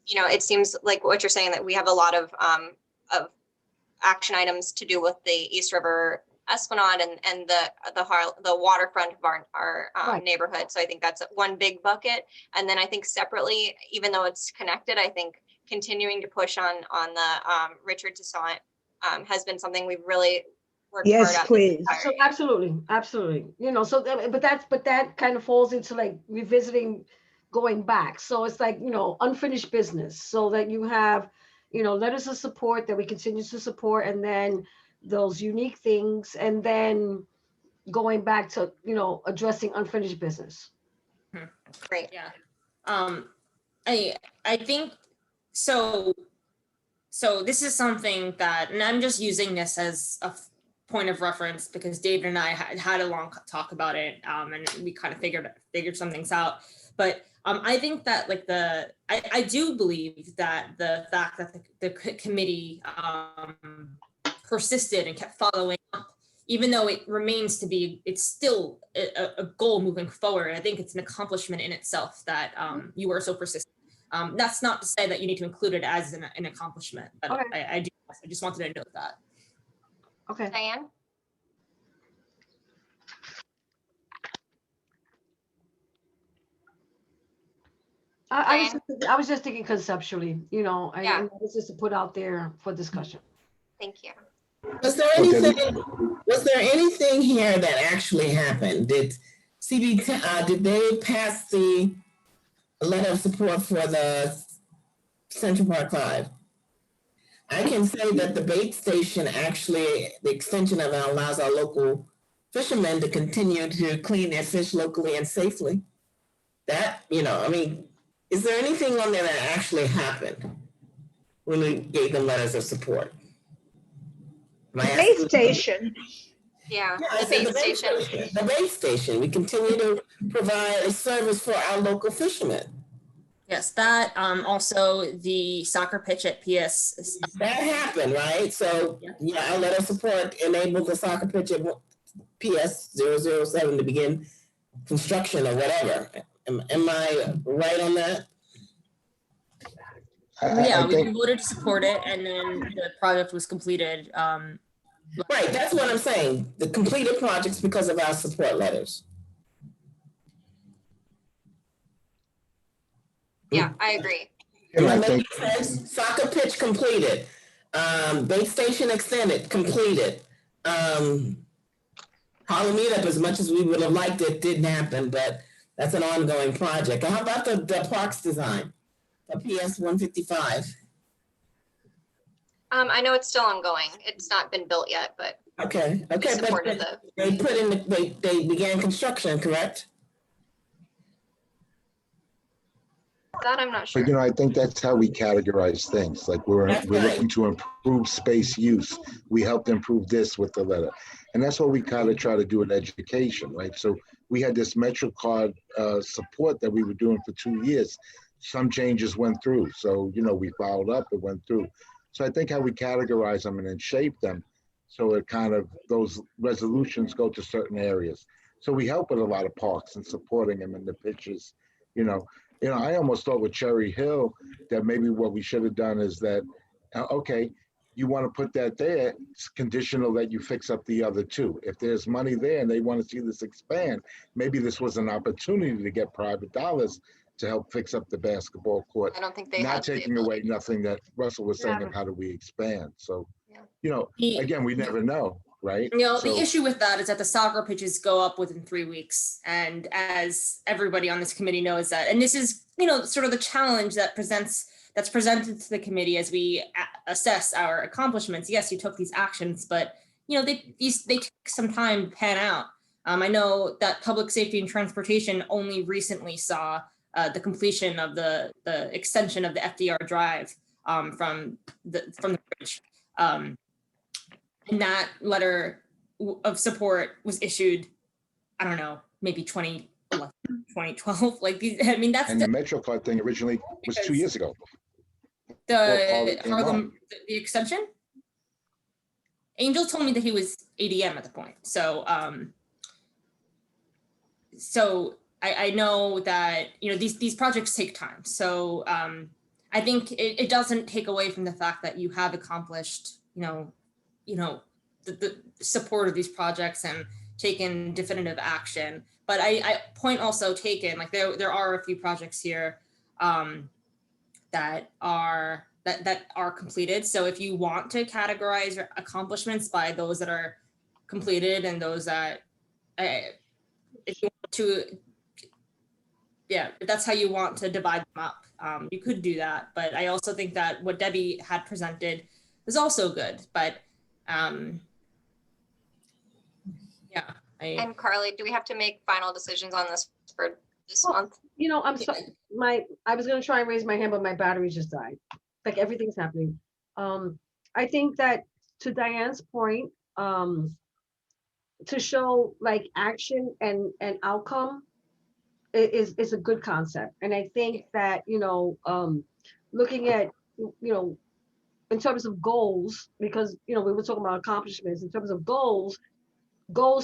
S2: it seems like what you're saying that we have a lot of action items to do with the East River Esplanade and the waterfront of our
S11: Right.
S2: neighborhood. So I think that's one big bucket. And then I think separately, even though it's connected, I think continuing to push on the Richard Toussaint has been something we've really worked hard
S17: Yes,
S2: at.
S17: please.
S11: So absolutely. But that kind of falls into like revisiting going back. So it's like, unfinished business, so that you have, letters of support that we continue to support, and then those unique things, and then going back to, addressing unfinished business.
S2: Great.
S13: Yeah. I think so. So this is something that, and I'm just using this as a point of reference because David and I had a long talk about it, and we kind of figured some things out. But I think that like I do believe that the fact that the committee persisted and kept following up, even though it remains to be, it's still a goal moving forward. I think it's an accomplishment in itself that you were so persistent. That's not to say that you need to include it as an accomplishment, but
S11: Okay.
S13: I just wanted to note that.
S11: Okay.
S2: Diane?
S11: I was just thinking conceptually,
S2: Yeah.
S11: this is to put out there for discussion.
S2: Thank you.
S10: Was there anything here that actually happened? Did did they pass the letter of support for the Central Park Live? I can say that the bait station, actually, the extension of it allows our local fishermen to continue to clean their fish locally and safely. That, is there anything on there that actually happened when we gave them letters of support?
S17: The bait station.
S2: Yeah,
S10: I
S2: the
S10: said
S2: bait station.
S10: The bait station. We continue to provide a service for our local fishermen.
S13: Yes, that also the soccer pitch at PS.
S10: That happened, right? So yeah, our letter of support enabled the soccer pitch at PS 007 to begin construction or whatever. Am I right on that?
S13: Yeah, we voted to support it, and then the project was completed.
S10: Right, that's what I'm saying. The completed projects because of our support letters.
S2: Yeah, I agree.
S10: Am I making sense? Soccer pitch completed. Bait station extended, completed. Harlem meetup, as much as we would have liked it, didn't happen, but that's an ongoing project. How about the parks design? The PS 155.
S2: I know it's still ongoing. It's not been built yet, but
S10: Okay, but they put in they began construction, correct?
S2: that I'm not sure.
S6: But I think that's how we categorize things. Like we're looking to improve space use. We helped improve this with the letter, and that's what we kind of try to do in education, right? So we had this MetroCard support that we were doing for 2 years. Some changes went through, so we followed up. It went through. So I think how we categorize them and then shape them, so it kind of those resolutions go to certain areas. So we help with a lot of parks and supporting them in the pitches, I almost thought with Cherry Hill that maybe what we should have done is that, okay, you want to put that there, it's conditional that you fix up the other two. If there's money there and they want to see this expand, maybe this was an opportunity to get private dollars to help fix up the basketball court.
S2: I don't think they
S6: not
S2: had
S6: taking away nothing that Russell was saying of how do we expand. So, again, we never know, right?
S13: The issue with that is that the soccer pitches go up within 3 weeks. And as everybody on this committee knows that, and this is, sort of the challenge that's presented to the committee as we assess our accomplishments. Yes, you took these actions, but they take some time to pan out. I know that public safety and transportation only recently saw the completion of the extension of the FDR drive from the bridge. And that letter of support was issued, I don't know, maybe 2011, 2012. Like these, I mean, that's
S6: and the MetroCard thing originally was 2 years ago.
S13: The Harlem, the extension. Angel told me that he was ADM at the point. So, I know that these projects take time. So I think it doesn't take away from the fact that you have accomplished the support of these projects and taken definitive action. But I point also taken, like there are a few projects here that are completed. So if you want to categorize your accomplishments by those that are completed and those that if you want to yeah, if that's how you want to divide them up, you could do that. But I also think that what Debbie had presented was also good. But yeah.
S2: And Carly, do we have to make final decisions on this for this
S11: Well,
S2: month?
S11: You know, I'm sorry, I was gonna try and raise my hand, but my battery just died. Like everything's happening. I think that to Diane's point, to show like action and outcome is a good concept. And I think that, looking at, in terms of goals, because, we were talking about accomplishments, in terms of goals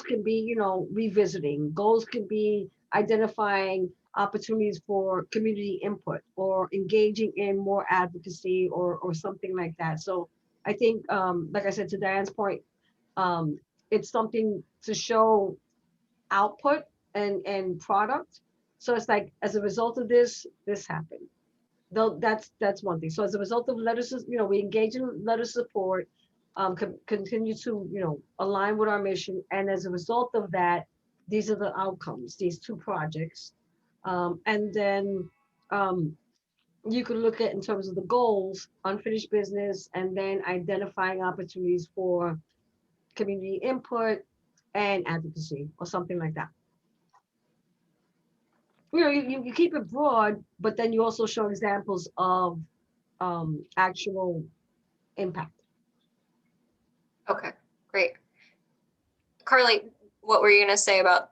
S11: can be, revisiting. Goals can be identifying opportunities for community input or engaging in more advocacy or something like that. So I think, like I said, to Diane's point, it's something to show output and product. So it's like, as a result of this happened. Though that's one thing. So as a result of letters, we engage in letter support, continue to, align with our mission. And as a result of that, these are the outcomes, these two projects. And then you could look at, in terms of the goals, unfinished business, and then identifying opportunities for community input and advocacy or something like that. You keep it broad, but then you also show examples of actual impact.
S2: Okay, great. Carly, what were you gonna say about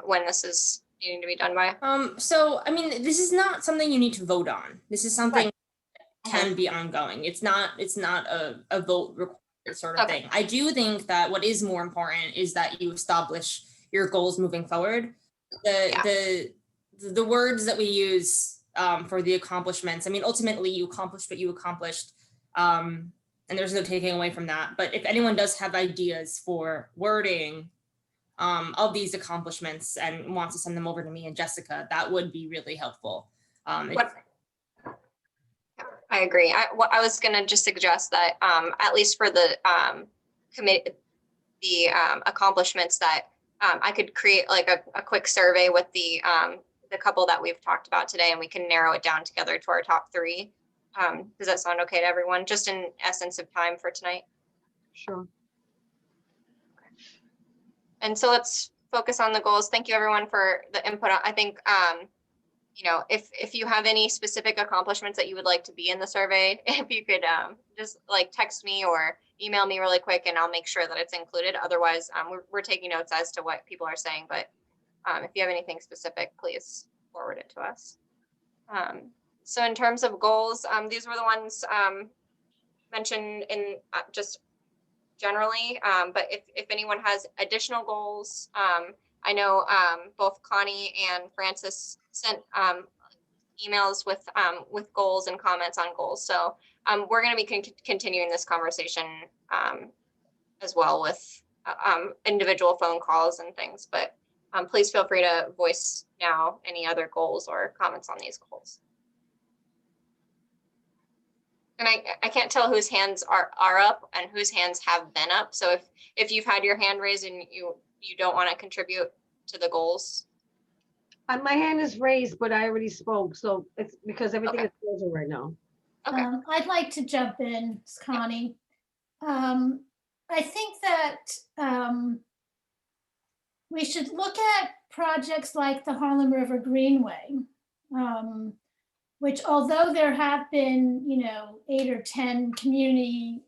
S2: when this is needing to be done by?
S13: So I mean, this is not something you need to vote on. This is something that can be ongoing. It's not a vote required sort of thing. I do think that what is more important is that you establish your goals moving forward. The words that we use for the accomplishments, I mean, ultimately you accomplished what you accomplished, and there's no taking away from that. But if anyone does have ideas for wording of these accomplishments and wants to send them over to me and Jessica, that would be really helpful.
S2: I agree. I was gonna just suggest that at least for the accomplishments, that I could create like a quick survey with the couple that we've talked about today, and we can narrow it down together to our top 3. Does that sound okay to everyone? Just in essence of time for tonight.
S11: Sure.
S2: And so let's focus on the goals. Thank you everyone for the input. I think, if you have any specific accomplishments that you would like to be in the survey, if you could just like text me or email me really quick, and I'll make sure that it's included. Otherwise, we're taking notes as to what people are saying, but if you have anything specific, please forward it to us. So in terms of goals, these were the ones mentioned in just generally, but if anyone has additional goals, I know both Connie and Francis sent emails with goals and comments on goals. So we're going to be continuing this conversation as well with individual phone calls and things, but please feel free to voice now any other goals or comments on these goals. And I can't tell whose hands are up and whose hands have been up. So if you've had your hand raised and you don't want to contribute to the goals.
S11: My hand is raised, but I already spoke. So it's because everything is frozen right now.
S2: Okay.
S4: I'd like to jump in, Connie. I think that we should look at projects like the Harlem River Greenway, which, although there have been, 8 or 10 community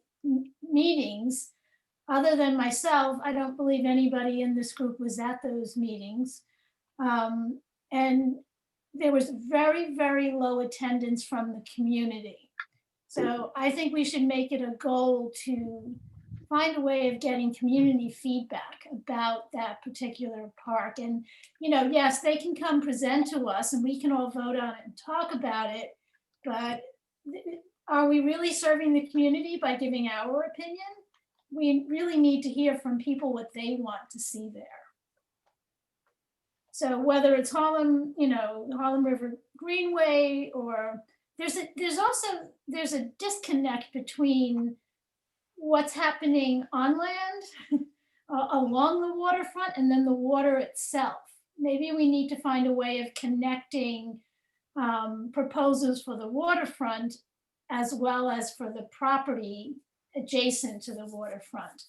S4: meetings, other than myself, I don't believe anybody in this group was at those meetings. And there was very, very low attendance from the community. So I think we should make it a goal to find a way of getting community feedback about that particular park. And, yes, they can come present to us and we can all vote on it and talk about it, but are we really serving the community by giving our opinion? We really need to hear from people what they want to see there. So whether it's Harlem, Harlem River Greenway, or there's a disconnect between what's happening on land along the waterfront and then the water itself. maybe we need to find a way of connecting proposals for the waterfront as well as for the property adjacent to the waterfront.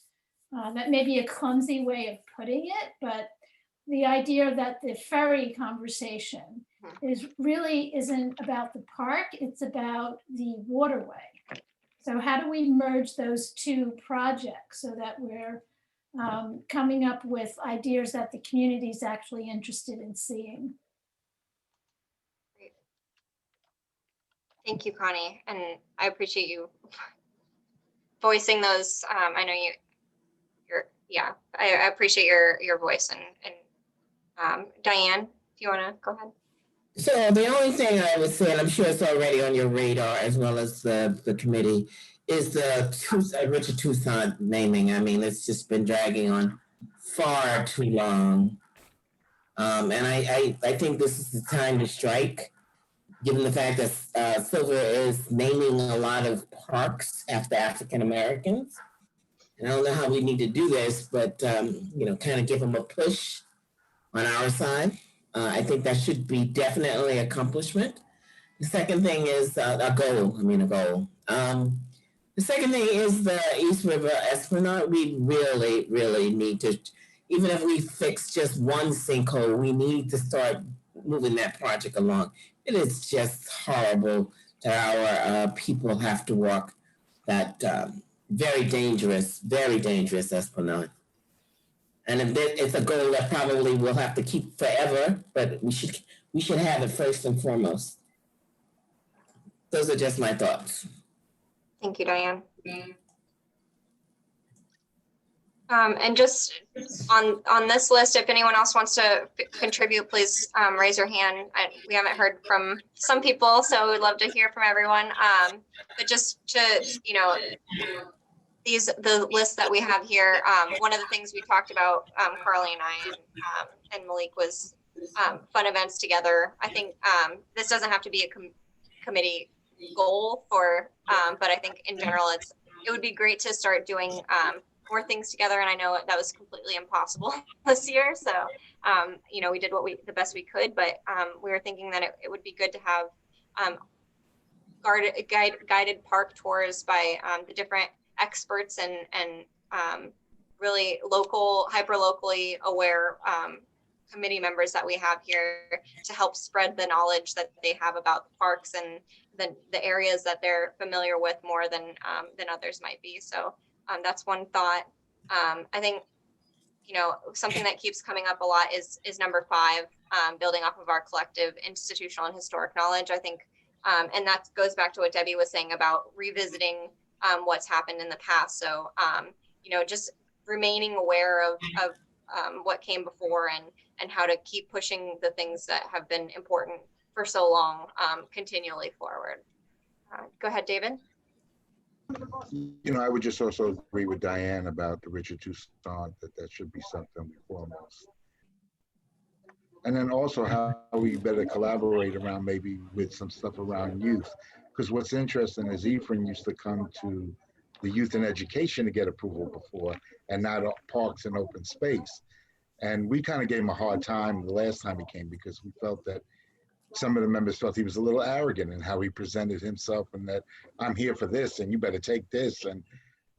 S4: That may be a clumsy way of putting it, but the idea that the ferry conversation isn't about the park, it's about the waterway. So how do we merge those two projects so that we're coming up with ideas that the community is actually interested in seeing?
S2: Thank you, Connie, and I appreciate you voicing those. I know I appreciate your voice, and Diane, if you want to go ahead.
S12: So the only thing I would say, and I'm sure it's already on your radar as well as the committee, is the Richard Toussaint naming. I mean, it's just been dragging on far too long. And I think this is the time to strike, given the fact that Silver is naming a lot of parks after African Americans. And I don't know how we need to do this, but, kind of give them a push on our side. I think that should be definitely an accomplishment. The second thing is a goal. The second thing is the East River Esplanade. We really, really need to, even if we fix just one sinkhole, we need to start moving that project along. It is just horrible that our people have to walk that very dangerous Esplanade. And if it's a goal that probably we'll have to keep forever, but we should have it first and foremost. Those are just my thoughts.
S2: Thank you, Diane. And just on this list, if anyone else wants to contribute, please raise your hand. We haven't heard from some people, so we'd love to hear from everyone. But just to, the list that we have here, one of the things we talked about, Carly and I and Malik, was fun events together. I think this doesn't have to be a committee goal but I think in general it would be great to start doing more things together. And I know that was completely impossible this year, so we did the best we could, but we were thinking that it would be good to have guided park tours by the different experts and really hyper locally aware committee members that we have here to help spread the knowledge that they have about the parks and the areas that they're familiar with more than others might be. So that's one thought. I think something that keeps coming up a lot is number 5, building off of our collective institutional and historic knowledge. I think and that goes back to what Debbie was saying about revisiting what's happened in the past. So just remaining aware of what came before and how to keep pushing the things that have been important for so long continually forward. Go ahead, David.
S6: I would just also agree with Diane about the Richard Toussaint, that should be something foremost. And then also how we better collaborate around maybe with some stuff around youth. Because what's interesting is Ephraim used to come to the youth and education to get approval before, and not parks and open space. And we kind of gave him a hard time the last time he came because we felt that some of the members felt he was a little arrogant in how he presented himself, and that I'm here for this and you better take this. And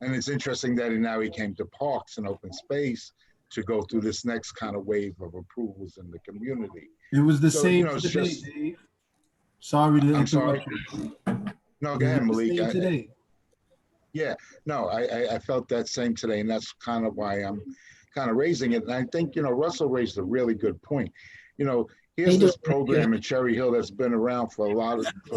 S6: it's interesting that now he came to parks and open space to go through this next kind of wave of approvals in the community.
S3: It was the
S6: So,
S3: same
S6: it's
S3: today,
S6: just,
S3: Dave. Sorry to
S6: I'm
S3: interrupt
S6: sorry.
S3: you.
S6: No, go ahead, Malik.
S3: Today.
S6: Yeah, no, I felt that same today, and that's kind of why I'm kind of raising it. And I think, Russell raised a really good point. Here's this program in Cherry Hill that's been around for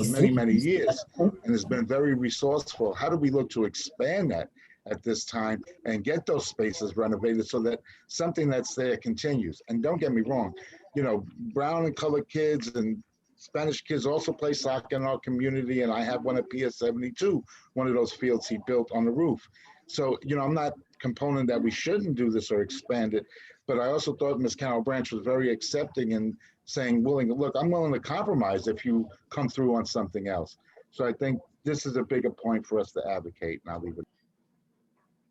S6: many, many years, and has been very resourceful. How do we look to expand that at this time and get those spaces renovated so that something that's there continues? And don't get me wrong, brown and colored kids and Spanish kids also play soccer in our community, and I have one at PS 72, one of those fields he built on the roof. So, I'm not component that we shouldn't do this or expand it, but I also thought Ms. Carol Branch was very accepting and saying, look, I'm willing to compromise if you come through on something else. So I think this is a bigger point for us to advocate, and I'll leave it.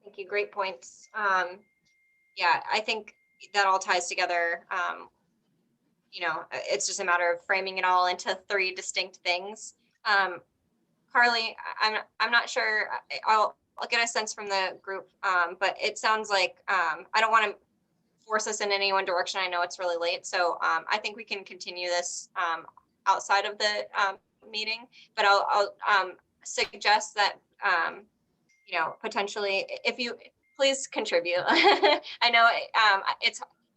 S2: Thank you. Great points. Yeah, I think that all ties together it's just a matter of framing it all into 3 distinct things. Carly, I'm not sure. I'll get a sense from the group, but it sounds like I don't want to force us in any one direction. I know it's really late, so I think we can continue this outside of the meeting. But I'll suggest that potentially, if you please contribute. I know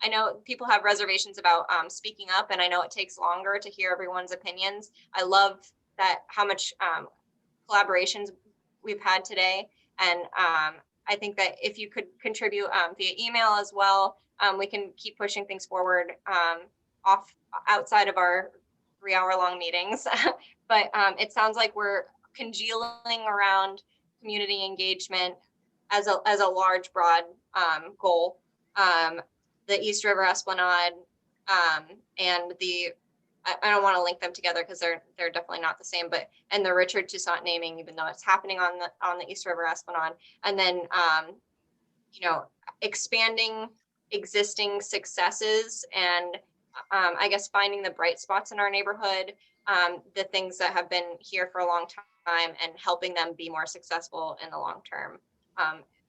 S2: I know people have reservations about speaking up, and I know it takes longer to hear everyone's opinions. I love that how much collaborations we've had today, and I think that if you could contribute via email as well, we can keep pushing things forward outside of our 3-hour-long meetings. But it sounds like we're congealing around community engagement as a large, broad goal. The East River Esplanade and I don't want to link them together because they're definitely not the same, and the Richard Toussaint naming, even though it's happening on the East River Esplanade, and then expanding existing successes and I guess finding the bright spots in our neighborhood, the things that have been here for a long time, and helping them be more successful in the long term.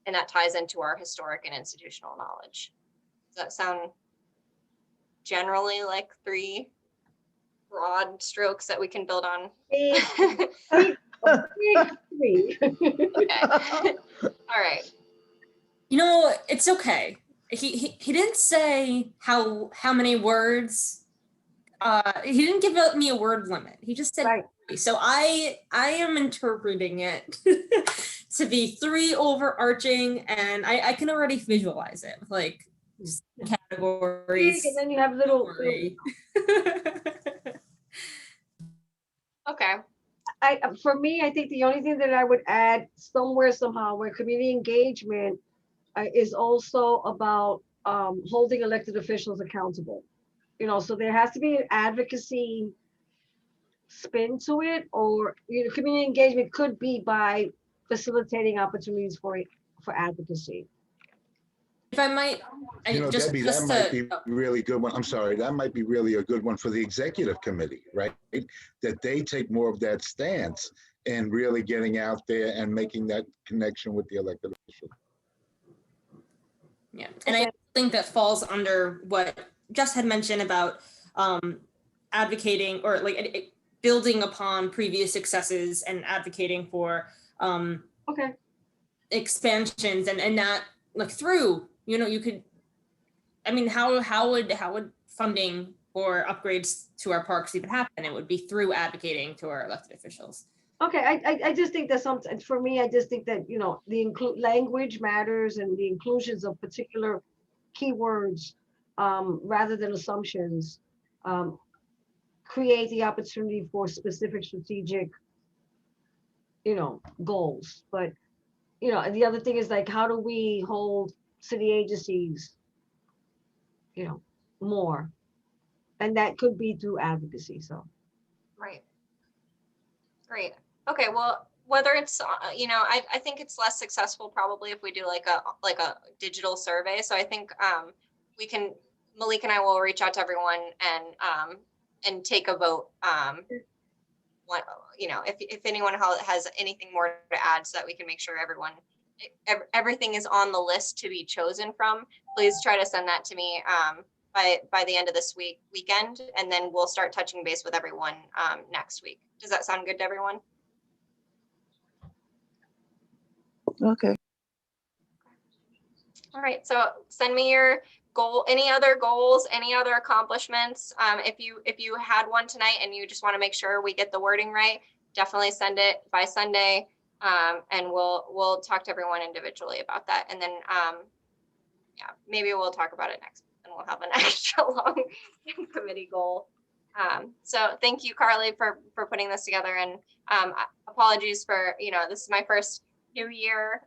S2: And that ties into our historic and institutional knowledge. Does that sound generally like 3 broad strokes that we can build on?
S11: Big 3.
S2: Okay. All right.
S13: It's okay. He didn't say how many words. He didn't give me a word limit. He just said 3. So I am interpreting it to be 3 overarching, and I can already visualize it with like categories.
S11: And then you have little.
S2: Okay.
S11: For me, I think the only thing that I would add somewhere, somehow, where community engagement is also about holding elected officials accountable. So there has to be an advocacy spin to it, or community engagement could be by facilitating opportunities for advocacy.
S13: If I might,
S6: Debbie, that might be really good one. I'm sorry, that might be really a good one for the executive committee, right? That they take more of that stance and really getting out there and making that connection with the elected officials.
S13: Yeah, and I think that falls under what Jess had mentioned about advocating or like building upon previous successes and advocating for expansions and not like through, you could, I mean, how would funding or upgrades to our parks even happen? It would be through advocating to our elected officials.
S11: Okay, I just think that sometimes, for me, I just think that, the language matters, and the inclusions of particular keywords rather than assumptions create the opportunity for specific strategic, goals. But, the other thing is like, how do we hold city agencies, more? And that could be through advocacy, so.
S2: Right. Great. Okay, well, whether it's, I think it's less successful probably if we do like a digital survey. So I think Malik and I will reach out to everyone and take a vote. If anyone has anything more to add, so that we can make sure everything is on the list to be chosen from, please try to send that to me by the end of this weekend, and then we'll start touching base with everyone next week. Does that sound good to everyone?
S17: Okay.
S2: All right, so send me your goal, any other goals, any other accomplishments. If you had one tonight and you just want to make sure we get the wording right, definitely send it by Sunday, and we'll talk to everyone individually about that. And then maybe we'll talk about it next, and we'll have an extra long committee goal. So thank you, Carly, for putting this together, and apologies for, this is my first new year.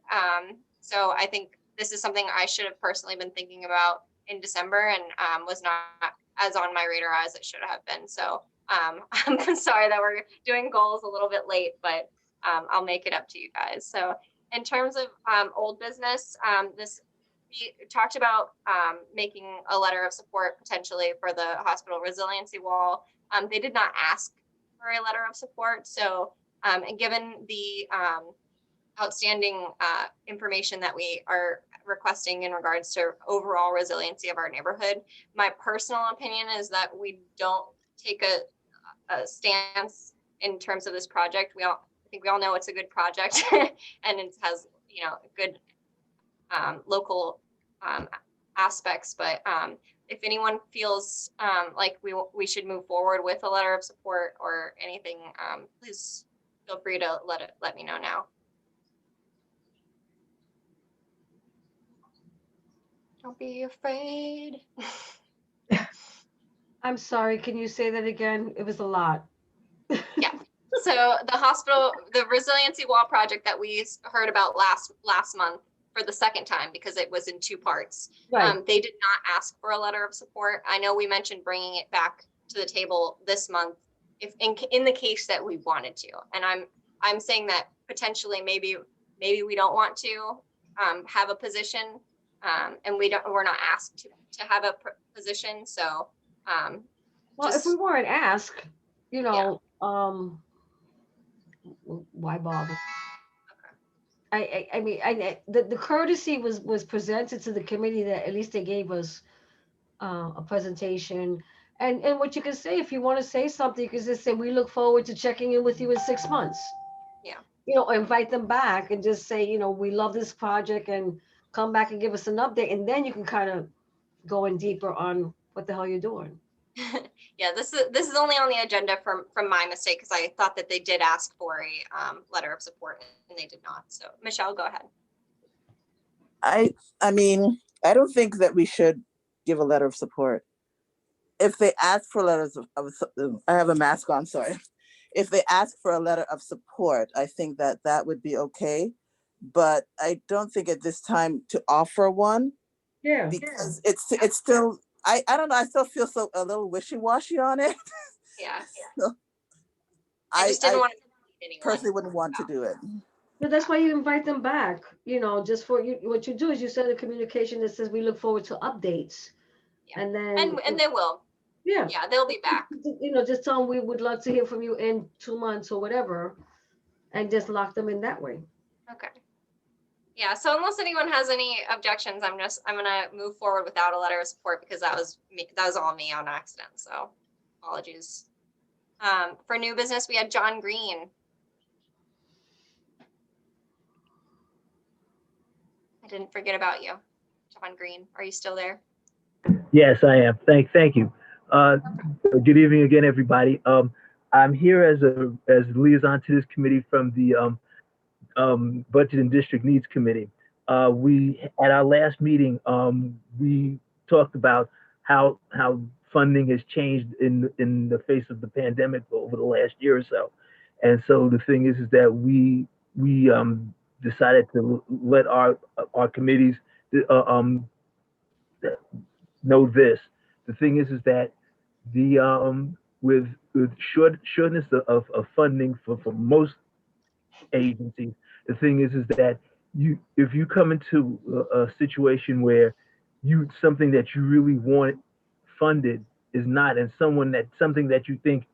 S2: So I think this is something I should have personally been thinking about in December, and was not as on my radar as it should have been. So I'm sorry that we're doing goals a little bit late, but I'll make it up to you guys. So in terms of old business, this we talked about making a letter of support potentially for the hospital resiliency wall. They did not ask for a letter of support. So, and given the outstanding information that we are requesting in regards to overall resiliency of our neighborhood, my personal opinion is that we don't take a stance in terms of this project. I think we all know it's a good project and it has, good local aspects, but if anyone feels like we should move forward with a letter of support or anything, please feel free to let me know now. Don't be afraid.
S11: I'm sorry, can you say that again? It was a lot.
S2: Yeah. So the resiliency wall project that we heard about last month for the second time, because it was in two parts.
S11: Right.
S2: They did not ask for a letter of support. I know we mentioned bringing it back to the table this month, if in the case that we wanted to. And I'm saying that potentially maybe we don't want to have a position, and we're not asked to have a position. So
S11: well, if we weren't asked, why bother? I mean, the courtesy was presented to the committee that at least they gave us a presentation. And what you can say, if you want to say something, you can just say, we look forward to checking in with you in 6 months.
S2: Yeah.
S11: Invite them back and just say, we love this project and come back and give us an update. And then you can kind of go in deeper on what the hell you're doing.
S2: Yeah, this is only on the agenda from my mistake, because I thought that they did ask for a letter of support and they did not. So Michelle, go ahead.
S17: I mean, I don't think that we should give a letter of support. If they ask for letters of I have a mask on, sorry. If they ask for a letter of support, I think that would be okay. But I don't think at this time to offer one.
S11: Yeah.
S17: Because it's still, I don't know, I still feel a little wishy-washy on it.
S2: Yeah.
S17: So,
S2: I just didn't want to
S17: personally wouldn't want to do it.
S11: But that's why you invite them back, just for you. What you do is you send a communication that says we look forward to updates.
S2: Yeah.
S11: And then
S2: and they will.
S11: Yeah.
S2: Yeah, they'll be back.
S11: Just tell them we would love to hear from you in 2 months or whatever, and just lock them in that way.
S2: Okay. Yeah, so unless anyone has any objections, I'm gonna move forward without a letter of support, because that was all me on accident. So apologies. For new business, we had John Green. I didn't forget about you. John Green, are you still there?
S7: Yes, I am. Thank you. Good evening again, everybody. I'm here as liaison to this committee from the Budget and District Needs Committee. We at our last meeting, we talked about how funding has changed in the face of the pandemic over the last year or so. And so the thing is that we decided to let our committees know this. The thing is that the with shortness of funding for most agencies, the thing is that if you come into a situation where something that you really want funded is not, and something that you think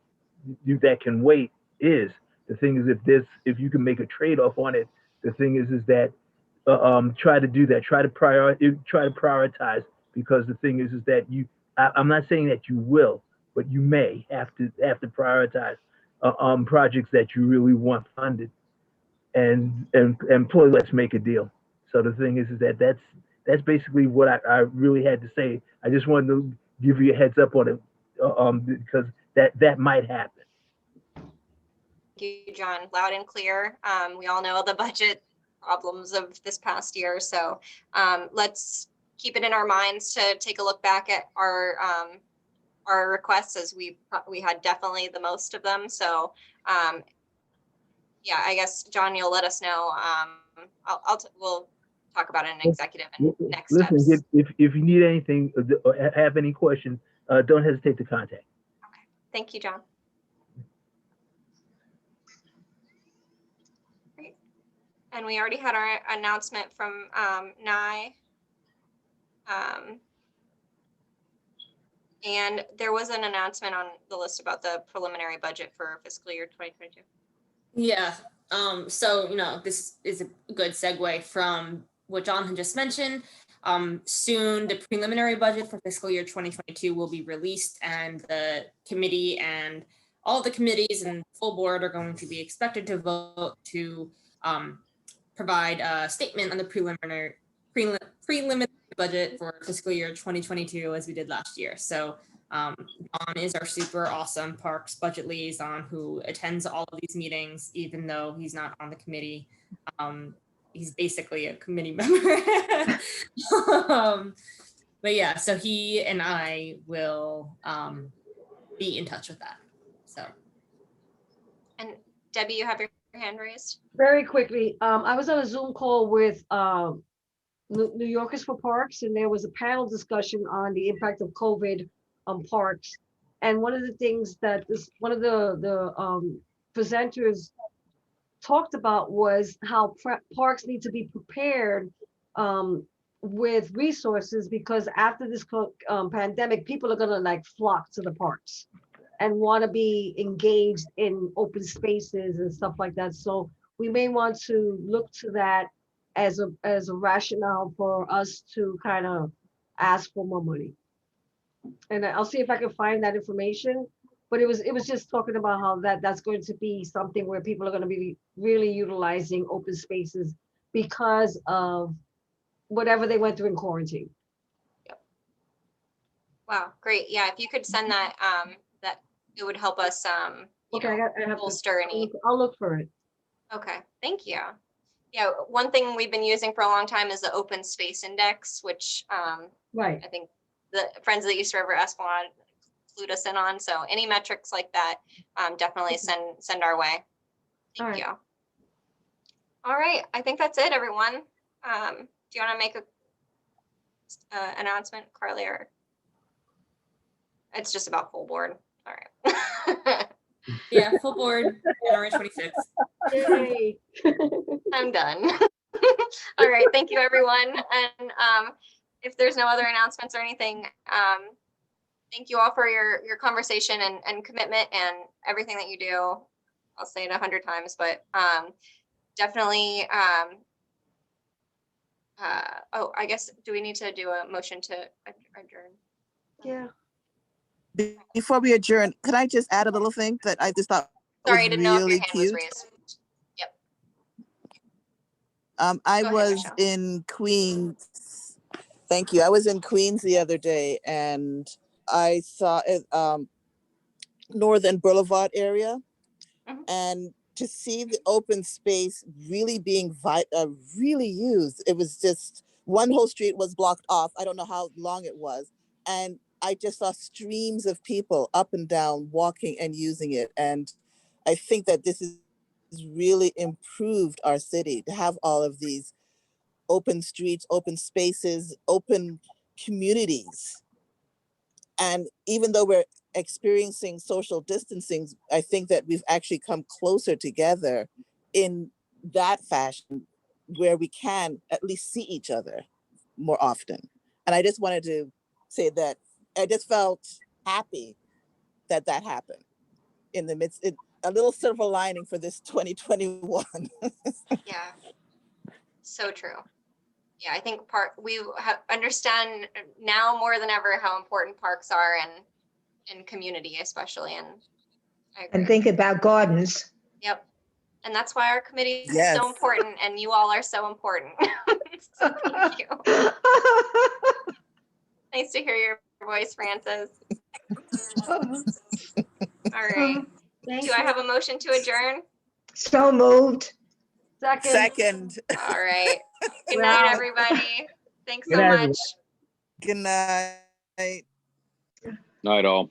S7: that can wait is, the thing is, if you can make a trade-off on it, the thing is that try to do that, try to prioritize, because the thing is that I'm not saying that you will, but you may have to prioritize projects that you really want funded, and employ, let's make a deal. So the thing is that that's basically what I really had to say. I just wanted to give you a heads up on it, because that might happen.
S2: Thank you, John. Loud and clear. We all know the budget problems of this past year, so let's keep it in our minds to take a look back at our requests, as we had definitely the most of them. So yeah, I guess John, you'll let us know. We'll talk about it in executive and next steps.
S7: Listen, if you need anything or have any questions, don't hesitate to contact.
S2: Okay, thank you, John. Great. And we already had our announcement from Nye. And there was an announcement on the list about the preliminary budget for fiscal year 2022.
S13: Yeah. So, this is a good segue from what John had just mentioned. Soon, the preliminary budget for fiscal year 2022 will be released, and the committee and all the committees and full board are going to be expected to vote to provide a statement on the preliminary budget for fiscal year 2022, as we did last year. So Don is our super awesome parks budget liaison who attends all of these meetings, even though he's not on the committee. He's basically a committee member. But yeah, so he and I will be in touch with that. So.
S2: And Debbie, you have your hand raised.
S11: Very quickly, I was on a Zoom call with New Yorkers for Parks, and there was a panel discussion on the impact of COVID on parks. And one of the things that one of the presenters talked about was how parks need to be prepared with resources, because after this pandemic, people are gonna like flock to the parks and want to be engaged in open spaces and stuff like that. So we may want to look to that as a rationale for us to kind of ask for more money. And I'll see if I can find that information. But it was just talking about how that's going to be something where people are going to be really utilizing open spaces because of whatever they went through in quarantine.
S2: Yep. Wow, great. Yeah, if you could send that, that it would help us
S11: Okay, I have
S2: bolster any.
S11: I'll look for it.
S2: Okay, thank you. Yeah, one thing we've been using for a long time is the Open Space Index, which
S11: right.
S2: I think the Friends of the East River Esplanade clued us in on. So any metrics like that, definitely send our way. Thank you. All right, I think that's it, everyone. Do you want to make a announcement, Carly? Or it's just about full board. All right.
S13: Yeah, full board, January 26th.
S11: Yay.
S2: I'm done. All right, thank you, everyone. And if there's no other announcements or anything, thank you all for your conversation and commitment and everything that you do. I'll say it 100 times, but definitely. Oh, I guess, do we need to do a motion to adjourn?
S11: Yeah.
S17: Before we adjourn, could I just add a little thing that I just thought
S2: Sorry, I
S17: was
S2: didn't know if your
S17: really
S2: hand was
S17: cute?
S2: raised. Yep.
S17: I
S2: Go ahead,
S17: was
S2: Michelle.
S17: in Queens. Thank you. I was in Queens the other day, and I saw it, Northern Boulevard area, and to see the open space really being really used. It was just one whole street was blocked off. I don't know how long it was, and I just saw streams of people up and down walking and using it. And I think that this has really improved our city to have all of these open streets, open spaces, open communities. And even though we're experiencing social distancing, I think that we've actually come closer together in that fashion where we can at least see each other more often. And I just wanted to say that I just felt happy that that happened in the midst, a little silver lining for this 2021.
S2: Yeah, so true. Yeah, I think we understand now more than ever how important parks are and community especially. And I agree.
S15: And think about gardens.
S2: Yep. And that's why our committee is
S17: Yes.
S2: so important, and you all are so important. So thank you. Nice to hear your voice, Frances. All right. Do I have a motion to adjourn?
S15: So moved.
S17: Second.
S2: All right. Good night, everybody. Thanks so
S7: Good night,
S2: much.
S17: Good night.
S5: Night all.